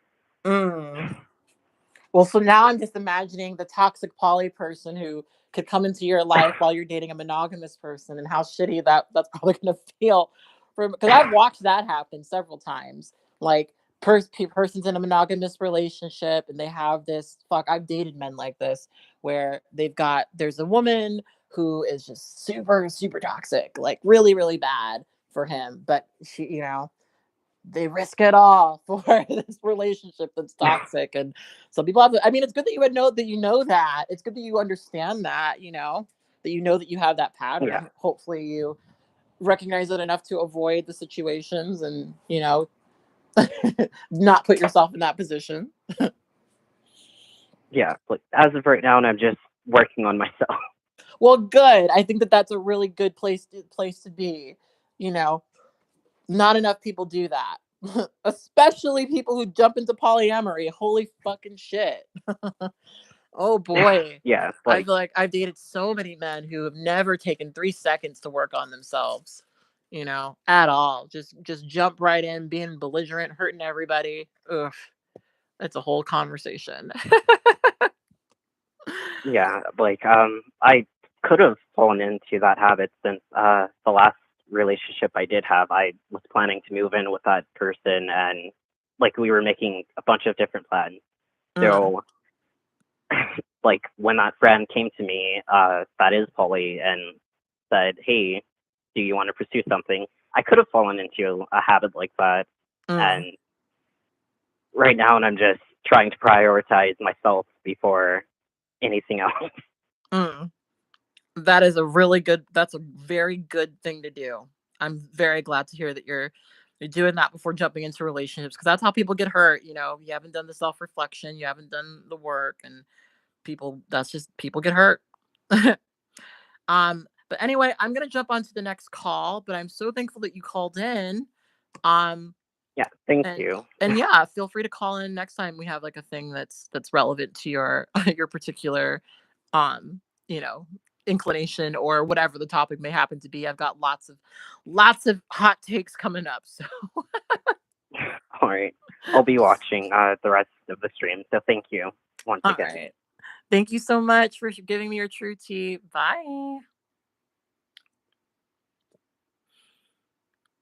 Mm. Well, so now I'm just imagining the toxic poly person who could come into your life while you're dating a monogamous person, and how shitty that's probably going to feel for, because I've watched that happen several times. Like, person's in a monogamous relationship and they have this, fuck, I've dated men like this, where there's a woman who is just super super toxic, like really really bad for him, but they risk it all for this relationship that's toxic. And some people have I mean, it's good that you would know that, that it's good that you understand that, that that you have that Yeah, pattern. Hopefully you recognize it enough to avoid the situations, and not put yourself in that position. yeah. Like as of right now, and I'm just working on myself. Well, good. I think that that's a really good place to be. you know Not enough people do that. Especially people who jump into polyamory. Holy fucking shit. Oh boy. Yeah, I like feel like I've dated so many men who have never taken 3 seconds to work on themselves, at all. Just jump right in, being belligerent, hurting everybody. Ugh, that's a whole conversation. yeah, like I could have fallen into that habit since the last relationship I did have. I was planning to move in with that person, and like we were making a bunch of different plans. Mm, So like when that friend came to me, that is Polly, and said, "Hey, do you want to pursue something?" I could have fallen into a habit like that, mm, and right now, and I'm just trying to prioritize myself before anything else. mm. That's a very good thing to do. I'm very glad to hear that you're doing that before jumping into relationships, because that's how people get hurt. You haven't done the self-reflection, you haven't done the work, and that's just people get hurt. But anyway, I'm gonna jump on to the next call, but I'm so thankful that you called in. Um, Yeah, thank and you. and yeah, feel free to call in next time we have like a thing that's relevant to your your particular um, you know, inclination, or whatever the topic may happen to be. I've got lots of hot takes coming up. So All right. I'll be watching the rest of the stream. So thank you once all again. right. Thank you so much for giving me your true tea. Bye.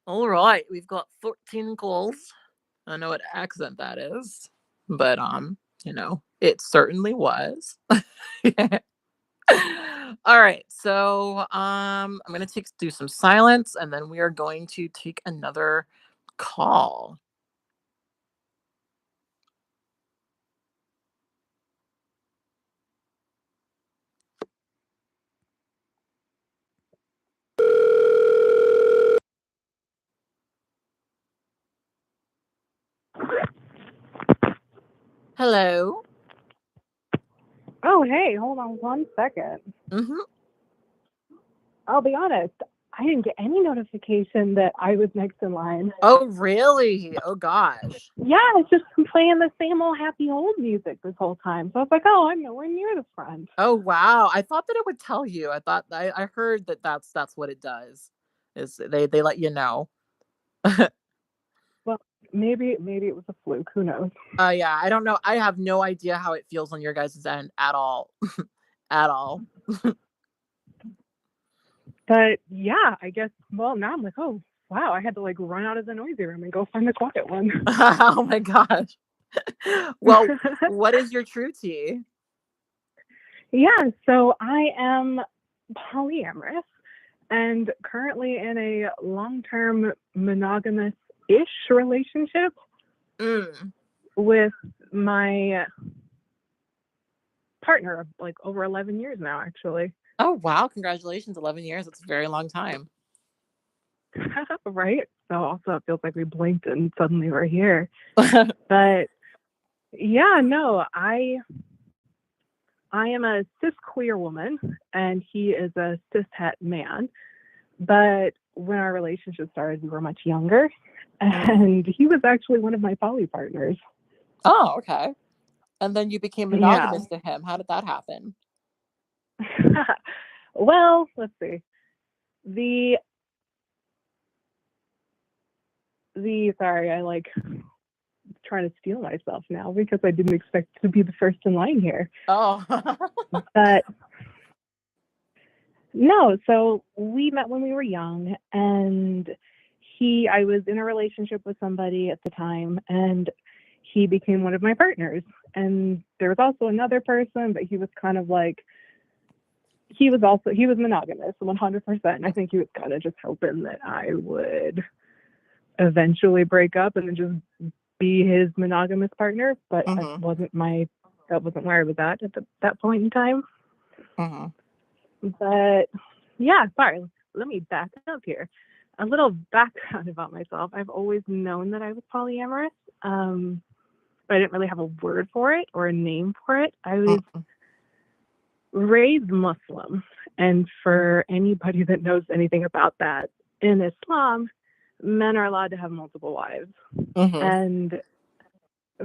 All right, we've got 14 calls. I know what accent that is, but it certainly was. All right, so I'm gonna do some silence, and then we are going to take another call. Hello. Oh, hey, hold on 1 second. Mm-hmm. I'll be honest, I didn't get any notification that I was next in line. Oh, really? Oh, gosh. Yeah, it's just playing the same old happy old music this whole time. So I was like, oh, I'm nowhere near the front. Oh, wow. I thought that it would tell you. I heard that that's what it does. Is they let you know. Well, maybe it was a fluke. Who knows? Yeah, I don't know. I have no idea how it feels on your guys' end at all. At all. But yeah, I guess, well, now I'm like, oh, wow, I had to like run out of the noisy room and go find the quiet one. Oh my gosh. Well, what is your true tea? Yeah, so I am polyamorous and currently in a long-term monogamous-ish relationship with my partner of like over 11 years now, actually. Oh, wow. Congratulations. 11 years. That's a very long time. Right? So also it feels like we blinked and suddenly we're here. But yeah, no, I am a cis queer woman and he is a cis het man. But when our relationship started, we were much younger, and he was actually one of my poly partners. Oh, okay. And then you became monogamous to him. How did that happen? Well, let's see. Sorry, I like trying to steal myself now because I didn't expect to be the first in line here. Oh. But no, so we met when we were young, and I was in a relationship with somebody at the time, and he became one of my partners. And there was also another person, but he was kind of like, he was monogamous 100%. I think he was kind of just hoping that I would eventually break up and then just be his monogamous partner. But that wasn't where I was at that point in time. But yeah, sorry, let me back up here. A little background about myself. I've always known that I was polyamorous, but I didn't really have a word for it or a name for it. I was raised Muslim, and for anybody that knows anything about that, in Islam, men are allowed to have multiple wives. And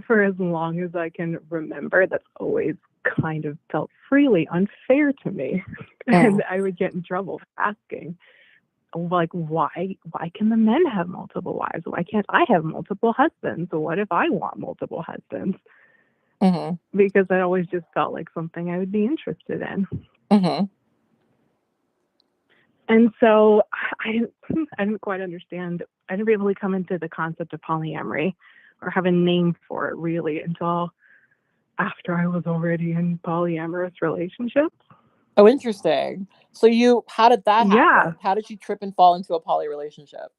for as long as I can remember, that's always kind of felt freely unfair to me. And I would get in trouble for asking, like, why can the men have multiple wives? Why can't I have multiple husbands? What if I want multiple husbands? Because that always just felt like something I would be interested in. And so I didn't quite understand. I didn't really come into the concept of polyamory or have a name for it really until after I was already in polyamorous relationships. Oh, interesting. So how did that happen? Yeah. How did you trip and fall into a poly relationship?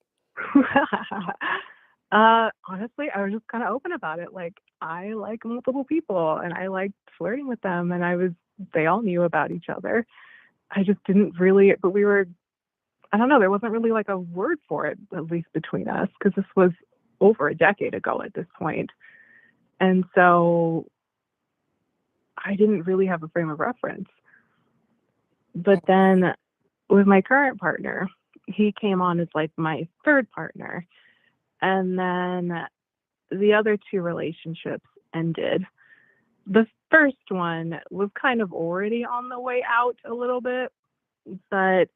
Honestly, I was just kind of open about it. Like, I like multiple people and I like flirting with them, and they all knew about each other. I just didn't really, but I don't know, there wasn't really like a word for it, at least between us, because this was over a decade ago at this point. And so I didn't really have a frame of reference. But then with my current partner, he came on as like my third partner. And then the other two relationships ended. The first one was kind of already on the way out a little bit, but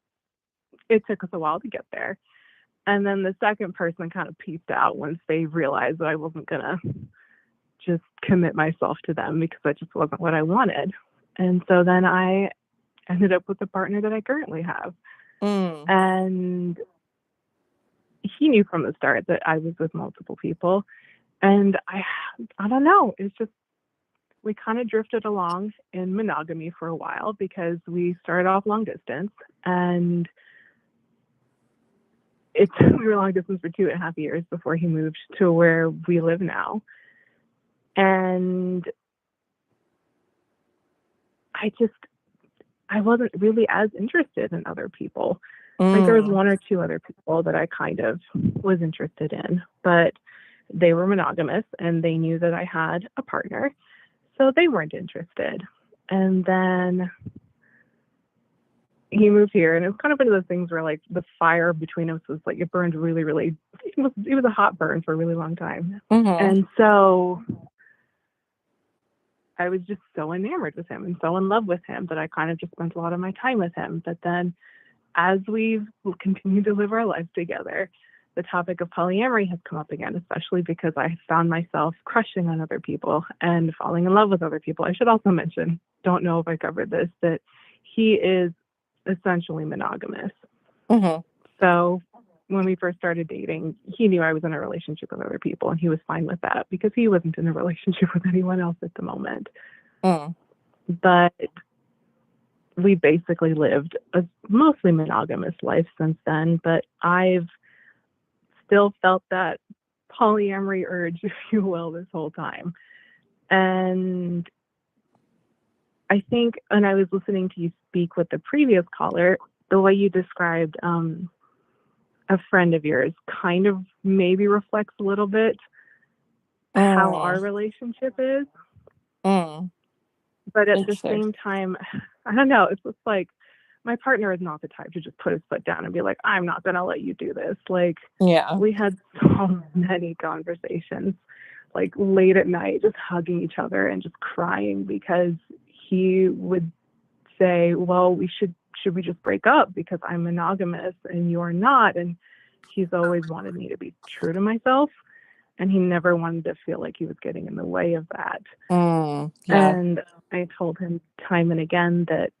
it took us a while to get there. And then the second person kind of peaced out once they realized that I wasn't going to just commit myself to them because that just wasn't what I wanted. And so then I ended up with the partner that I currently have. And he knew from the start that I was with multiple people. And I don't know. It's just, we kind of drifted along in monogamy for a while because we started off long distance, and we were long distance for 2.5 years before he moved to where we live now. And I wasn't really as interested in other people. Like there was one or two other people that I kind of was interested in, but they were monogamous and they knew that I had a partner, so they weren't interested. And then he moved here, and it was kind of one of those things where like the fire between us was like, it burned really, really, it was a hot burn for a really long time. And so I was just so enamored with him and so in love with him that I kind of just spent a lot of my time with him. But then as we've continued to live our lives together, the topic of polyamory has come up again, especially because I found myself crushing on other people and falling in love with other people. I should also mention, don't know if I covered this, that he is essentially monogamous. So when we first started dating, he knew I was in a relationship with other people, and he was fine with that because he wasn't in a relationship with anyone else at the moment. But we basically lived a mostly monogamous life since then, but I've still felt that polyamory urge, if you will, this whole time. And I think when I was listening to you speak with the previous caller, the way you described a friend of yours kind of maybe reflects a little bit how our relationship is. But at the same time, I don't know, it's just like my partner is not the type to just put his foot down and be like, I'm not going to let you do this. Like, we had so many conversations, like late at night, just hugging each other and just crying because he would say, well, should we just break up because I'm monogamous and you're not? And he's always wanted me to be true to myself, and he never wanted to feel like he was getting in the way of that. And I told him time and again that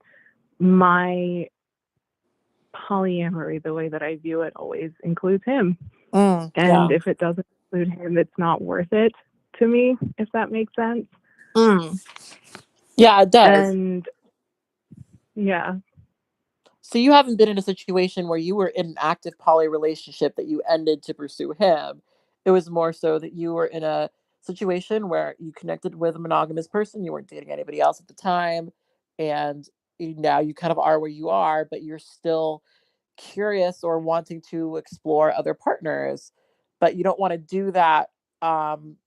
my polyamory, the way that I view it, always includes him. And if it doesn't include him, it's not worth it to me, if that makes sense. Yeah, it does. And yeah. So you haven't been in a situation where you were in an active poly relationship that you ended to pursue him. It was more so that you were in a situation where you connected with a monogamous person. You weren't dating anybody else at the time. And now you kind of are where you are, but you're still curious or wanting to explore other partners. But you don't want to do that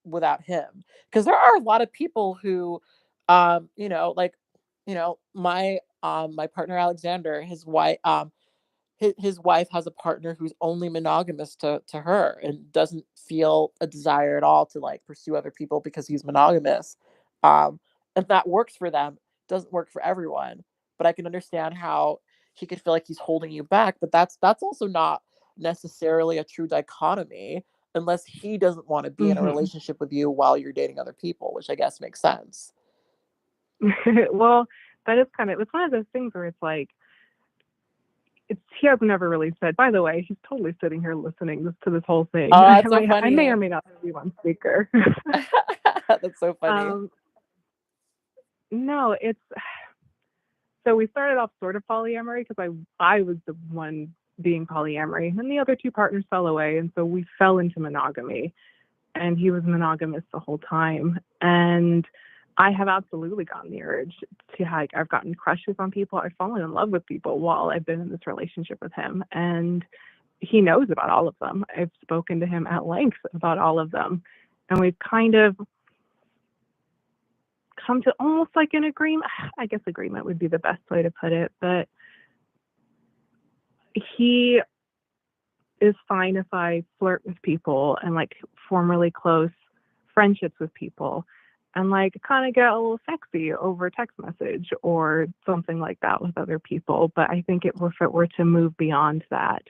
without him. Because there are a lot of people who, my partner Alexander, his wife has a partner who's only monogamous to her and doesn't feel a desire at all to like pursue other people because he's monogamous. If that works for them, doesn't work for everyone. But I can understand how he could feel like he's holding you back. But that's also not necessarily a true dichotomy unless he doesn't want to be in a relationship with you while you're dating other people, which I guess makes sense. Well, that is it's one of those things where it's like, he has never really said, by the way, he's totally sitting here listening to this whole thing. That's so funny. I may or may not be on speaker. That's so funny. No, so we started off sort of polyamory because I was the one being polyamory, and the other two partners fell away, and so we fell into monogamy, and he was monogamous the whole time. And I have absolutely gotten the urge to I've gotten crushes on people. I've fallen in love with people while I've been in this relationship with him. And he knows about all of them. I've spoken to him at length about all of them. And we've kind of come to almost like an agreement. I guess agreement would be the best way to put it. But he is fine if I flirt with people and like form really close friendships with people, and like kind of get a little sexy over text message or something like that with other people. But I think if it were to move beyond that,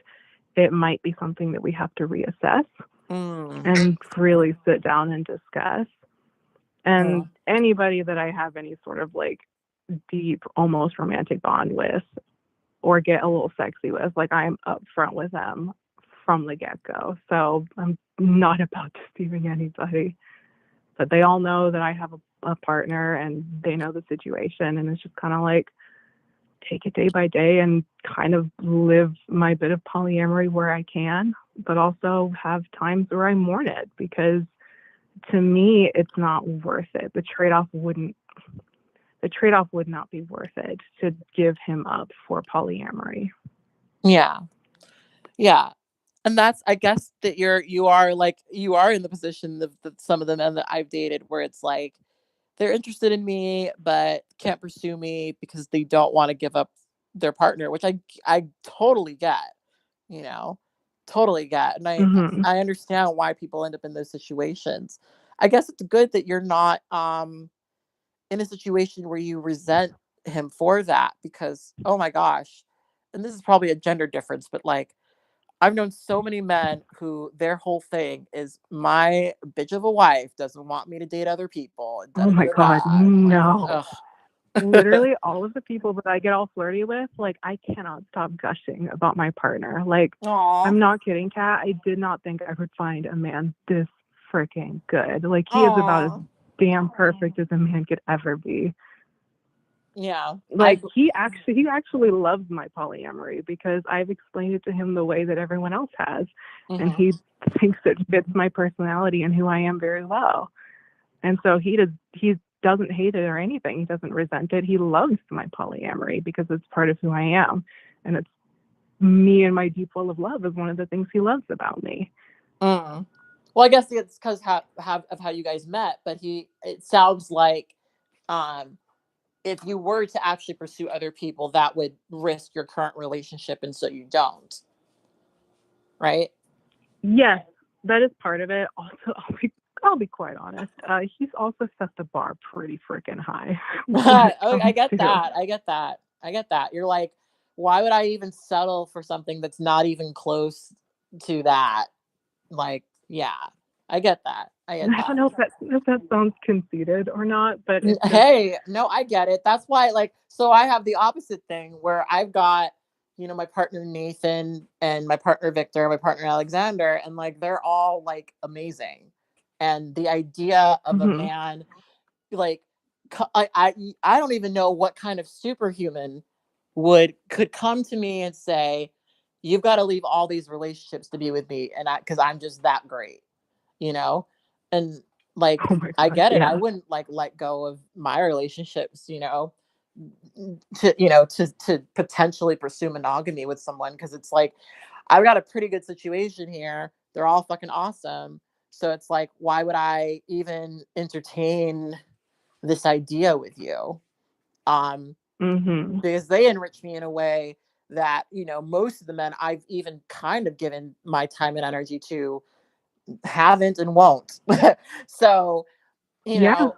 it might be something that we have to reassess and really sit down and discuss. And anybody that I have any sort of like deep, almost romantic bond with or get a little sexy with, like I'm upfront with them from the get-go. So I'm not about deceiving anybody. But they all know that I have a partner, and they know the situation. And it's just kind of like, take it day by day and kind of live my bit of polyamory where I can, but also have times where I mourn it, because to me, it's not worth it. The trade-off would not be worth it to give him up for polyamory. Yeah. Yeah. And that's, I guess that you are in the position that some of the men that I've dated where it's like they're interested in me but can't pursue me because they don't want to give up their partner, which I totally get, you know, totally get. And Mm-hmm. I understand why people end up in those situations. I guess it's good that you're not in a situation where you resent him for that, because oh my gosh, and this is probably a gender difference, but like I've known so many men who their whole thing is my bitch of a wife doesn't want me to date other people and da Oh da da my da God, da. And I'm like, no. ugh. Literally all of the people that I get all flirty with, like, I cannot stop gushing about my partner. Like, Aw. I'm not kidding, Kat. I did not think I would find a man this freaking good. Like, he is about as Aw. damn perfect as a man could ever be. Yeah. Like, he actually loves my polyamory because I've explained it to him the way that everyone else has. And he thinks it fits my personality and who I am very well. And so he doesn't hate it or anything. He doesn't resent it. He loves my polyamory because it's part of who I am. And it's me and my deep well of love is one of the things he loves about me. Well, I guess it's because of how you guys met, but it sounds like if you were to actually pursue other people, that would risk your current relationship, and so you don't, right? Yes, that is part of it. Also, I'll be quite honest. He's also set the bar pretty freaking high. I get that. I get that. You're like, why would I even settle for something that's not even close to that? Like, yeah, I get that. I get I that. don't know if that sounds conceited or not, but it's just, Hey, no, I get it. That's why, like, so I have the opposite thing where I've got, my partner Nathan and my partner Victor, my partner Alexander, and like they're all like amazing. And the idea of a mhm. man, like, I don't even know what kind of superhuman could come to me and say, "You've got to leave all these relationships to be with me," and because I'm just that great, you know, and like Oh my I gosh, get it. I yeah. wouldn't like let go of my relationships, to potentially pursue monogamy with someone, because it's like I've got a pretty good situation here. They're all fucking awesome. So it's like, why would I even entertain this idea with you? Mhm. Because they enrich me in a way that, most of the men I've even kind of given my time and energy to haven't and won't. So, Yeah.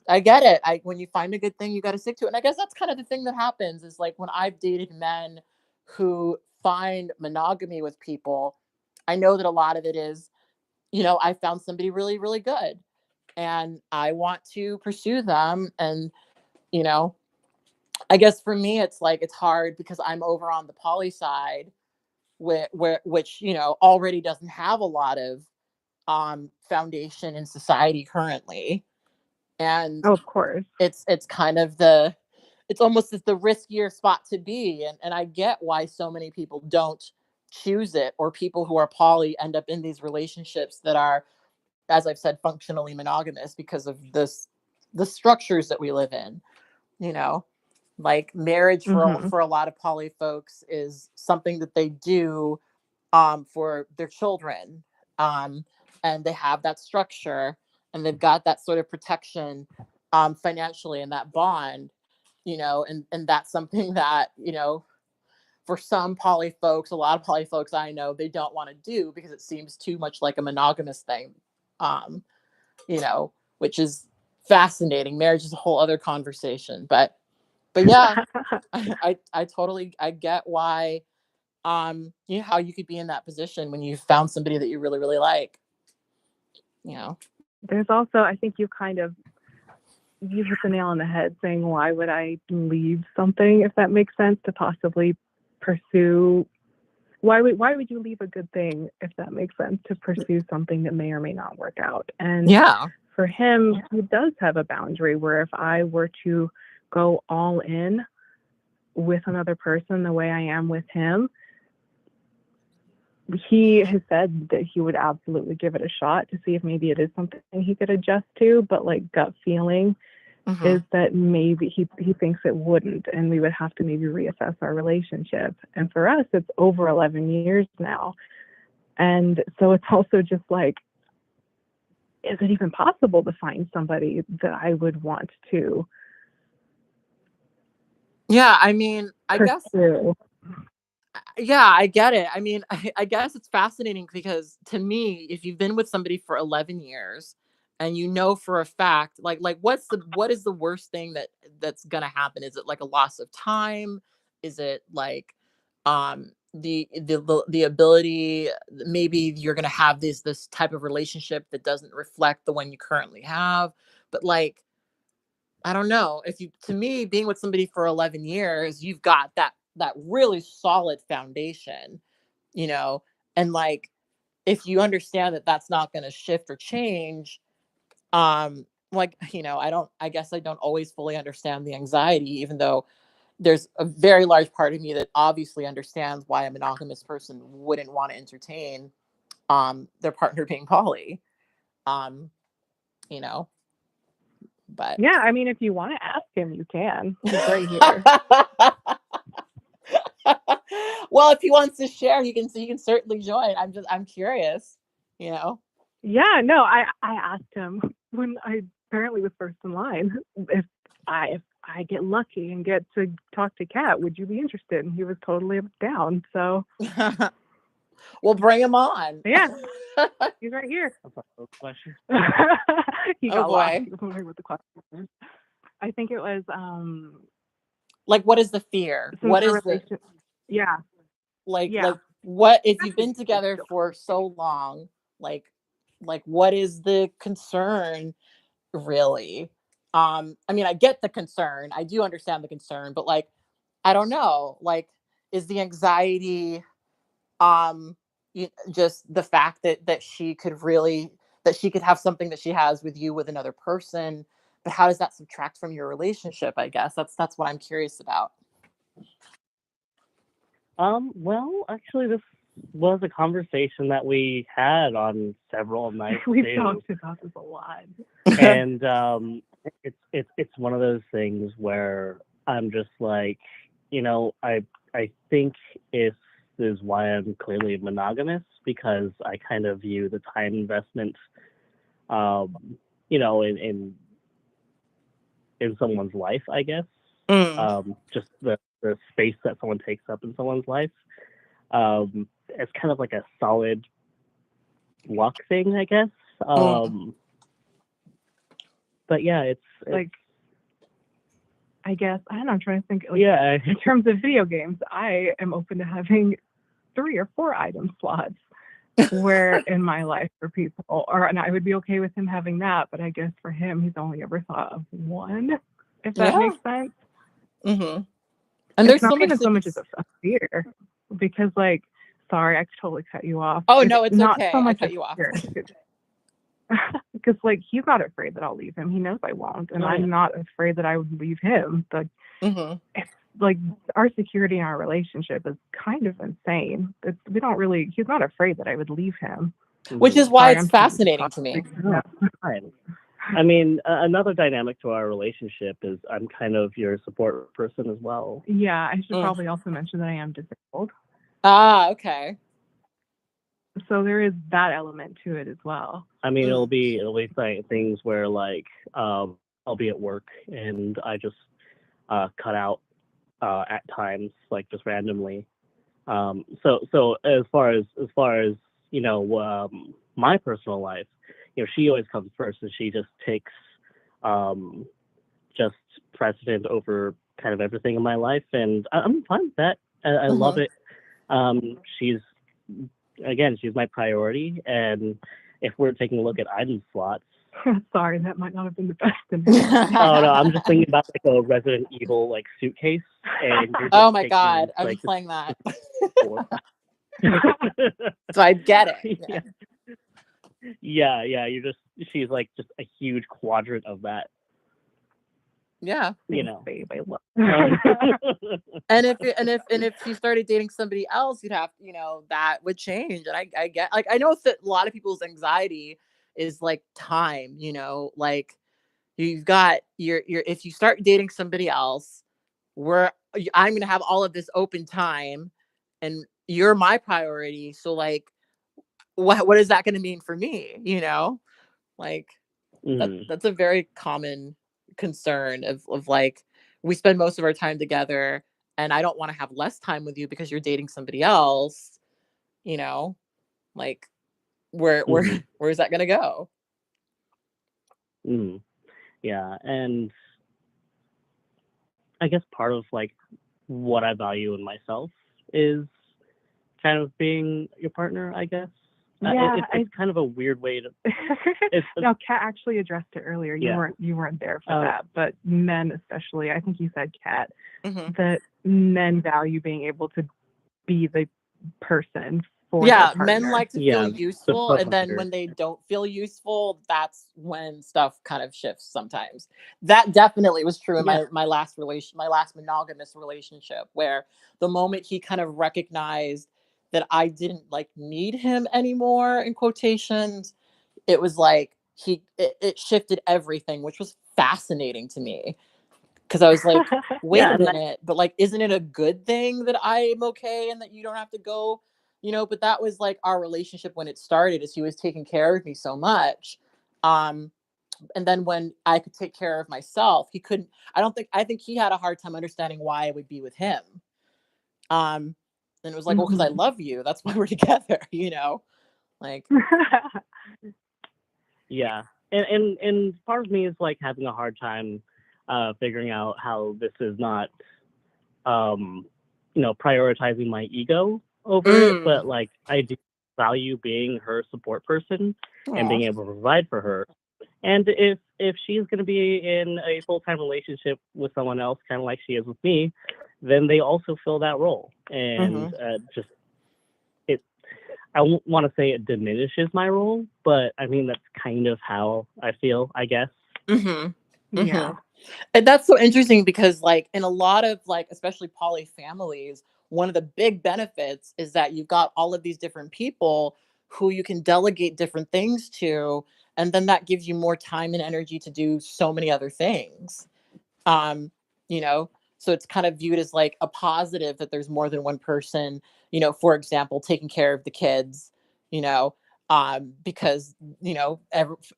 I get it. When you find a good thing, you got to stick to it. And I guess that's kind of the thing that happens is like when I've dated men who find monogamy with people, I know that a lot of it is, I found somebody really, really good and I want to pursue them. And, you know, I guess for me, it's like, it's hard because I'm over on the poly side which, already doesn't have a lot of foundation in society currently. And Oh, of course. it's kind of it's almost the riskier spot to be. And I get why so many people don't choose it, or people who are poly end up in these relationships that are, as I've said, functionally monogamous because of the structures that we live in, you know, like marriage Mhm. for a lot of poly folks is something that they do for their children. Um, and they have that structure and they've got that sort of protection financially and that bond, and that's something that, for some poly folks, a lot of poly folks I know, they don't want to do because it seems too much like a monogamous thing, um, which is fascinating. Marriage is a whole other conversation, but yeah, I totally, I get why, how you could be in that position when you found somebody that you really, really like, you know. There's also, I think you hit the nail on the head saying, why would I leave something, if that makes sense, to possibly pursue why would you leave a good thing, if that makes sense, to pursue something that may or may not work out? And Yeah. for him, he does have a boundary where if I were to go all in with another person the way I am with him, he has said that he would absolutely give it a shot to see if maybe it is something he could adjust to, but like gut feeling is that maybe he thinks it wouldn't, and we would have to maybe reassess our relationship. And for us, it's over 11 years now. And so it's also just like, is it even possible to find somebody that I would want to Yeah, I mean, I guess, pursue? yeah, I get it. I mean, I guess it's fascinating because to me, if you've been with somebody for 11 years and you know for a fact, like what is the worst thing that's gonna happen? Is it like a loss of time? Is it like the ability, maybe you're gonna have this type of relationship that doesn't reflect the one you currently have? But like, I don't know. If you, to me, being with somebody for 11 years, you've got that really solid foundation, you know, and like, if you understand that that's not going to shift or change, like, I guess I don't always fully understand the anxiety, even though there's a very large part of me that obviously understands why a monogamous person wouldn't want to entertain their partner being poly. Um, you know, but Yeah, I mean, if you want to ask him, you can. He's right here. Well, if he wants to share, he can certainly join. I'm curious, you know. Yeah, no, I asked him when I apparently was first in line if I get lucky and get to talk to Kat, would you be interested? And he was totally down. So Well, bring him on. yeah, he's right here. Question. He Oh got lost. boy. He was wondering what the question was. I think it was Like, what is the fear? since What our is the relationship. Yeah, like yeah. like what, if you've been together for so long, like what is the concern really? I mean, I get the concern. I do understand the concern, but like, I don't know. Like, is the anxiety just the fact that she could have something that she has with you with another person, but how does that subtract from your relationship? I guess that's what I'm curious about. Well, actually, this was a conversation that we had on several nights We've too. talked about this a lot. And it's one of those things where I'm just like, I think this is why I'm clearly monogamous, because I kind of view the time investment, in someone's life, I guess. Just the space that someone takes up in someone's life. It's kind of like a solid luck thing, I guess. But yeah, it's Like, I guess, I don't know, I'm trying to think. Like, yeah. in terms of video games, I am open to having 3 or 4 item slots where in my life for people, and I would be okay with him having that, but I guess for him, he's only ever thought of 1, if that Yeah. makes sense. And It's there's not so much even so much as a fear, because like, sorry, I totally cut you off. Oh no, it's not okay. so I much cut a you off. fear. Because like, he's not afraid that I'll leave him. He knows I won't, and I'm not afraid that I would leave him. But it's like, our security in our relationship is kind of insane. He's not afraid that I would leave him. Which is why Sorry, it's I'm fascinating to me. No, fine. I mean, another dynamic to our relationship is I'm kind of your support person as well. Yeah, I should probably also mention that I am disabled. Ah, okay. So there is that element to it as well. I mean, it'll be things where like I'll be at work and I just cut out at times, like just randomly. So as far as my personal life, she always comes first, and she just takes just precedent over kind of everything in my life, and I'm fine with that. I love it. She's my priority, and if we're taking a look at item slots. Sorry, that might not have been the best. Oh no, I'm just thinking about like a Resident Evil like suitcase, and oh my god, I was playing that. So I get it. Yeah. She's like just a huge quadrant of that. Yeah. You know. Babe, I love. And if she started dating somebody else, you'd have, that would change. And I get, like, I know that a lot of people's anxiety is like time, like you've got your if you start dating somebody else, I'm gonna have all of this open time, and you're my priority. So like, what is that gonna mean for me? Like that's a very common concern of like, we spend most of our time together, and I don't want to have less time with you because you're dating somebody else. Like where's that gonna go? Yeah, and I guess part of like what I value in myself is kind of being your partner, I guess. Yeah, it's kind of a weird way to. No, Kat actually addressed it earlier. You weren't there for that, but men especially. I think you said, Kat, that men value being able to be the person for their partner. Men like to feel useful, and then when they don't feel useful, that's when stuff kind of shifts sometimes. That definitely was true in my last monogamous relationship, where the moment he kind of recognized that I didn't like need him anymore, in quotations, it was like it shifted everything, which was fascinating to me. Because I was like, wait a minute, but like, isn't it a good thing that I'm okay and that you don't have to go, but that was like our relationship when it started, is he was taking care of me so much. And then when I could take care of myself, he couldn't, I think he had a hard time understanding why I would be with him. And it was like, well, because I love you. That's why we're together, like. Yeah. And part of me is like having a hard time figuring out how this is not, prioritizing my ego over it, but like I do value being her support person and being able to provide for her. And if she's going to be in a full-time relationship with someone else, kind of like she is with me, then they also fill that role. And I won't want to say it diminishes my role, but I mean, that's kind of how I feel, I guess. Yeah. And that's so interesting because like in a lot of like, especially poly families, one of the big benefits is that you've got all of these different people who you can delegate different things to, and then that gives you more time and energy to do so many other things. You know, so it's kind of viewed as like a positive that there's more than one person, for example, taking care of the kids, because,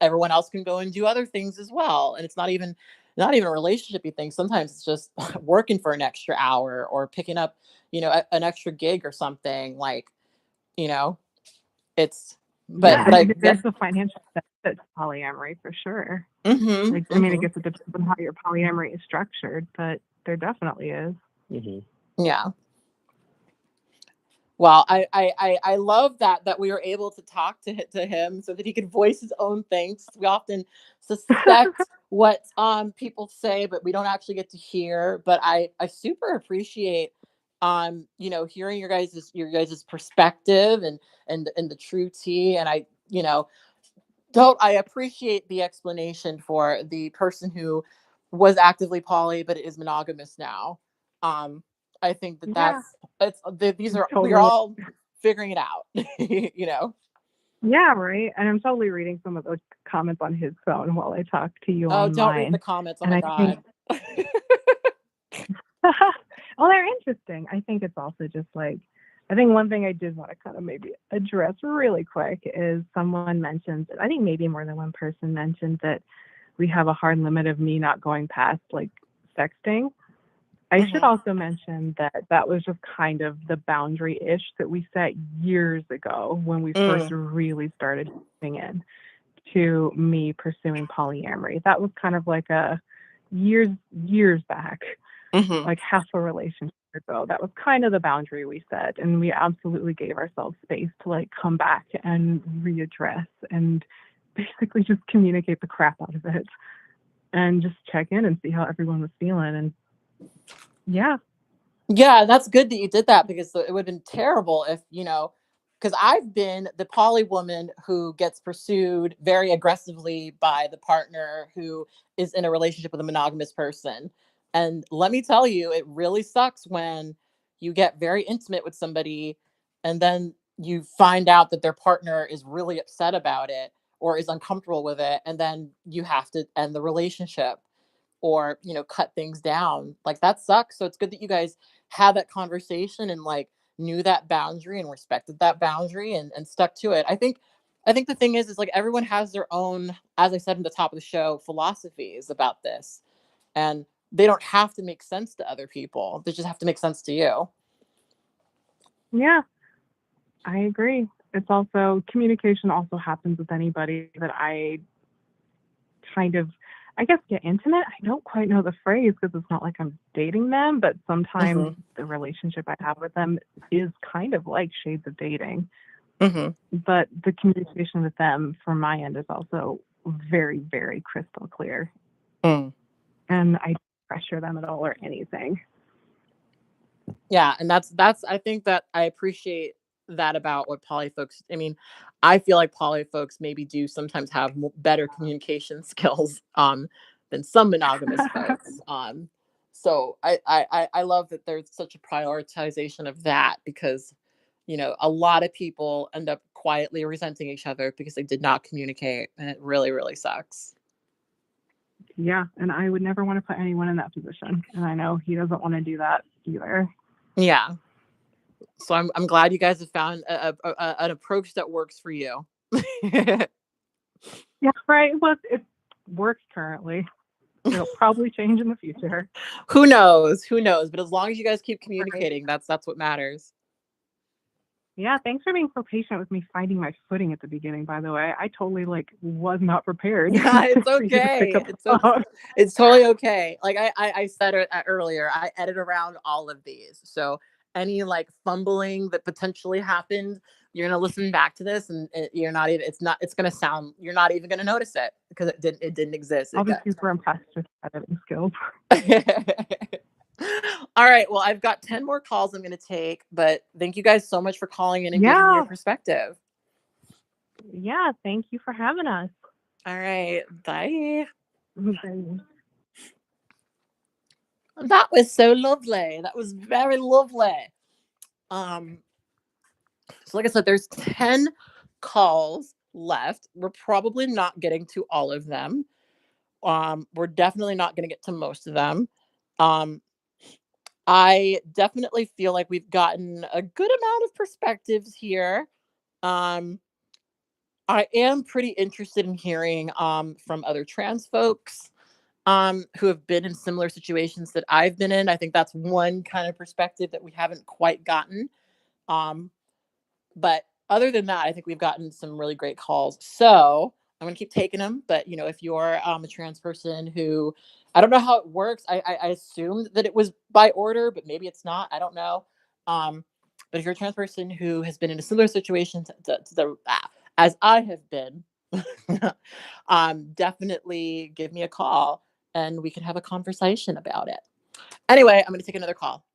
everyone else can go and do other things as well. And it's not even a relationship-y thing. Sometimes it's just working for an extra hour or picking up, an extra gig or something, like, it's, but I there's the financial benefit to polyamory for sure. I mean, I guess it depends on how your polyamory is structured, but there definitely is. Yeah. Well, I love that we were able to talk to him so that he could voice his own things. We often suspect what people say, but we don't actually get to hear. But I super appreciate hearing your guys' perspective and the true tea. And I appreciate the explanation for the person who was actively poly but is monogamous now. I think we're all figuring it out, Yeah, right. And I'm totally reading some of those comments on his phone while I talk to you online. Don't read the comments. Oh my God. Well, they're interesting. I think it's also just like, I think one thing I did want to kind of maybe address really quick is someone mentioned, I think maybe more than one person mentioned, that we have a hard limit of me not going past like sexting. I should also mention that was just kind of the boundary-ish that we set years ago when we first really started moving in to me pursuing polyamory. That was kind of like a years back, like half a relationship ago. That was kind of the boundary we set, and we absolutely gave ourselves space to like come back and readdress and basically just communicate the crap out of it and just check in and see how everyone was feeling. And yeah, Yeah, that's good that you did that because it would have been terrible if, because I've been the poly woman who gets pursued very aggressively by the partner who is in a relationship with a monogamous person. And let me tell you, it really sucks when you get very intimate with somebody and then you find out that their partner is really upset about it or is uncomfortable with it. And then you have to end the relationship or cut things down. Like, that sucks. So it's good that you guys had that conversation and like knew that boundary and respected that boundary and stuck to it. I think the thing is like everyone has their own, as I said in the top of the show, philosophies about this, and they don't have to make sense to other people. They just have to make sense to you. Yeah, I agree. It's also communication also happens with anybody that I kind of, I guess, get intimate. I don't quite know the phrase because it's not like I'm dating them, but sometimes the relationship I have with them is kind of like shades of dating. But the communication with them from my end is also very, very crystal clear. And I don't pressure them at all or anything. Yeah, and that's I think that I appreciate that about what poly folks. I mean, I feel like poly folks maybe do sometimes have better communication skills than some monogamous folks. So I love that there's such a prioritization of that because a lot of people end up quietly resenting each other because they did not communicate, and it really really sucks. Yeah, and I would never want to put anyone in that position, and I know he doesn't want to do that either. Yeah. So I'm glad you guys have found an approach that works for you. Yeah, right. Well, it works currently. It'll probably change in the future. Who knows? Who knows? But as long as you guys keep Right. communicating, that's what matters. Yeah, thanks for being so patient with me finding my footing at the beginning, by the way. I totally was not prepared Yeah, it's for you to pick okay. up the phone. It's totally okay. Like I said it earlier, I edit around all of these. So any like fumbling that potentially happened, you're gonna listen back to this, and you're not even. It's gonna sound. You're not even gonna notice it because it didn't exist. I'll be super impressed with editing skills. All right. Well, I've got 10 more calls I'm going to take, but thank you guys so much for calling in and giving me your perspective. Yeah, thank you for having us. All right. Bye. Bye. That was so lovely. That was very lovely. So like I said, there's 10 calls left. We're probably not getting to all of them. We're definitely not going to get to most of them. I definitely feel like we've gotten a good amount of perspectives here. I am pretty interested in hearing from other trans folks who have been in similar situations that I've been in. I think that's one kind of perspective that we haven't quite gotten. But other than that, I think we've gotten some really great calls. So I'm gonna keep taking them. But if you're a trans person who, I don't know how it works. I assumed that it was by order, but maybe it's not. I don't know. But if you're a trans person who has been in a similar situation as I have been, definitely give me a call and we can have a conversation about it. Anyway, I'm gonna take another call.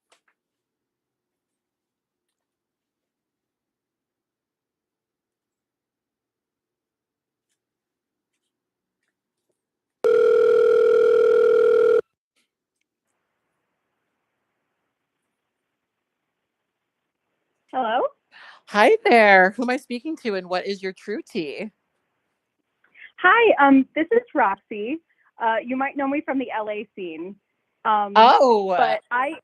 Hello? Hi there. Who am I speaking to and what is your true tea? Hi, this is Roxy. You might know me from the LA scene. But hi.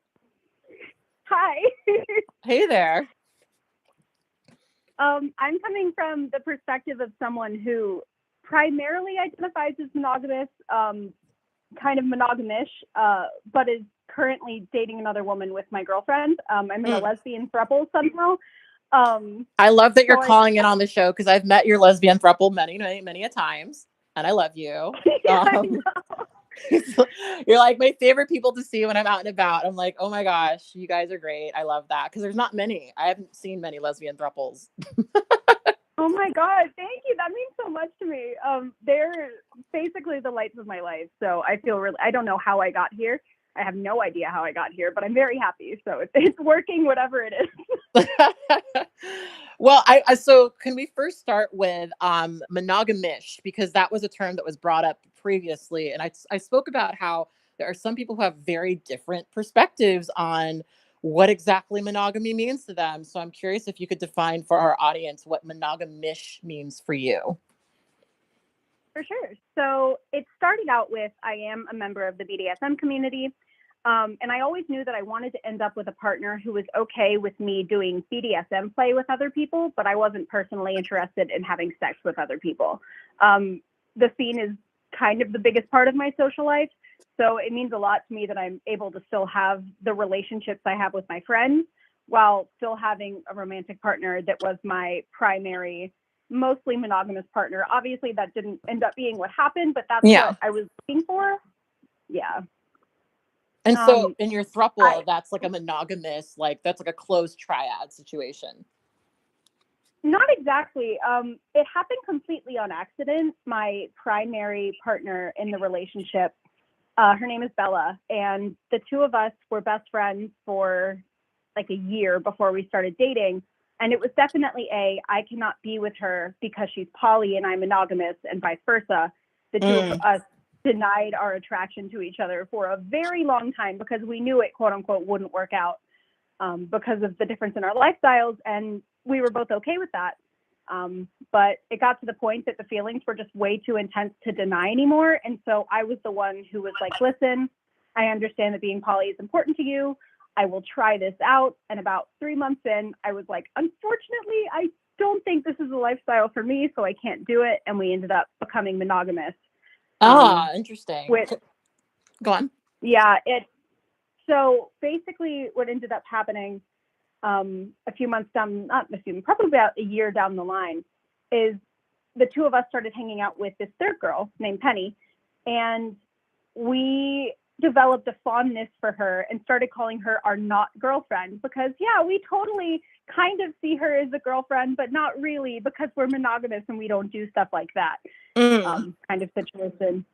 Hey there. I'm coming from the perspective of someone who primarily identifies as monogamous, kind of monogamish, but is currently dating another woman with my girlfriend. I'm in a lesbian throuple somehow. I love that you're calling in on the show because I've met your lesbian throuple many, many, many a times, and I love you. Yeah, I know. You're like my favorite people to see when I'm out and about. I'm like, oh my gosh, you guys are great. I love that because there's not many. I haven't seen many lesbian throuples. Oh my God, thank you. That means so much to me. They're basically the lights of my life. So I feel really, I don't know how I got here. I have no idea how I got here, but I'm very happy. So it's working, whatever it is. Well, so can we first start with monogamish, because that was a term that was brought up previously, and I spoke about how there are some people who have very different perspectives on what exactly monogamy means to them. So I'm curious if you could define for our audience what monogamish means for you. For sure. So it started out with, I am a member of the BDSM community. And I always knew that I wanted to end up with a partner who was okay with me doing BDSM play with other people, but I wasn't personally interested in having sex with other people. The scene is kind of the biggest part of my social life. So it means a lot to me that I'm able to still have the relationships I have with my friends while still having a romantic partner that was my primary, mostly monogamous partner. Obviously, that didn't end up being what happened, but that's what I was looking for. Yeah. And so in your throuple, that's like a monogamous, like that's like a closed triad situation. Not exactly. It happened completely on accident. My primary partner in the relationship, her name is Bella, and the two of us were best friends for like a year before we started dating. And it was definitely I cannot be with her because she's poly and I'm monogamous, and vice versa. The two of us denied our attraction to each other for a very long time because we knew it, quote unquote, wouldn't work out because of the difference in our lifestyles. And we were both okay with that. But it got to the point that the feelings were just way too intense to deny anymore. And so I was the one who was like, listen, I understand that being poly is important to you. I will try this out. And about 3 months in, I was like, unfortunately, I don't think this is a lifestyle for me, so I can't do it. And we ended up becoming monogamous. Interesting. Which, go on. Yeah. So basically what ended up happening a few months down, probably about a year down the line, is the two of us started hanging out with this third girl named Penny. And we developed a fondness for her and started calling her our not girlfriend because, yeah, we totally kind of see her as a girlfriend, but not really because we're monogamous and we don't do stuff like that kind of situation.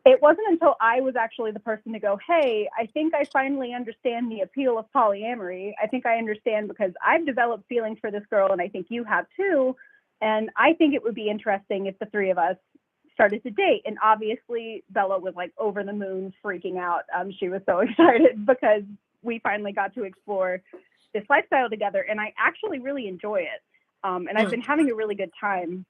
It wasn't until I was actually the person to go, hey, I think I finally understand the appeal of polyamory. I think I understand because I've developed feelings for this girl and I think you have too. And I think it would be interesting if the three of us started to date. And obviously Bella was like over the moon, freaking out. She was so excited because we finally got to explore this lifestyle together. And I actually really enjoy it. And I've been having a really good time.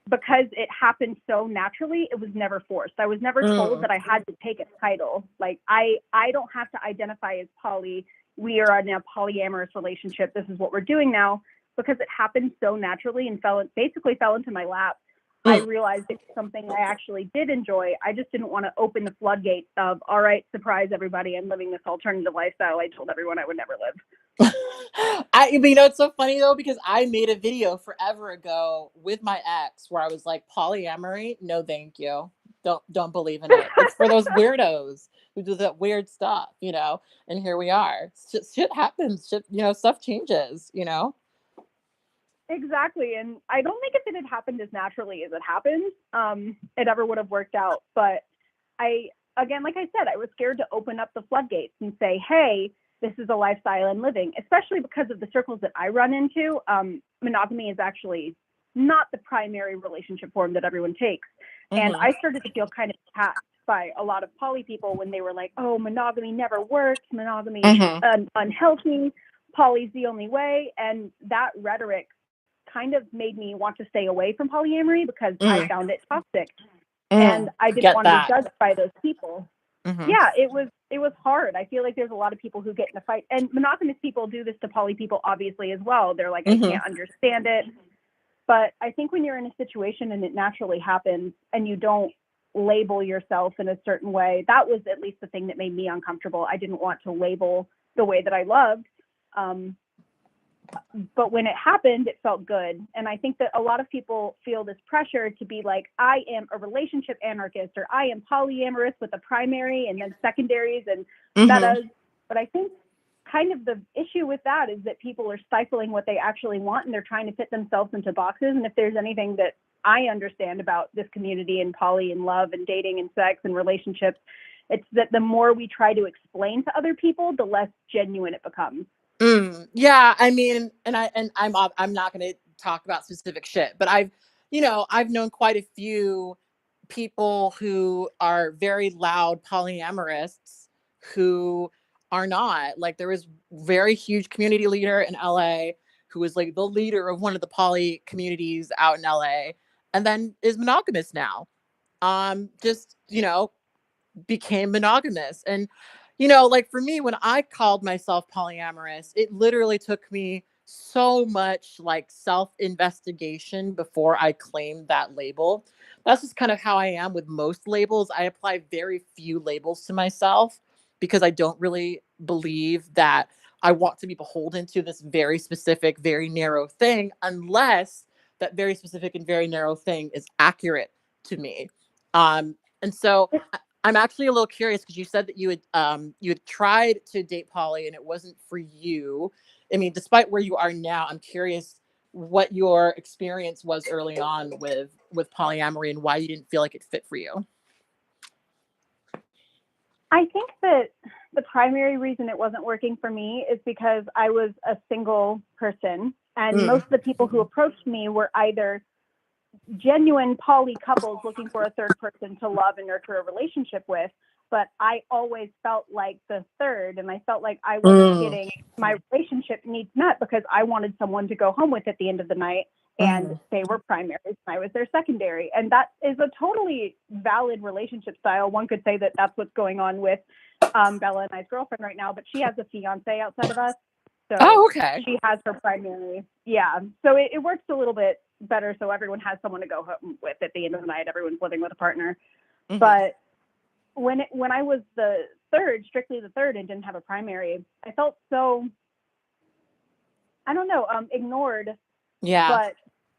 Because it happened so naturally, it was never forced. I was never told that I had to take a title. Like, I don't have to identify as poly. We are in a polyamorous relationship. This is what we're doing now. Because it happened so naturally and basically fell into my lap. I realized it's something I actually did enjoy. I just didn't want to open the floodgates of, all right, surprise everybody, I'm living this alternative lifestyle I told everyone I would never live. It's so funny though, because I made a video forever ago with my ex where I was like, polyamory, no thank you, don't believe in it. It's for those weirdos who do that weird stuff, and here we are. Shit happens, stuff changes. Exactly. And I don't think if it had happened as naturally as it happened, it ever would have worked out. But again, like I said, I was scared to open up the floodgates and say, hey, this is a lifestyle I'm living, especially because of the circles that I run into. Monogamy is actually not the primary relationship form that everyone takes. And I started to feel kind of attacked by a lot of poly people when they were like, oh, monogamy never works. Monogamy is unhealthy. Poly's the only way. And that rhetoric kind of made me want to stay away from polyamory because I found it toxic. And I didn't want to be judged by those people. Yeah, it was hard. I feel like there's a lot of people who get in a fight, and monogamous people do this to poly people obviously as well. They're like, I can't understand it. But I think when you're in a situation and it naturally happens and you don't label yourself in a certain way, that was at least the thing that made me uncomfortable. I didn't want to label the way that I loved. But when it happened, it felt good. And I think that a lot of people feel this pressure to be like, I am a relationship anarchist, or I am polyamorous with a primary and then secondaries and metas. But I think kind of the issue with that is that people are stifling what they actually want and they're trying to fit themselves into boxes. And if there's anything that I understand about this community and poly and love and dating and sex and relationships, It's that the more we try to explain to other people, the less genuine it becomes. Yeah, I mean, I'm not going to talk about specific shit, but I've known quite a few people who are very loud polyamorous who are not. Like there was very huge community leader in LA who was like the leader of one of the poly communities out in LA and then is monogamous now. Just, became monogamous. And, like for me, when I called myself polyamorous, it literally took me so much like self investigation before I claimed that label. That's just kind of how I am with most labels. I apply very few labels to myself because I don't really believe that I want to be beholden to this very specific, very narrow thing unless that very specific and very narrow thing is accurate to me. And so I'm actually a little curious because you said that you had tried to date poly and it wasn't for you. I mean, despite where you are now, I'm curious what your experience was early on with polyamory and why you didn't feel like it fit for you. I think that the primary reason it wasn't working for me is because I was a single person, and most of the people who approached me were either genuine poly couples looking for a third person to love and nurture a relationship with, but I always felt like the third, and I felt like I wasn't getting my relationship needs met because I wanted someone to go home with at the end of the night, and they were primaries and I was their secondary. And that is a totally valid relationship style. One could say that that's what's going on with Bella and I's girlfriend right now, but she has a fiance outside of us. So okay. She has her primary. Yeah. So it works a little bit better. So everyone has someone to go home with at the end of the night. Everyone's living with a partner. But when I was the third, strictly the third, and didn't have a primary, I felt so, I don't know, ignored. Yeah. But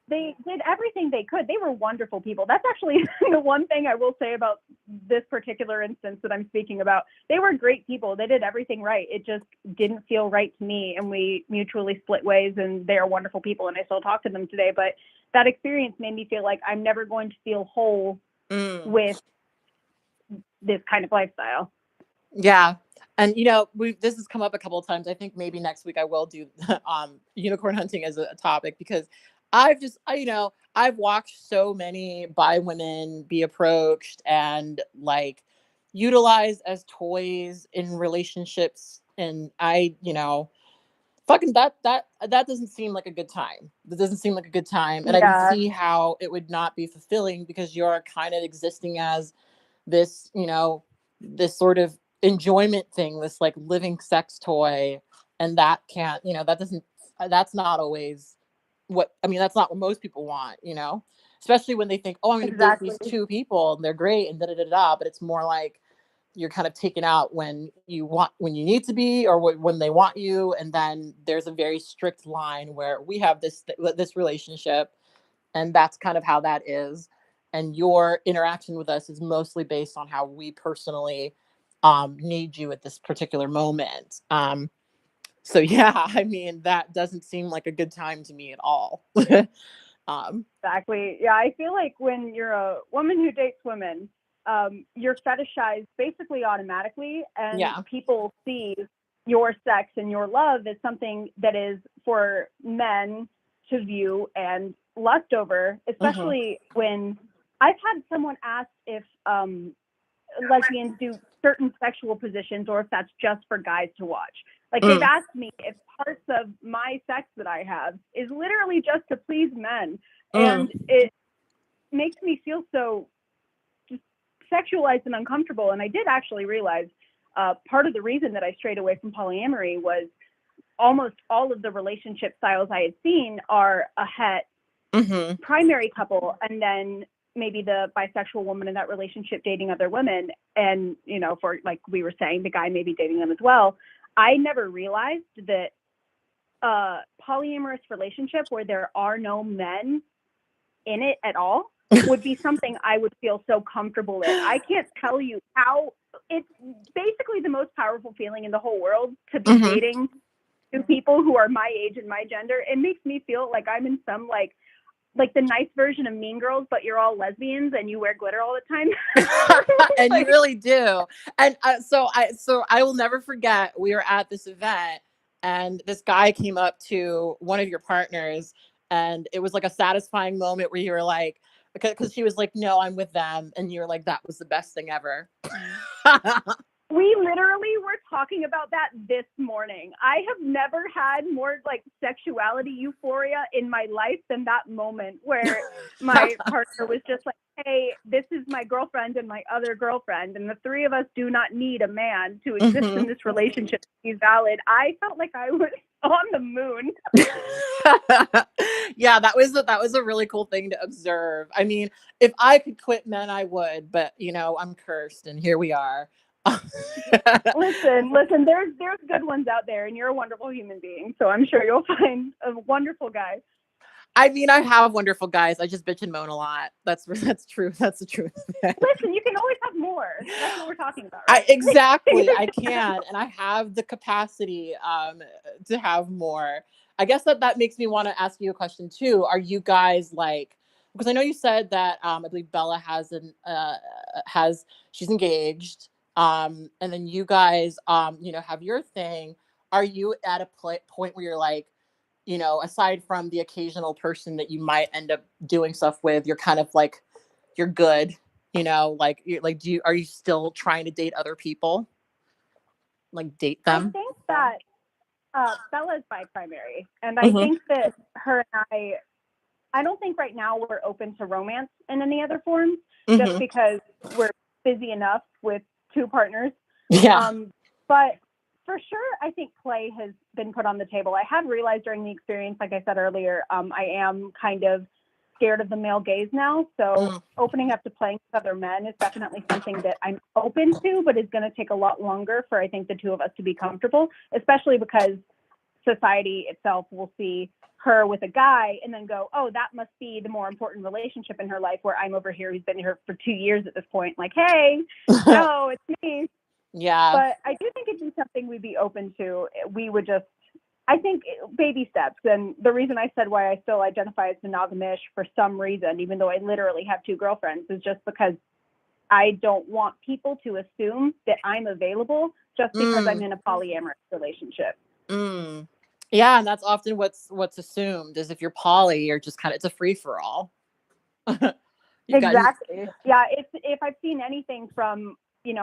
they did everything they could. They were wonderful people. That's actually the one thing I will say about this particular instance that I'm speaking about. They were great people. They did everything right. It just didn't feel right to me, and we mutually split ways, and they are wonderful people, and I still talk to them today. But that experience made me feel like I'm never going to feel whole with this kind of lifestyle. Yeah. And this has come up a couple of times. I think maybe next week I will do unicorn hunting as a topic because I've watched so many bi women be approached and like utilized as toys in relationships, and fucking that doesn't seem like a good time. That doesn't seem like a good time, and I can see how it would not be fulfilling because you're kind of existing as this, this sort of enjoyment thing, this like living sex toy, and that can't, that's not always that's not what most people want, especially when they think, oh, I'm going to date these two people and they're great and da da da da, but it's more like you're kind of taken out when you need to be, or when they want you, and then there's a very strict line where we have this relationship, and that's kind of how that is, and your interaction with us is mostly based on how we personally need you at this particular moment. So yeah, I mean, that doesn't seem like a good time to me at all. Exactly. Yeah, I feel like when you're a woman who dates women, you're fetishized basically automatically, and people see your sex and your love as something that is for men to view and lust over, especially when I've had someone ask if lesbians do certain sexual positions or if that's just for guys to watch. Like they've asked me if parts of my sex that I have is literally just to please men. And it makes me feel so just sexualized and uncomfortable. And I did actually realize part of the reason that I strayed away from polyamory was almost all of the relationship styles I had seen are a het primary couple, and then maybe the bisexual woman in that relationship dating other women. And, for like we were saying, the guy may be dating them as well. I never realized that a polyamorous relationship where there are no men in it at all would be something I would feel so comfortable in. I can't tell you how it's basically the most powerful feeling in the whole world to be dating two people who are my age and my gender. It makes me feel like I'm in some like like the nice version of Mean Girls, but you're all lesbians and you wear glitter all the time. And you really do. And so I will never forget, we were at this event and this guy came up to one of your partners, and it was like a satisfying moment where you were like, because she was like, no, I'm with them, and you were like, that was the best thing ever. We literally were talking about that this morning. I have never had more like sexuality euphoria in my life than that moment where my partner was just like, hey, this is my girlfriend and my other girlfriend, and the three of us do not need a man to exist in this relationship to be valid. I felt like I was on the moon. Yeah, that was a really cool thing to observe. I mean, if I could quit men, I would, but I'm cursed, and here we are. Listen, there's good ones out there, and you're a wonderful human being, so I'm sure you'll find a wonderful guy. I mean, I have wonderful guys. I just bitch and moan a lot. That's true. That's the truth. Listen, you can always have more. That's what we're talking about, right? Exactly. I can, and I have the capacity to have more. I guess that makes me want to ask you a question too. Are you guys like, because I know you said that I believe Bella she's engaged, and then you guys have your thing. Are you at a point where you're like, aside from the occasional person that you might end up doing stuff with, you're kind of like, you're good, like, are you still trying to date other people? Like, date I them? think that Bella's bi primary, and I think that her and I don't think right now we're open to romance in any other forms, just because we're busy enough with two partners. Yeah. But for sure, I think play has been put on the table. I have realized during the experience, like I said earlier, I am kind of scared of the male gaze now. So opening up to playing with other men is definitely something that I'm open to, but is going to take a lot longer for, I think, the two of us to be comfortable, especially because society itself will see her with a guy and then go, oh, that must be the more important relationship in her life, where I'm over here who's been here for 2 years at this point. Like, hey, no, it's me. Yeah. But I do think it'd be something we'd be open to. We would just, I think, baby steps. And the reason I said why I still identify as monogamish for some reason, even though I literally have 2 girlfriends, is just because I don't want people to assume that I'm available just because I'm in a polyamorous relationship. Yeah, and that's often what's assumed, is if you're poly, you're just kind of, it's a free for all. Exactly. Yeah, if I've seen anything from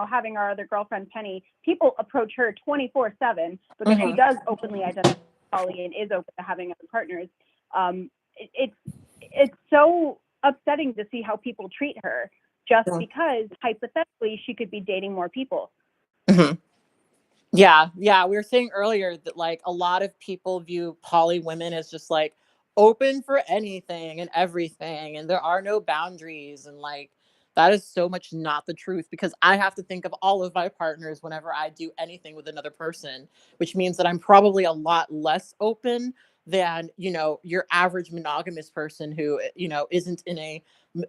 having our other girlfriend Penny, people approach her 24/7 because she does openly identify as poly and is open to having other partners. It's so upsetting to see how people treat her just because hypothetically she could be dating more people. Yeah, we were saying earlier that like a lot of people view poly women as just like open for anything and everything, and there are no boundaries, and like that is so much not the truth, because I have to think of all of my partners whenever I do anything with another person, which means that I'm probably a lot less open than your average monogamous person who isn't in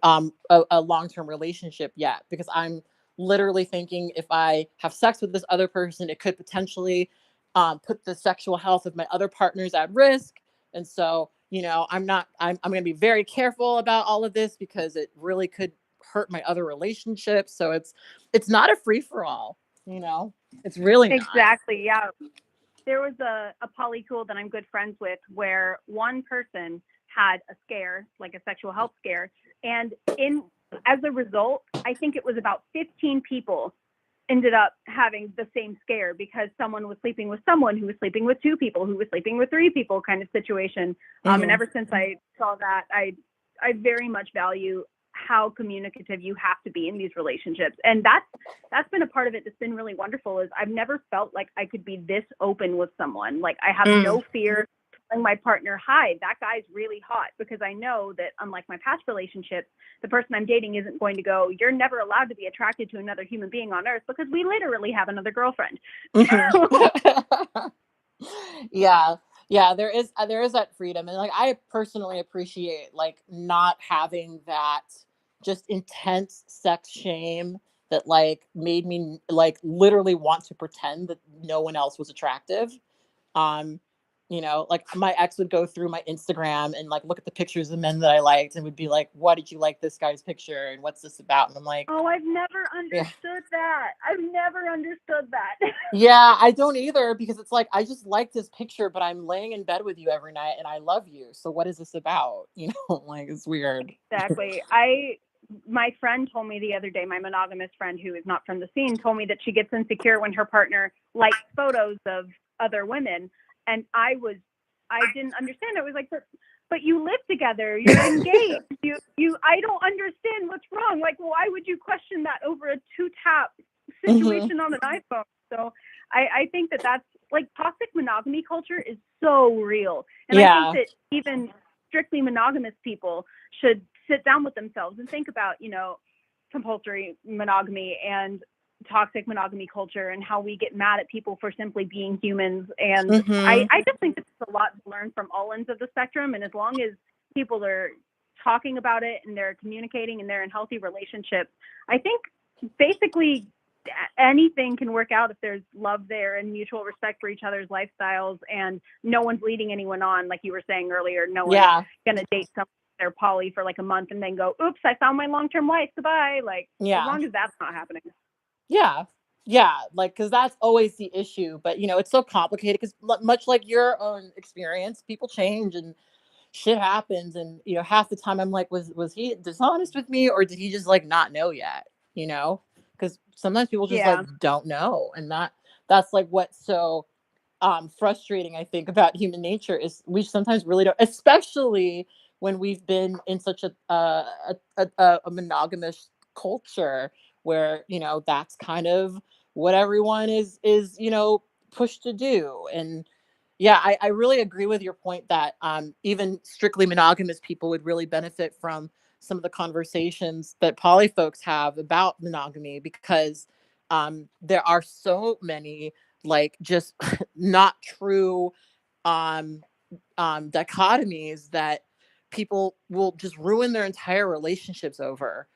a long-term relationship yet, because I'm literally thinking, if I have sex with this other person, it could potentially put the sexual health of my other partners at risk. And so, I'm going to be very careful about all of this, because it really could hurt my other relationships. So it's not a free for all, it's really not. Exactly. Yeah. There was a polycule that I'm good friends with where one person had a scare, like a sexual health scare. And as a result, I think it was about 15 people ended up having the same scare, because someone was sleeping with someone who was sleeping with 2 people, who was sleeping with 3 people, kind of situation. And ever since I saw that, I very much value how communicative you have to be in these relationships. And that's been a part of it that's been really wonderful, is I've never felt like I could be this open with someone. Like, I have no fear telling my partner, hi, that guy's really hot, because I know that, unlike my past relationships, the person I'm dating isn't going to go, you're never allowed to be attracted to another human being on earth, because we literally have another girlfriend. Yeah, there is that freedom. And like, I personally appreciate like not having that just intense sex shame that like made me like literally want to pretend that no one else was attractive. You know, like my ex would go through my Instagram and like look at the pictures of men that I liked and would be like, why did you like this guy's picture? And what's this about? And I'm like, Oh, I've never yeah. understood that. I've never understood that. Yeah, I don't either, because it's like, I just like this picture, but I'm laying in bed with you every night and I love you. So what is this about? You know, like it's weird. Exactly. My friend told me the other day, my monogamous friend who is not from the scene told me that she gets insecure when her partner likes photos of other women. And I didn't understand. I was like, but you live together, you're engaged. I don't understand what's wrong. Like, why would you question that over a 2-tap situation on an iPhone? So I think that's like toxic monogamy culture is so real. And I think that even strictly monogamous people should sit down with themselves and think about, compulsory monogamy and toxic monogamy culture and how we get mad at people for simply being humans. And I just think there's a lot to learn from all ends of the spectrum. And as long as people are talking about it and they're communicating and they're in healthy relationships, I think basically anything can work out if there's love there and mutual respect for each other's lifestyles and no one's leading anyone on. Like you were saying earlier, no one's going to date someone they're poly for like a month and then go, oops, I found my long-term wife, goodbye. Like, as long as that's not happening. Yeah. Like, cause that's always the issue, but it's so complicated because much like your own experience, people change and shit happens. And, half the time I'm like, was he dishonest with me or did he just like not know yet? Cause sometimes people just like don't know. And that's like what's so frustrating, I think, about human nature is we sometimes really don't, especially when we've been in such a monogamous culture where that's kind of what everyone is pushed to do. And yeah, I really agree with your point that even strictly monogamous people would really benefit from some of the conversations that poly folks have about monogamy, because there are so many like just not true dichotomies that people will just ruin their entire relationships over.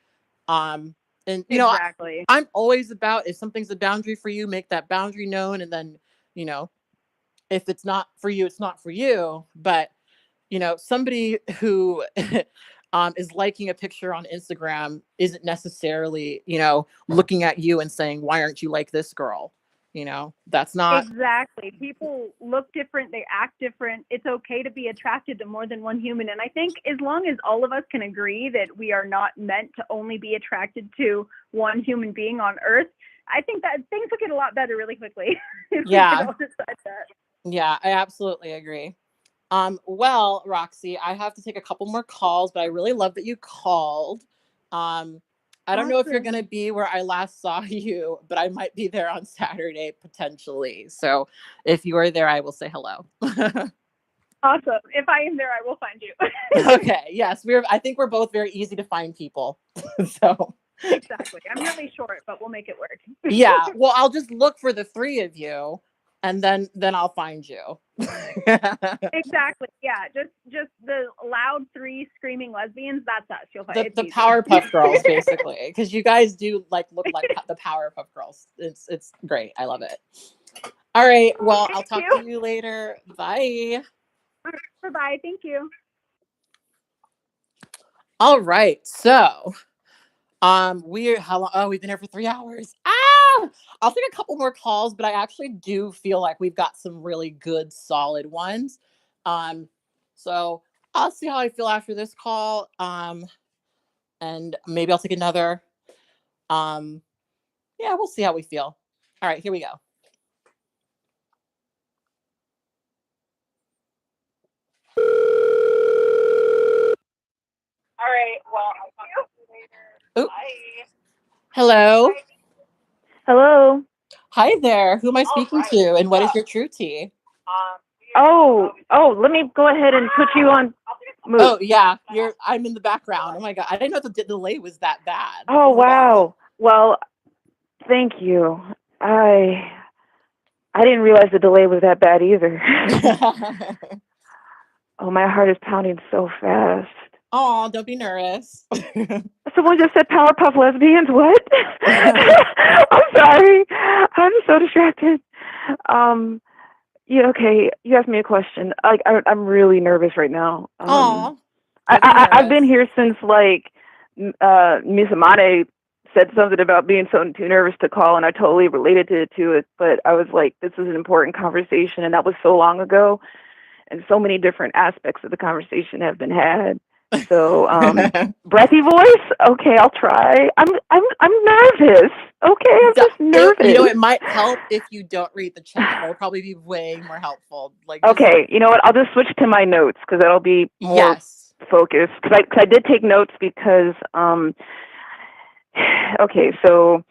And exactly. I'm always about, if something's a boundary for you, make that boundary known, and then if it's not for you, it's not for you. But somebody who is liking a picture on Instagram isn't necessarily looking at you and saying, why aren't you like this girl? That's not exactly. People look different, they act different. It's okay to be attracted to more than one human. And I think as long as all of us can agree that we are not meant to only be attracted to one human being on Earth, I think that things will get a lot better really quickly. If we can all decide that. Yeah, I absolutely agree. Well, Roxy, I have to take a couple more calls, but I really love that you called. I don't know if you're going to be where I last saw you, but I might be there on Saturday potentially. So if you are there, I will say hello. Awesome. If I am there, I will find you. Okay. Yes. I think we're both very easy to find people. So exactly. I'm really short, but we'll make it work. Yeah. Well, I'll just look for the three of you and then I'll find you. Exactly. Yeah. Just the loud 3 screaming lesbians. That's us. You'll find the Powerpuff Girls, basically, because you guys do look like the Powerpuff Girls. It's great. I love it. All right. Well, I'll talk to you later. Bye. Bye. Thank you. All right. So, how long? Oh, we've been here for 3 hours. I'll take a couple more calls, but I actually do feel like we've got some really good, solid ones. So I'll see how I feel after this call. And maybe I'll take another. Yeah, we'll see how we feel. All right, here we go. All right. Well, I'll talk to you later. Bye. Hello. Hello. Hi there. Who am I speaking to? And what is your true tea? Oh, let me go ahead and put you on mute. Oh yeah, I'm in the background. Oh my god, I didn't know the delay was that bad. Oh wow. Well, thank you. I didn't realize the delay was that bad either. Oh, my heart is pounding so fast. Oh, don't be nervous. Someone just said Powerpuff Lesbians. What? I'm sorry. I'm so distracted. Yeah, okay. You asked me a question. I'm really nervous right now. Oh, I, don't be I've been nervous. here since like Miss Amane said something about being so too nervous to call, and I totally related to it. But I was like, this is an important conversation, and that was so long ago, and so many different aspects of the conversation have been had. So, breathy voice. Okay, I'll try. I'm nervous. Okay, I'm just nervous. It might help if you don't read the chat. That'll probably be way more helpful. Like, just Okay, you know what? I'll just switch to my notes because that'll be more yes. focused. Cause I did take notes because okay, so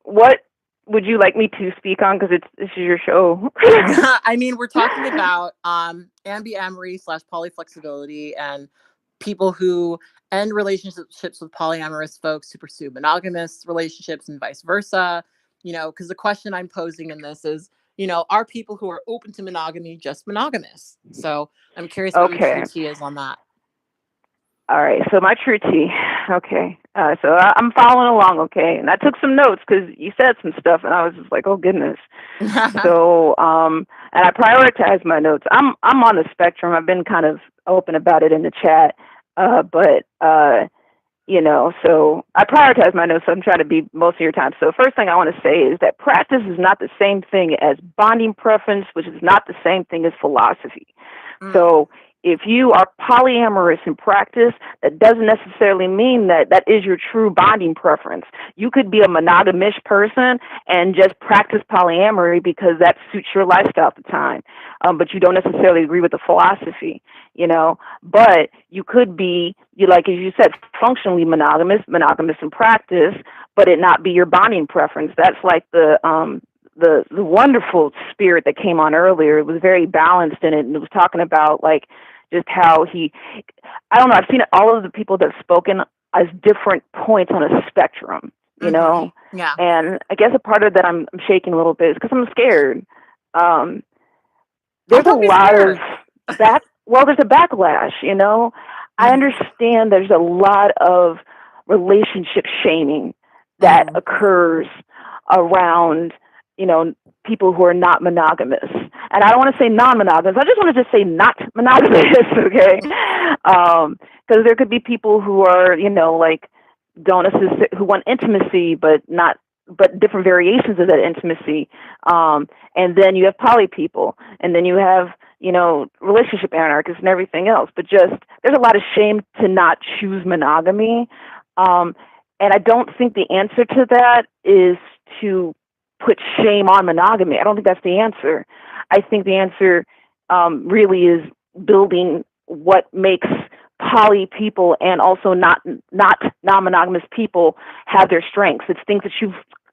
what would you like me to speak on? Because this is your show. I mean, we're talking about ambyamory slash polyflexibility and people who end relationships with polyamorous folks to pursue monogamous relationships and vice versa. Because the question I'm posing in this is, are people who are open to monogamy just monogamous? So I'm curious what your Okay. true tea is on that. All right. So my true tea. Okay. So I'm following along. Okay. And I took some notes because you said some stuff, and I was just like, oh goodness. So and I prioritized my notes. I'm on the spectrum. I've been kind of open about it in the chat, but so I prioritize my notes. So I'm trying to be most of your time. So first thing I want to say is that practice is not the same thing as bonding preference, which is not the same thing as philosophy. So if you are polyamorous in practice, that doesn't necessarily mean that that is your true bonding preference. You could be a monogamous person and just practice polyamory because that suits your lifestyle at the time, but you don't necessarily agree with the philosophy, But you could be, as you said, functionally monogamous in practice, but it not be your bonding preference. That's like the wonderful spirit that came on earlier. It was very balanced in it, and it was talking about like just how I don't know, I've seen all of the people that have spoken as different points on a spectrum, Yeah. And I guess a part of that I'm shaking a little bit is because I'm scared. There's a lot of there's a backlash, I understand there's a lot of relationship shaming that occurs around, people who are not monogamous. And I don't want to say non-monogamous. I just want to just say not monogamous, okay? Because there could be people who are, who want intimacy, but different variations of that intimacy. And then you have poly people, and then you have, relationship anarchists and everything else. But just there's a lot of shame to not choose monogamy. And I don't think the answer to that is to put shame on monogamy. I don't think that's the answer. I think the answer really is building what makes poly people and also not non-monogamous people have their strengths. It's things that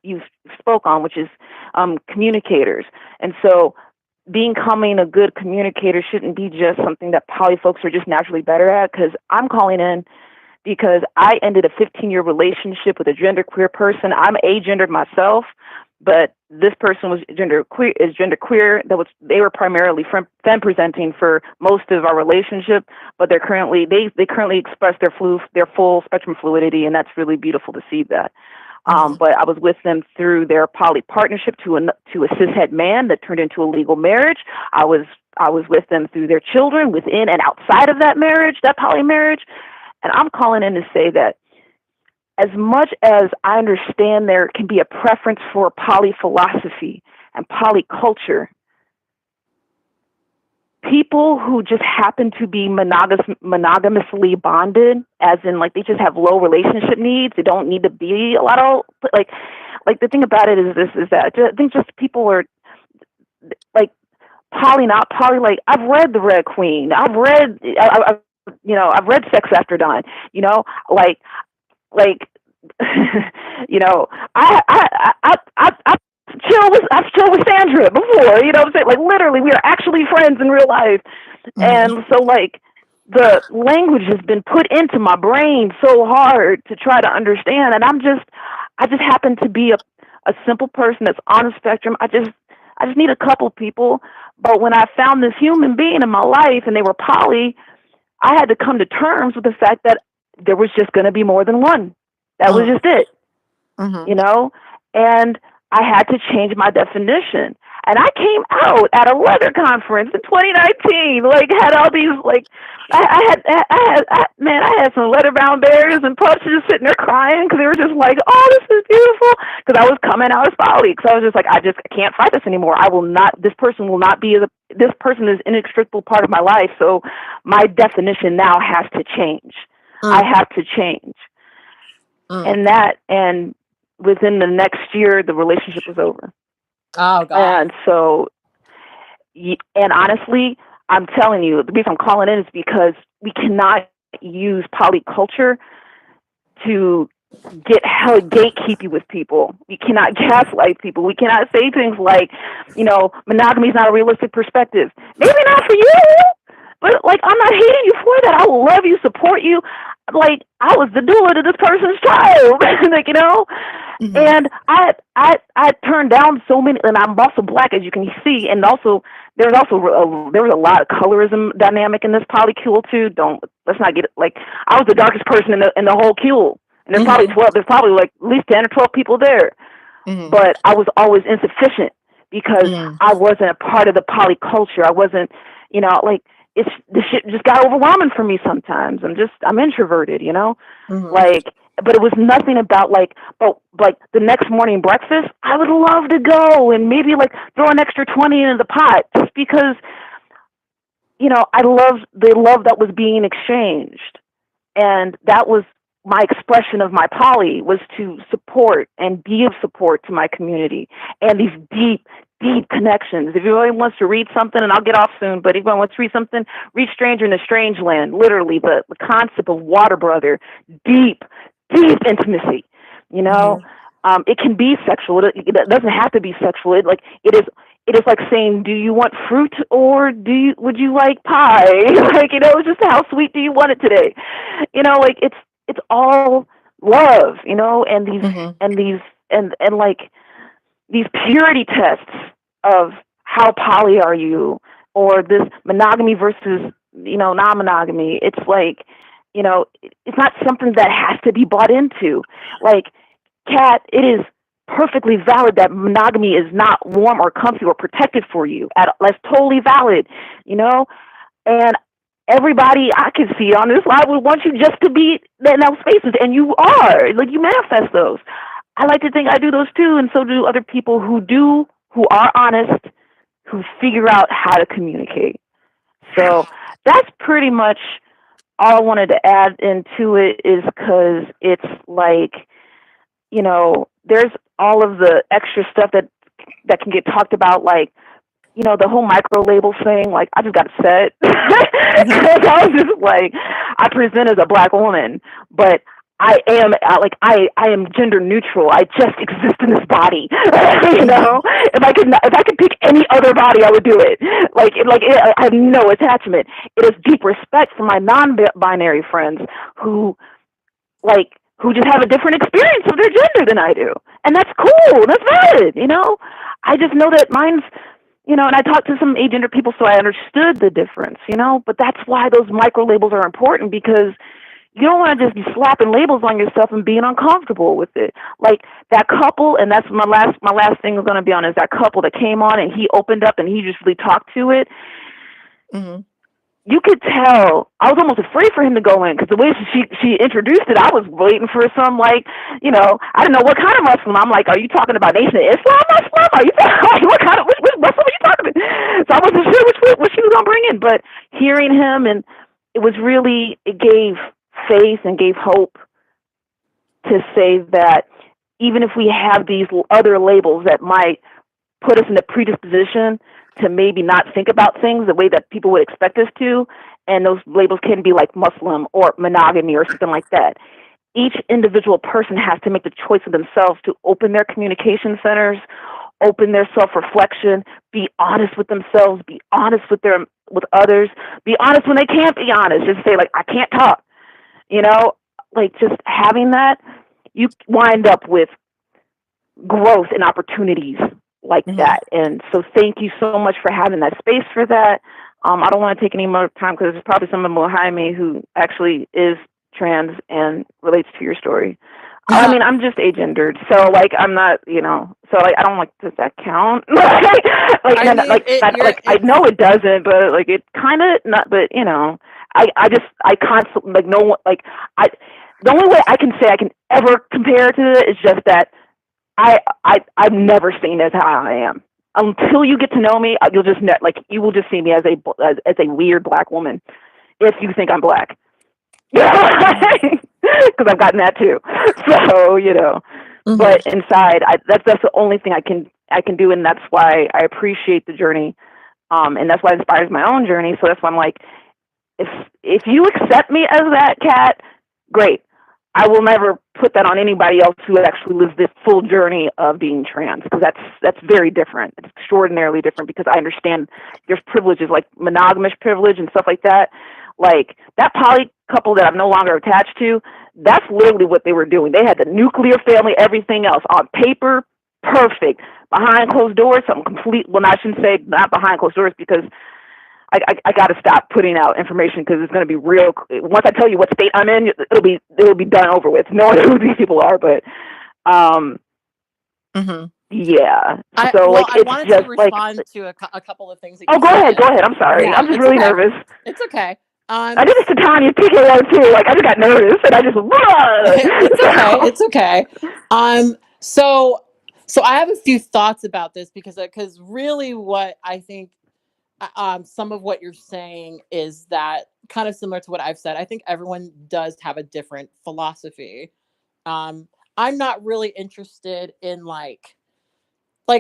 you've spoke on, which is communicators. And so becoming a good communicator shouldn't be just something that poly folks are just naturally better at, because I'm calling in because I ended a 15-year relationship with a genderqueer person. I'm agendered myself, but this person was genderqueer. They were primarily femme presenting for most of our relationship, but they currently express their full spectrum fluidity, and that's really beautiful to see that. But I was with them through their poly partnership to a cishet man that turned into a legal marriage. I was with them through their children within and outside of that marriage, that poly marriage. And I'm calling in to say that as much as I understand there can be a preference for poly philosophy and poly culture, people who just happen to be monogamously bonded, as in like they just have low relationship needs, they don't need to be a lot of like the thing about it is that I think just people are like poly, not poly. Like I've read The Red Queen, I've read Sex After Dawn, I've chilled with Sandra before, what I'm saying? Like literally we are actually friends in real life. And so like the language has been put into my brain so hard to try to understand, and I just happen to be a simple person that's on the spectrum. I just need a couple people. But when I found this human being in my life and they were poly, I had to come to terms with the fact that there was just going to be more than one. That was just it, And I had to change my definition. And I came out at a leather conference in 2019, like had all these like, I had some leather bound bears and pups just sitting there crying because they were just like, oh, this is beautiful. Because I was coming out as poly. Because I was just like, I can't fight this anymore. I will not. This person will not be. This person is an inextricable part of my life. So my definition now has to change. I have to change. And within the next year, the relationship was over. Oh, God. And so, and honestly, I'm telling you, the reason I'm calling in is because we cannot use polyculture to gatekeep you with people. We cannot gaslight people. We cannot say things like, monogamy is not a realistic perspective. Maybe not for you, but like, I'm not hating you for that. I will love you, support you. Like, I was the doula to this person's child, and I turned down so many, and I'm also Black, as you can see, and also there was a lot of colorism dynamic in this polycule too. Let's not get it, like, I was the darkest person in the whole cule, and there's probably 12. There's probably like at least 10 or 12 people there, but I was always insufficient because I wasn't a part of the polyculture. I wasn't, like. The shit just got overwhelming for me sometimes. I'm introverted, like, but it was nothing about like the next morning breakfast, I would love to go and maybe like throw an extra 20 into the pot just because, I loved the love that was being exchanged. And that was my expression of my poly, was to support and be of support to my community and these deep connections. If anyone wants to read something, and I'll get off soon, but if anyone wants to read something, read Stranger in a Strange Land. Literally, the concept of water brother, deep intimacy. It can be sexual. It doesn't have to be sexual. It is like saying, do you want fruit or would you like pie? It's just how sweet do you want it today? It's all love, and these purity tests of how poly are you, or this monogamy versus, non-monogamy. It's like, it's not something that has to be bought into. Like, Kat, it is perfectly valid that monogamy is not warm or comfy or protected for you. That's totally valid, and everybody I can see on this live would want you just to be in those spaces, and you are. Like, you manifest those. I like to think I do those too, and so do other people who are honest, who figure out how to communicate. So that's pretty much all I wanted to add into it, is because it's like, there's all of the extra stuff that can get talked about, like, the whole micro label thing. Like, I just got upset. I was just like, I present as a Black woman, but I am gender neutral. I just exist in this body. If I could pick any other body, I would do it. I have no attachment. It is deep respect for my non-binary friends who just have a different experience of their gender than I do, and that's cool. That's valid. I just know that mine's. And I talked to some agender people, so I understood the difference. But that's why those micro labels are important, because you don't want to just be slapping labels on yourself and being uncomfortable with it. Like that couple, and that's my last thing is going to be on, is that couple that came on and he opened up and he just really talked to it. You could tell. I was almost afraid for him to go in, because the way she introduced it, I was waiting for some, like, I didn't know what kind of Muslim. I'm like, are you talking about Nation of Islam Muslim? Are you talking, what kind of which Muslim are you talking about? So I wasn't sure what she was gonna bring in, but hearing him, and it gave faith and gave hope to say that even if we have these other labels that might put us in a predisposition to maybe not think about things the way that people would expect us to, and those labels can be like Muslim or monogamy or something like that. Each individual person has to make the choice of themselves to open their communication centers, open their self-reflection, be honest with themselves, be honest with others, be honest when they can't be honest. Just say, like, I can't talk. Just having that, you wind up with growth and opportunities like that. And so thank you so much for having that space for that. I don't want to take any more time, because there's probably someone behind me who actually is trans and relates to your story. I mean, I'm just agendered, so like I'm not, so like I don't like. Does that count? like, I and mean, like it, that, you're, like I it's, know it doesn't, but like it kind of not. But I constantly like no one like I. The only way I can say I can ever compare to it is just that I've never seen as how I am. Until you get to know me, you'll just you will just see me as a weird black woman if you think I'm black. Because I've gotten that too. So but inside, that's the only thing I can do, and that's why I appreciate the journey, and that's why it inspires my own journey. So that's why I'm like, if you accept me as that cat, great. I will never put that on anybody else who actually lives this full journey of being trans, because that's very different. It's extraordinarily different, because I understand there's privileges like monogamous privilege and stuff like that. Like that poly couple that I'm no longer attached to, that's literally what they were doing. They had the nuclear family, everything else on paper, perfect. Behind closed doors, something complete. Well, I shouldn't say not behind closed doors, because I got to stop putting out information, because it's going to be real. Once I tell you what state I'm in, it'll be done over with. No one knows who these people are, but yeah. So like I it's wanted to just like, respond to a couple of things that oh, you go ahead, said. go ahead. I'm sorry. Yeah, I'm just it's really okay. nervous. It's okay. I did this to Tanya PKO too. Like I just got nervous and I just. It's okay. It's okay. So I have a few thoughts about this, because really what I think, some of what you're saying is that kind of similar to what I've said. I think everyone does have a different philosophy. Um, I'm not really interested in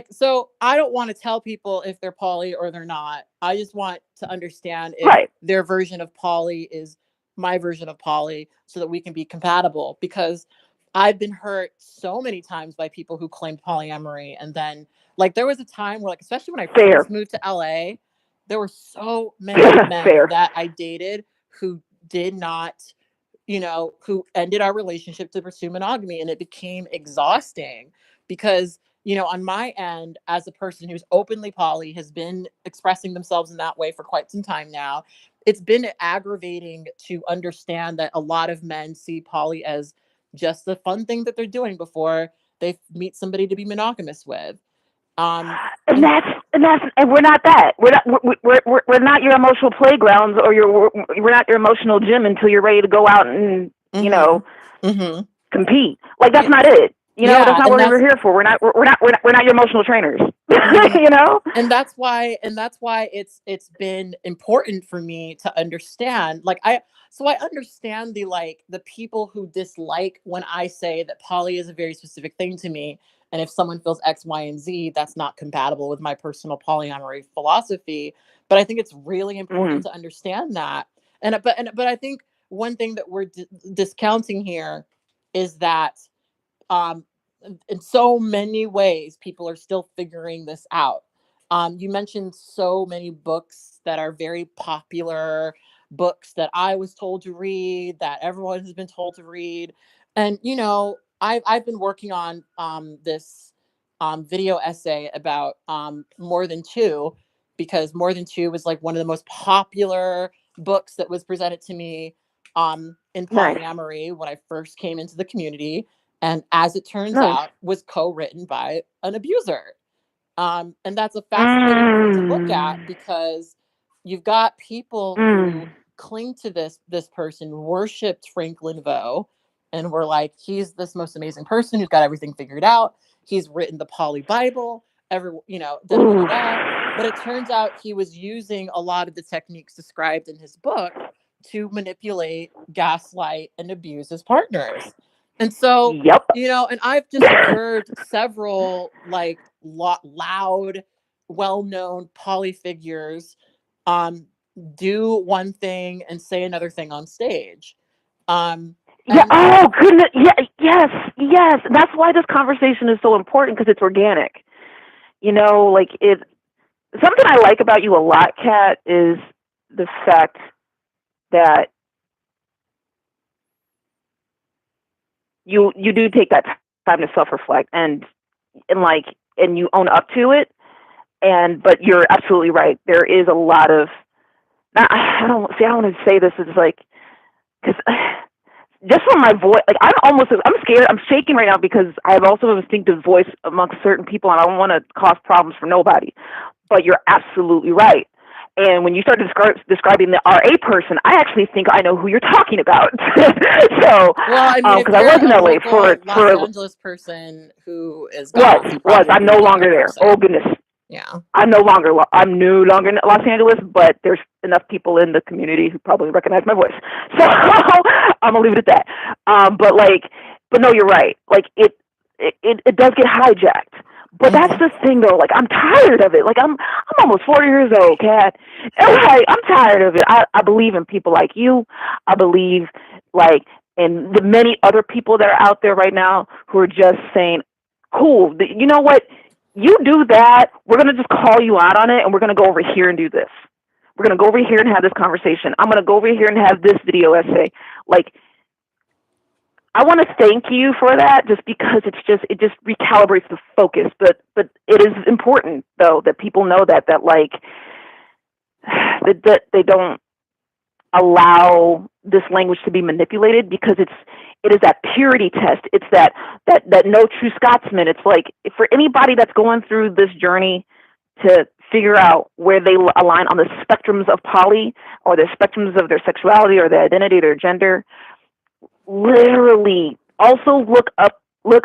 so I don't want to tell people if they're poly or they're not. I just want to understand if Right. their version of poly is my version of poly, so that we can be compatible. Because I've been hurt so many times by people who claimed polyamory, and then there was a time where, especially when I Fair. first moved to LA, there were so many men Fair. that I dated who did not, who ended our relationship to pursue monogamy, and it became exhausting because, on my end, as a person who's openly poly, has been expressing themselves in that way for quite some time now, it's been aggravating to understand that a lot of men see poly as just a fun thing that they're doing before they meet somebody to be monogamous with. And we're not that. We're not your emotional playgrounds, or we're not your emotional gym until you're ready to go out and compete. Like that's not it. Yeah, that's not what we're here for. We're not your emotional trainers. And that's why it's been important for me to understand. I understand the people who dislike when I say that poly is a very specific thing to me, and if someone feels X, Y, and Z, that's not compatible with my personal polyamory philosophy. But I think it's really important to understand that. But I think one thing that we're discounting here is that, in so many ways, people are still figuring this out. You mentioned so many books that are very popular, books that I was told to read, that everyone has been told to read. And, I've been working on this video essay about More Than Two, because More Than Two was one of the most popular books that was presented to me in polyamory when I first came into the community, and as it turns out, was co-written by an abuser. And that's a fascinating thing to look at, because you've got people who cling to this person, worshipped Franklin Vo, and were like, he's this most amazing person who's got everything figured out. He's written the Poly Bible, da, da, da, da. But it turns out he was using a lot of the techniques described in his book to manipulate, gaslight, and abuse his partners. And so, and I've just observed several loud, well-known poly figures do one thing and say another thing on stage. Oh goodness. Yeah. Yes. That's why this conversation is so important, because it's organic. Something I like about you a lot, Kat, is the fact that you do take that time to self-reflect and you own up to it. But you're absolutely right. There is a lot of, I don't want to say this, is because just from my voice, like I'm scared. I'm shaking right now because I have also a distinctive voice amongst certain people, and I don't want to cause problems for nobody. But you're absolutely right. And when you start describing the RA person, I actually think I know who you're talking about. So, Well, I mean, if because I you're was in a LA local Los for Angeles person who is goth, you was probably I'm no know longer that there. Oh person. goodness. Yeah. I'm no longer in Los Angeles, but there's enough people in the community who probably recognize my voice. So I'm gonna leave it at that. But no, you're right. Like it does get hijacked. But that's the thing, though. Like I'm tired of it. Like I'm almost 40 years old, Kat. And like I'm tired of it. I believe in people like you. I believe like in the many other people that are out there right now who are just saying, "Cool, you know what? You do that. We're going to just call you out on it, and we're going to go over here and do this. We're going to go over here and have this conversation. I'm going to go over here and have this video essay." Like, I want to thank you for that, just because it just recalibrates the focus. But it is important, though, that people know that like that they don't allow this language to be manipulated, because it is that purity test. It's that no true Scotsman. It's like, for anybody that's going through this journey to figure out where they align on the spectrums of poly, or the spectrums of their sexuality or their identity, their gender, literally also look up like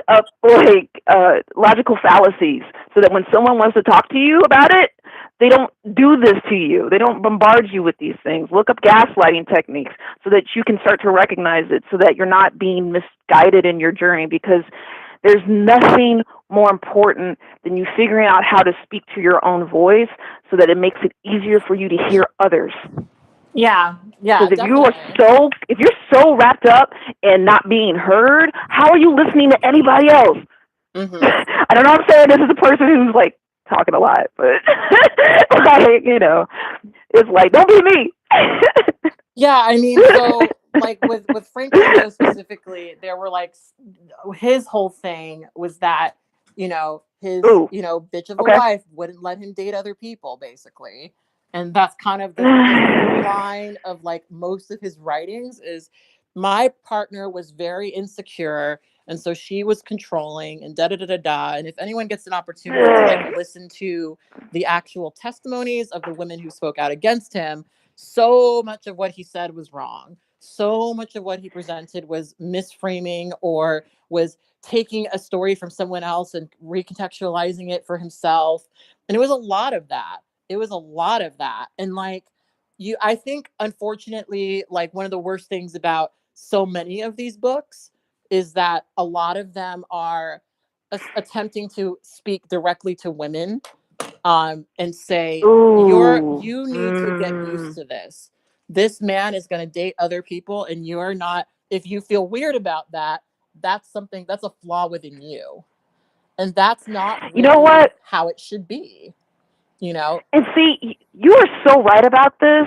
logical fallacies, so that when someone wants to talk to you about it, they don't do this to you. They don't bombard you with these things. Look up gaslighting techniques so that you can start to recognize it, so that you're not being misguided in your journey, because there's nothing more important than you figuring out how to speak to your own voice, so that it makes it easier for you to hear others. Yeah, Because definitely. if you're so wrapped up in not being heard, how are you listening to anybody else? I don't know what I'm saying. This is a person who's like talking a lot, but like, it's like, don't be me. Yeah, I mean, so like with Franklin Joe specifically, there were like his whole thing was that his bitch of a Okay. wife wouldn't let him date other people, basically. And that's kind of the through line of like most of his writings is, my partner was very insecure, and so she was controlling, and da da da da da. And if anyone gets an opportunity to like listen to the actual testimonies of the women who spoke out against him, so much of what he said was wrong. So much of what he presented was misframing, or was taking a story from someone else and recontextualizing it for himself. And it was a lot of that. And like I think, unfortunately, like one of the worst things about so many of these books is that a lot of them are attempting to speak directly to women, and say, you need to get used to this. This man is going to date other people, and you're not. If you feel weird about that, that's a flaw within you, and that's not You know really what? how it should be. And see, you are so right about this.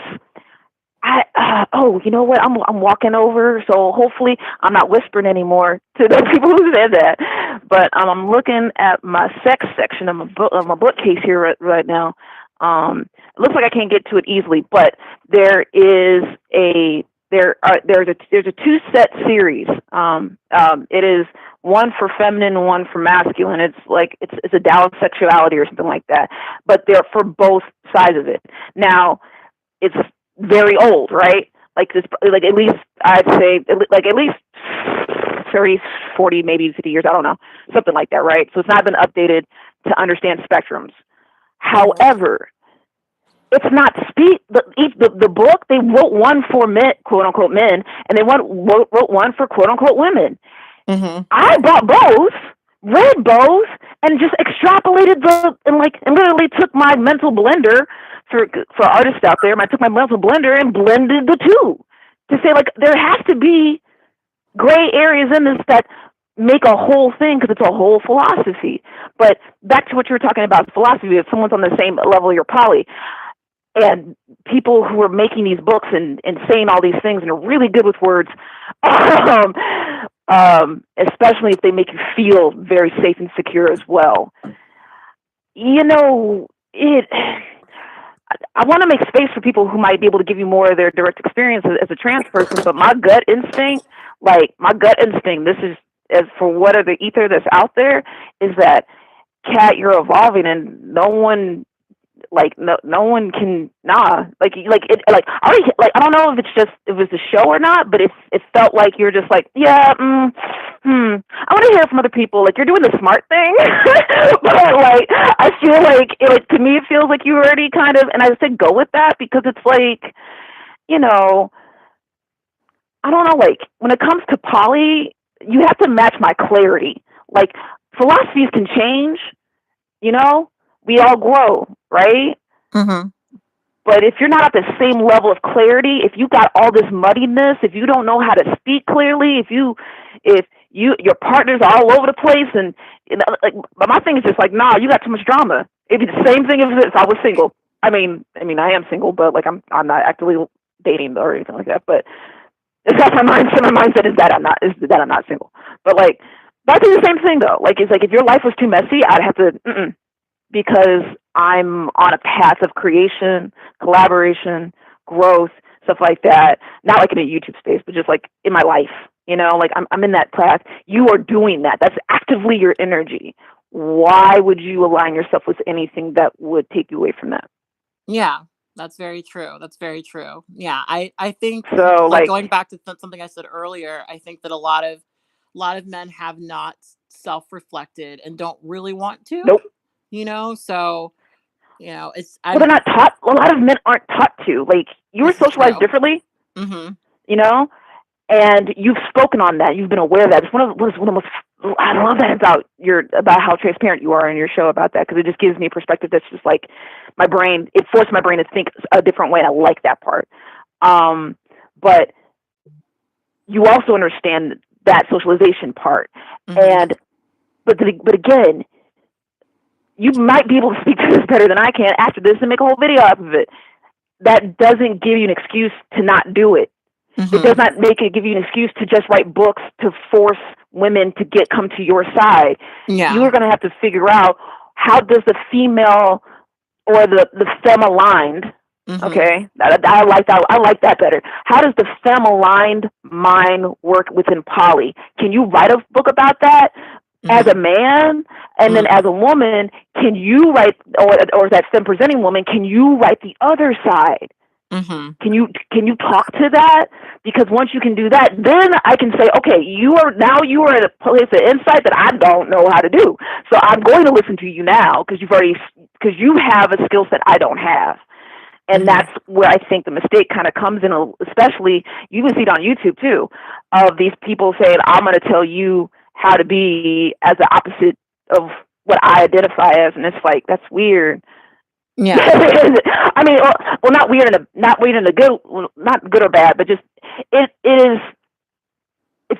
You know what? I'm walking over, so hopefully I'm not whispering anymore to those people who said that. But I'm looking at my sex section of my bookcase here right now. It looks like I can't get to it easily, but there's a two set series. It is one for feminine and one for masculine. It's like it's a Dallas sexuality or something like that. But they're for both sides of it. Now, it's very old, right? Like this, like at least I'd say like at least 30, 40, maybe 50 years. I don't know, something like that, right? So it's not been updated to understand spectrums. However, it's not the book. They wrote one for men, quote unquote men, and they wrote one for quote unquote women. I bought both, read both, and just extrapolated and literally took my mental blender for artists out there. I took my mental blender and blended the two to say, like, there has to be gray areas in this that make a whole thing, because it's a whole philosophy. But back to what you were talking about, philosophy, if someone's on the same level you're poly, and people who are making these books and saying all these things and are really good with words, especially if they make you feel very safe and secure as well. I want to make space for people who might be able to give you more of their direct experience as a trans person, but my gut instinct Like my gut instinct, this is as for what are the ether that's out there, is that Kat, you're evolving, and no one no one can like it like I already, like I don't know if it was the show or not, but it felt like you're just like I want to hear from other people, like you're doing the smart thing. But like I feel like to me it feels like you already kind of, and I said go with that because it's like, you know, I don't know, like when it comes to poly you have to match my clarity. Like philosophies can change, you know, we all grow, right? Mm-hmm. But if you're not at the same level of clarity, if you got all this muddiness, if you don't know how to speak clearly, if your partners are all over the place, and like, but my thing is just like, nah, you got too much drama. It'd be the same thing if I was single. I mean, I am single, but like I'm not actively dating or anything like that. But that's my mindset. My mindset is that I'm not single. But like, that's the same thing though. Like, it's like if your life was too messy, I'd have to. Because I'm on a path of creation, collaboration, growth, stuff like that. Not like in a YouTube space, but just like in my life, you know, like I'm in that path. You are doing that. That's actively your energy. Why would you align yourself with anything that would take you away from that? Yeah, that's very true. That's very true. Yeah, I think So like like, going back to something I said earlier, I think that a lot of men have not self-reflected and don't really want to, nope. you know? So, you know, Well, they're not taught. A lot of men aren't taught to. Like, you were this is socialized true. differently, Mhm. you know? And you've spoken on that. You've been aware of that. It's one of the most. I love that about how transparent you are in your show about that, because it just gives me a perspective that's just like my brain. It forced my brain to think a different way, and I like that part. But you also understand that socialization part, Mhm. but again, you might be able to speak to this better than I can after this and make a whole video out of it. That doesn't give you an excuse to not do it. It does Mhm. not give you an excuse to just write books to force women to come to your side. You Yeah. are going to have to figure out, how does the female or the femme aligned, Mhm. okay, I like that. I like that better. How does the femme aligned mind work within poly? Can you write a book about that as a Mhm. man? And then as a woman, can you write, or as that femme presenting woman, can you write the other side? Mhm. Can you talk to that? Because once you can do that, then I can say, okay, you are at a place of insight that I don't know how to do. So I'm going to listen to you now, because you have a skill set I don't have. And Mhm. that's where I think the mistake kind of comes in, especially you can see it on YouTube too, of these people saying, I'm going to tell you how to be as the opposite of what I identify as. And it's like, that's weird. Yeah. I mean, well, not weird in a good, not good or bad, but just it's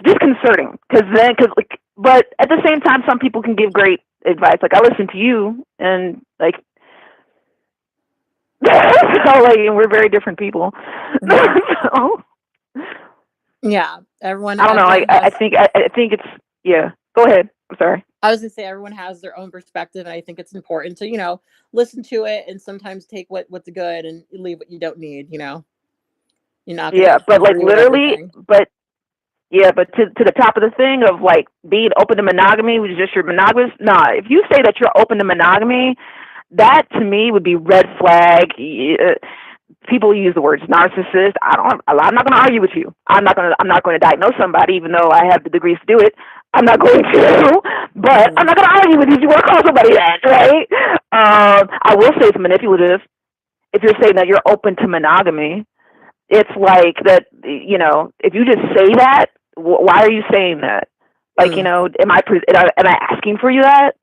disconcerting, but at the same time, some people can give great advice. Like, I listen to you, and like, so like, and we're very different people. Yeah. So, Yeah. Everyone I don't know. everyone I has think it's, yeah. Go ahead. I'm sorry. I was gonna say everyone has their own perspective, and I think it's important to, listen to it and sometimes take what's good and leave what you don't need, you know. You're not Yeah, gonna but like agree with literally, everything. but yeah, but to the top of the thing of like being open to monogamy, which is just your monogamous. Nah, if you say that you're open to monogamy, that to me would be red flag. People use the words narcissist. I'm not going to argue with you. I'm not going to diagnose somebody, even though I have the degrees to do it. I'm not going to, but I'm Mhm. not going to argue with you if you want to call somebody that, right? I will say it's manipulative if you're saying that you're open to monogamy. It's like that, if you just say that, why are you saying that? Like, Mm. am I asking for you that?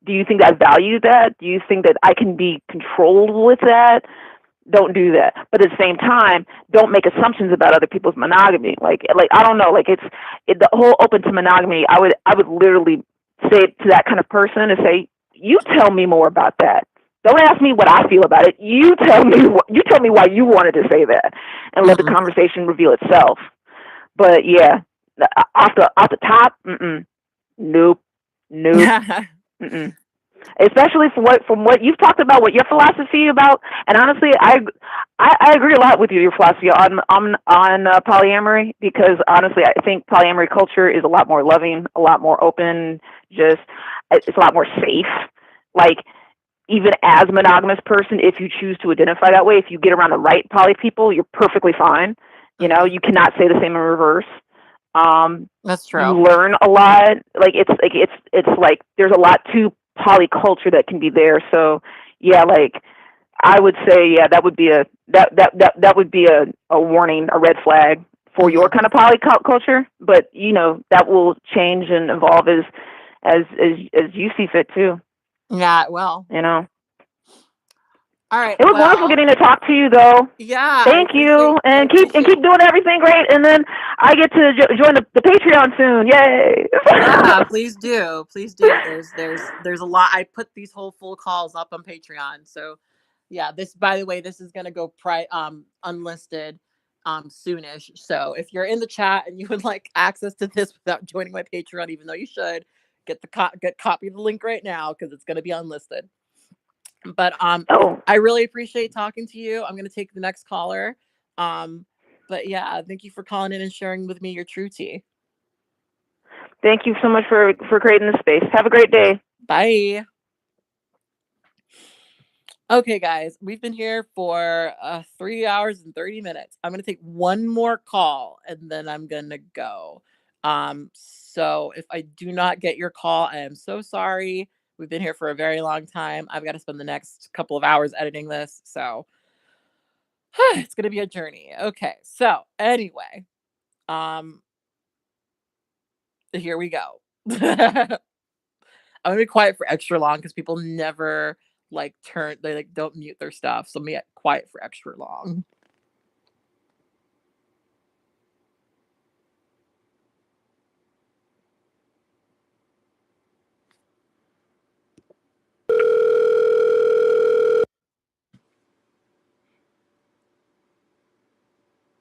Do you think I value that? Do you think that I can be controlled with that? Don't do that. But at the same time, don't make assumptions about other people's monogamy. Like I don't know. Like the whole open to monogamy. I would literally say to that kind of person and say, you tell me more about that. Don't ask me what I feel about it. You tell me why you wanted to say that, and let the Mm. conversation reveal itself. But yeah, off the top, nope, nope, mm-mm. Especially from what you've talked about, what your philosophy about, and honestly, I agree a lot with you, your philosophy on polyamory, because honestly, I think polyamory culture is a lot more loving, a lot more open. Just it's a lot more safe. Like even as a monogamous person, if you choose to identify that way, if you get around the right poly people, you're perfectly fine. You know, you cannot say the same in reverse. That's You true. learn a lot. Like it's like there's a lot to poly culture that can be there. So yeah, like I would say, yeah, that would be that would be a warning, a red flag for your kind of poly culture. But you know that will change and evolve as you see fit too. Yeah, well. You know. All right. It was wonderful Well, getting to talk to you, though. yeah, Thank you, and keep doing everything great. And then I get to join the Patreon soon. Yay! Yeah, please do. Please do. There's a lot. I put these whole full calls up on Patreon. So yeah, this by the way, this is gonna go unlisted soonish. So if you're in the chat and you would like access to this without joining my Patreon, even though you should, get copy the link right now because it's gonna be unlisted. But I really appreciate talking to you. I'm gonna take the next caller. But yeah, thank you for calling in and sharing with me your true tea. Thank you so much for creating this space. Have a great day. Bye. Okay, guys, we've been here for 3 hours and 30 minutes. I'm gonna take one more call and then I'm gonna go. So if I do not get your call, I am so sorry. We've been here for a very long time. I've got to spend the next couple of hours editing this, so it's gonna be a journey. Okay, so anyway, um, here we go. I'm gonna be quiet for extra long because people never they like don't mute their stuff. So I'm gonna be quiet for extra long.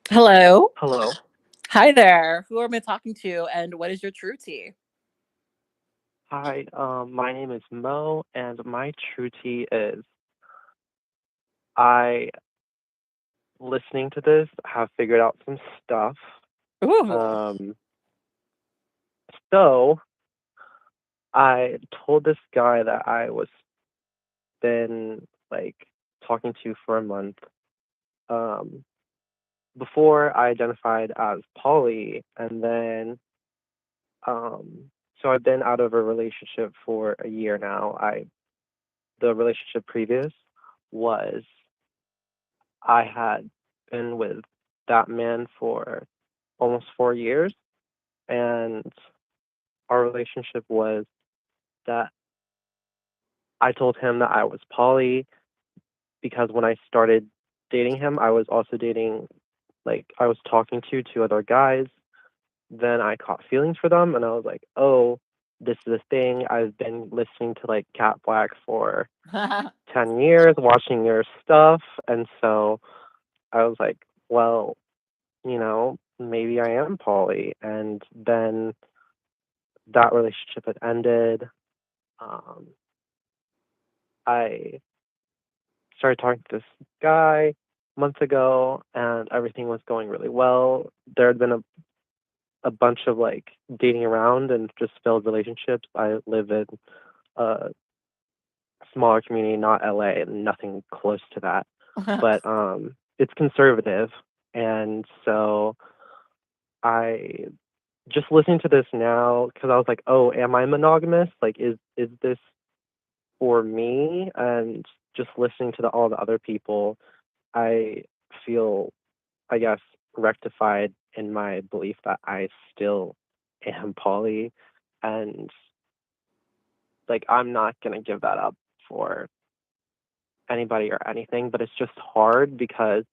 Hello. Hello. Hi there. Who am I talking to and what is your true tea? Hi, my name is Mo, and my true tea is I, listening to this, have figured out some stuff. Ooh. So I told this guy that I was been like talking to for a month. Before I identified as poly, and then so I've been out of a relationship for a year now. The relationship previous was I had been with that man for almost 4 years, and our relationship was that I told him that I was poly because when I started dating him, I was also dating, like, I was talking to two other guys. Then I caught feelings for them, and I was like, oh, this is a thing. I've been listening to, like, Cat Black for 10 years, watching your stuff, and so I was like, well, maybe I am poly. And then that relationship had ended. I started talking to this guy months ago, and everything was going really well. There had been a bunch of like dating around and just failed relationships. I live in a smaller community, not LA, and nothing close to that. But it's conservative, and so I just listening to this now because I was like, oh, am I monogamous? Like, is this for me? And just listening to all the other people, I feel, I guess, rectified in my belief that I still am poly, and like I'm not gonna give that up for anybody or anything. But it's just hard because,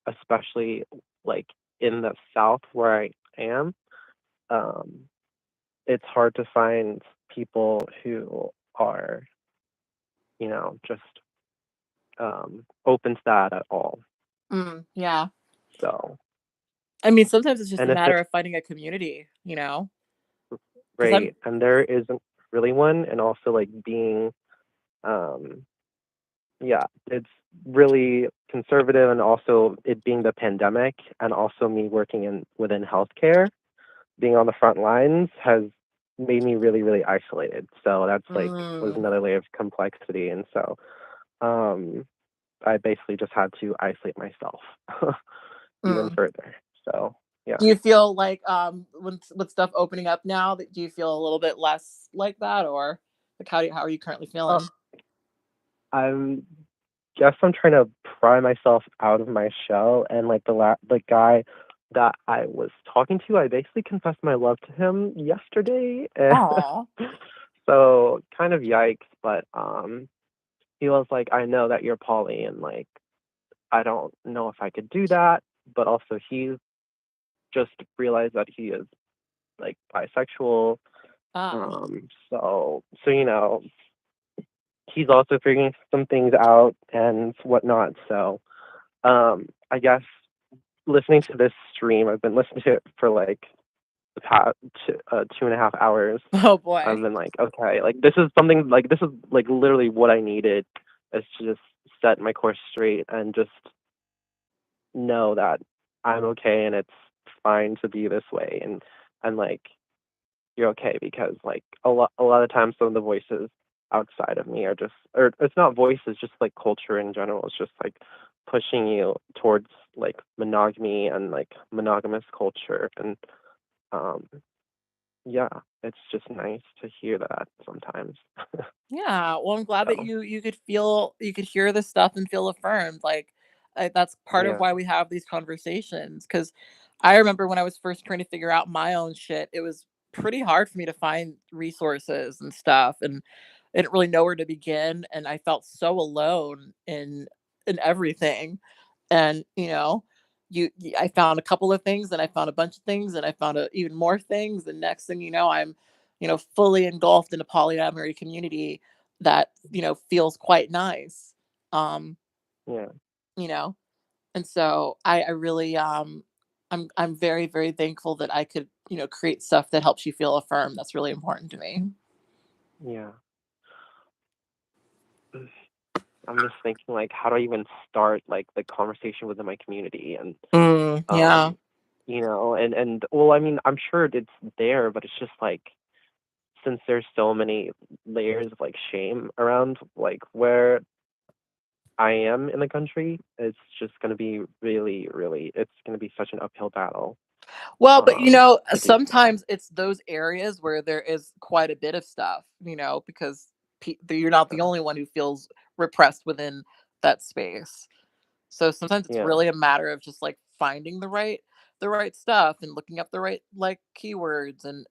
especially like in the South where I am, it's hard to find people who are, just open to that at all. Yeah. So, I mean, sometimes it's just a and if matter it's of finding a community, you know? 'Cause great, and there isn't really one, and also like being, yeah, it's really conservative, and also it being the pandemic, and also me working within healthcare, being on the front lines has made me really, really isolated. So that's like was another layer of complexity. And so I basically just had to isolate myself even further. So yeah. Do you feel like with stuff opening up now, that do you feel a little bit less like that, or like how are you currently feeling? I'm guess I'm trying to pry myself out of my shell, and like the guy that I was talking to, I basically confessed my love to him yesterday. Aww. So kind of yikes, but he was like, I know that you're poly, and like I don't know if I could do that, but also he's just realized that he is like bisexual. So you know, he's also figuring some things out and whatnot. So I guess listening to this stream, I've been listening to it for like the past 2.5 hours. Oh boy. I've been like, okay, like this is like literally what I needed, is to just set my course straight and just know that I'm okay and it's fine to be this way, and like you're okay, because like a lot of times some of the voices outside of me are just, or it's not voices, just like culture in general is just like pushing you towards like monogamy and like monogamous culture, and yeah, it's just nice to hear that sometimes. Yeah, well, I'm glad that So you could hear this stuff and feel affirmed. Like, that's part of yeah. why we have these conversations. Because I remember when I was first trying to figure out my own shit, it was pretty hard for me to find resources and stuff, and I didn't really know where to begin, and I felt so alone in everything. And I found a couple of things, and I found a bunch of things, and I found even more things. And next thing you know, I'm fully engulfed in a polyamory community that feels quite nice. um Yeah. you know and so I really I'm very, very thankful that I could create stuff that helps you feel affirmed. That's really important to me. Yeah. I'm just thinking like, how do I even start like the conversation within my community? And Yeah. and well, I mean, I'm sure it's there, but it's just like, since there's so many layers of like shame around like where I am in the country, it's just going to be really, really, it's going to be such an uphill battle Well, but to do so. sometimes it's those areas where there is quite a bit of stuff, because you're not the Yeah. only one who feels repressed within that space. So sometimes it's Yeah. really a matter of just like finding the right stuff and looking up the right like keywords, and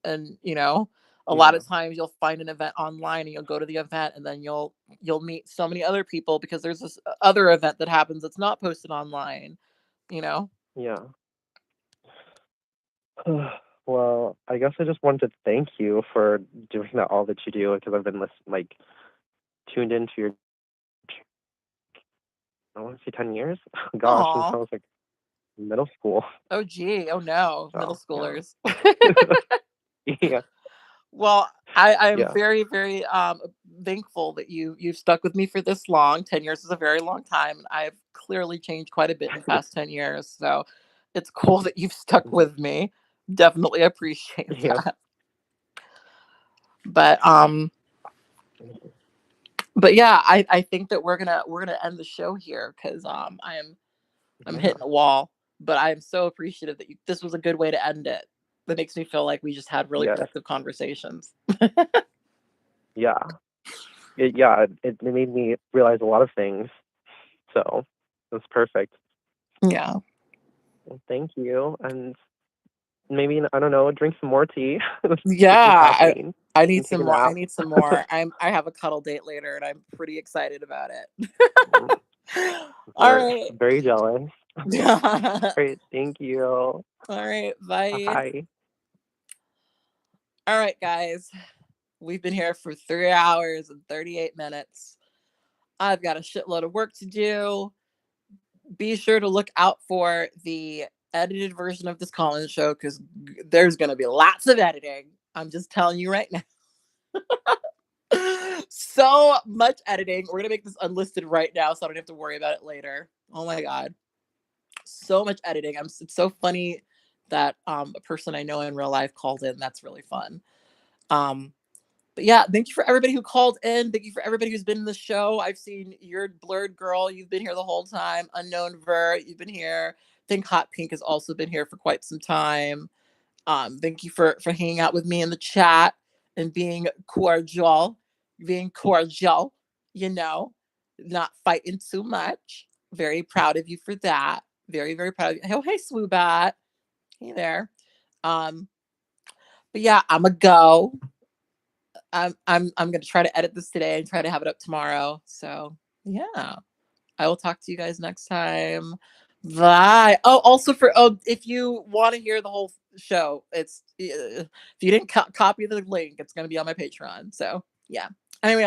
a lot Yeah. of times you'll find an event online and you'll go to the event, and then you'll meet so many other people because there's this other event that happens that's not posted online, you know. Yeah. Well, I guess I just wanted to thank you for doing that, all that you do, because I've been like tuned into your, I want to say 10 years. Gosh, since I Aw. was like middle school. Oh gee, oh no, middle So yeah. schoolers. Yeah. Well, I'm Yeah. very, very thankful that you've stuck with me for this long. 10 years is a very long time, and I've clearly changed quite a bit in the past 10 years. So it's cool that you've stuck with me. Definitely appreciate Yeah. that. But yeah, I think that we're gonna end the show here because I'm Yeah. hitting a wall. But I'm so appreciative that this was a good way to end it. That makes me feel like we just had really Yes. productive conversations. Yeah. It made me realize a lot of things. So that's perfect. Yeah. Well, thank you. And maybe, I don't know, drink some more tea. Get some Yeah, caffeine I need and take some a more. I nap. need some more. I have a cuddle date later, and I'm pretty excited about it. Mm, All Very, right. very jealous. All Great. Thank you. right. Bye. Bye. All right, guys. We've been here for 3 hours and 38 minutes. I've got a shitload of work to do. Be sure to look out for the edited version of this call-in show because there's going to be lots of editing. I'm just telling you right now. So much editing. We're gonna make this unlisted right now, so I don't have to worry about it later. Oh my god, so much editing. It's so funny that a person I know in real life called in. That's really fun. Um, but yeah, thank you for everybody who called in. Thank you for everybody who's been in the show. I've seen your Blurred Girl. You've been here the whole time. Unknown Ver, you've been here. I think Hot Pink has also been here for quite some time. Thank you for hanging out with me in the chat and being cordial, you know, not fighting too much. Very proud of you for that. Very, very proud of you. Oh, hey, Swoobat. Hey there. Um, but yeah, I'm a go. I'm gonna try to edit this today and try to have it up tomorrow. So yeah. I will talk to you guys next time. Bye. Oh, also if you want to hear the whole show, it's if you didn't copy the link, it's going to be on my Patreon. So yeah.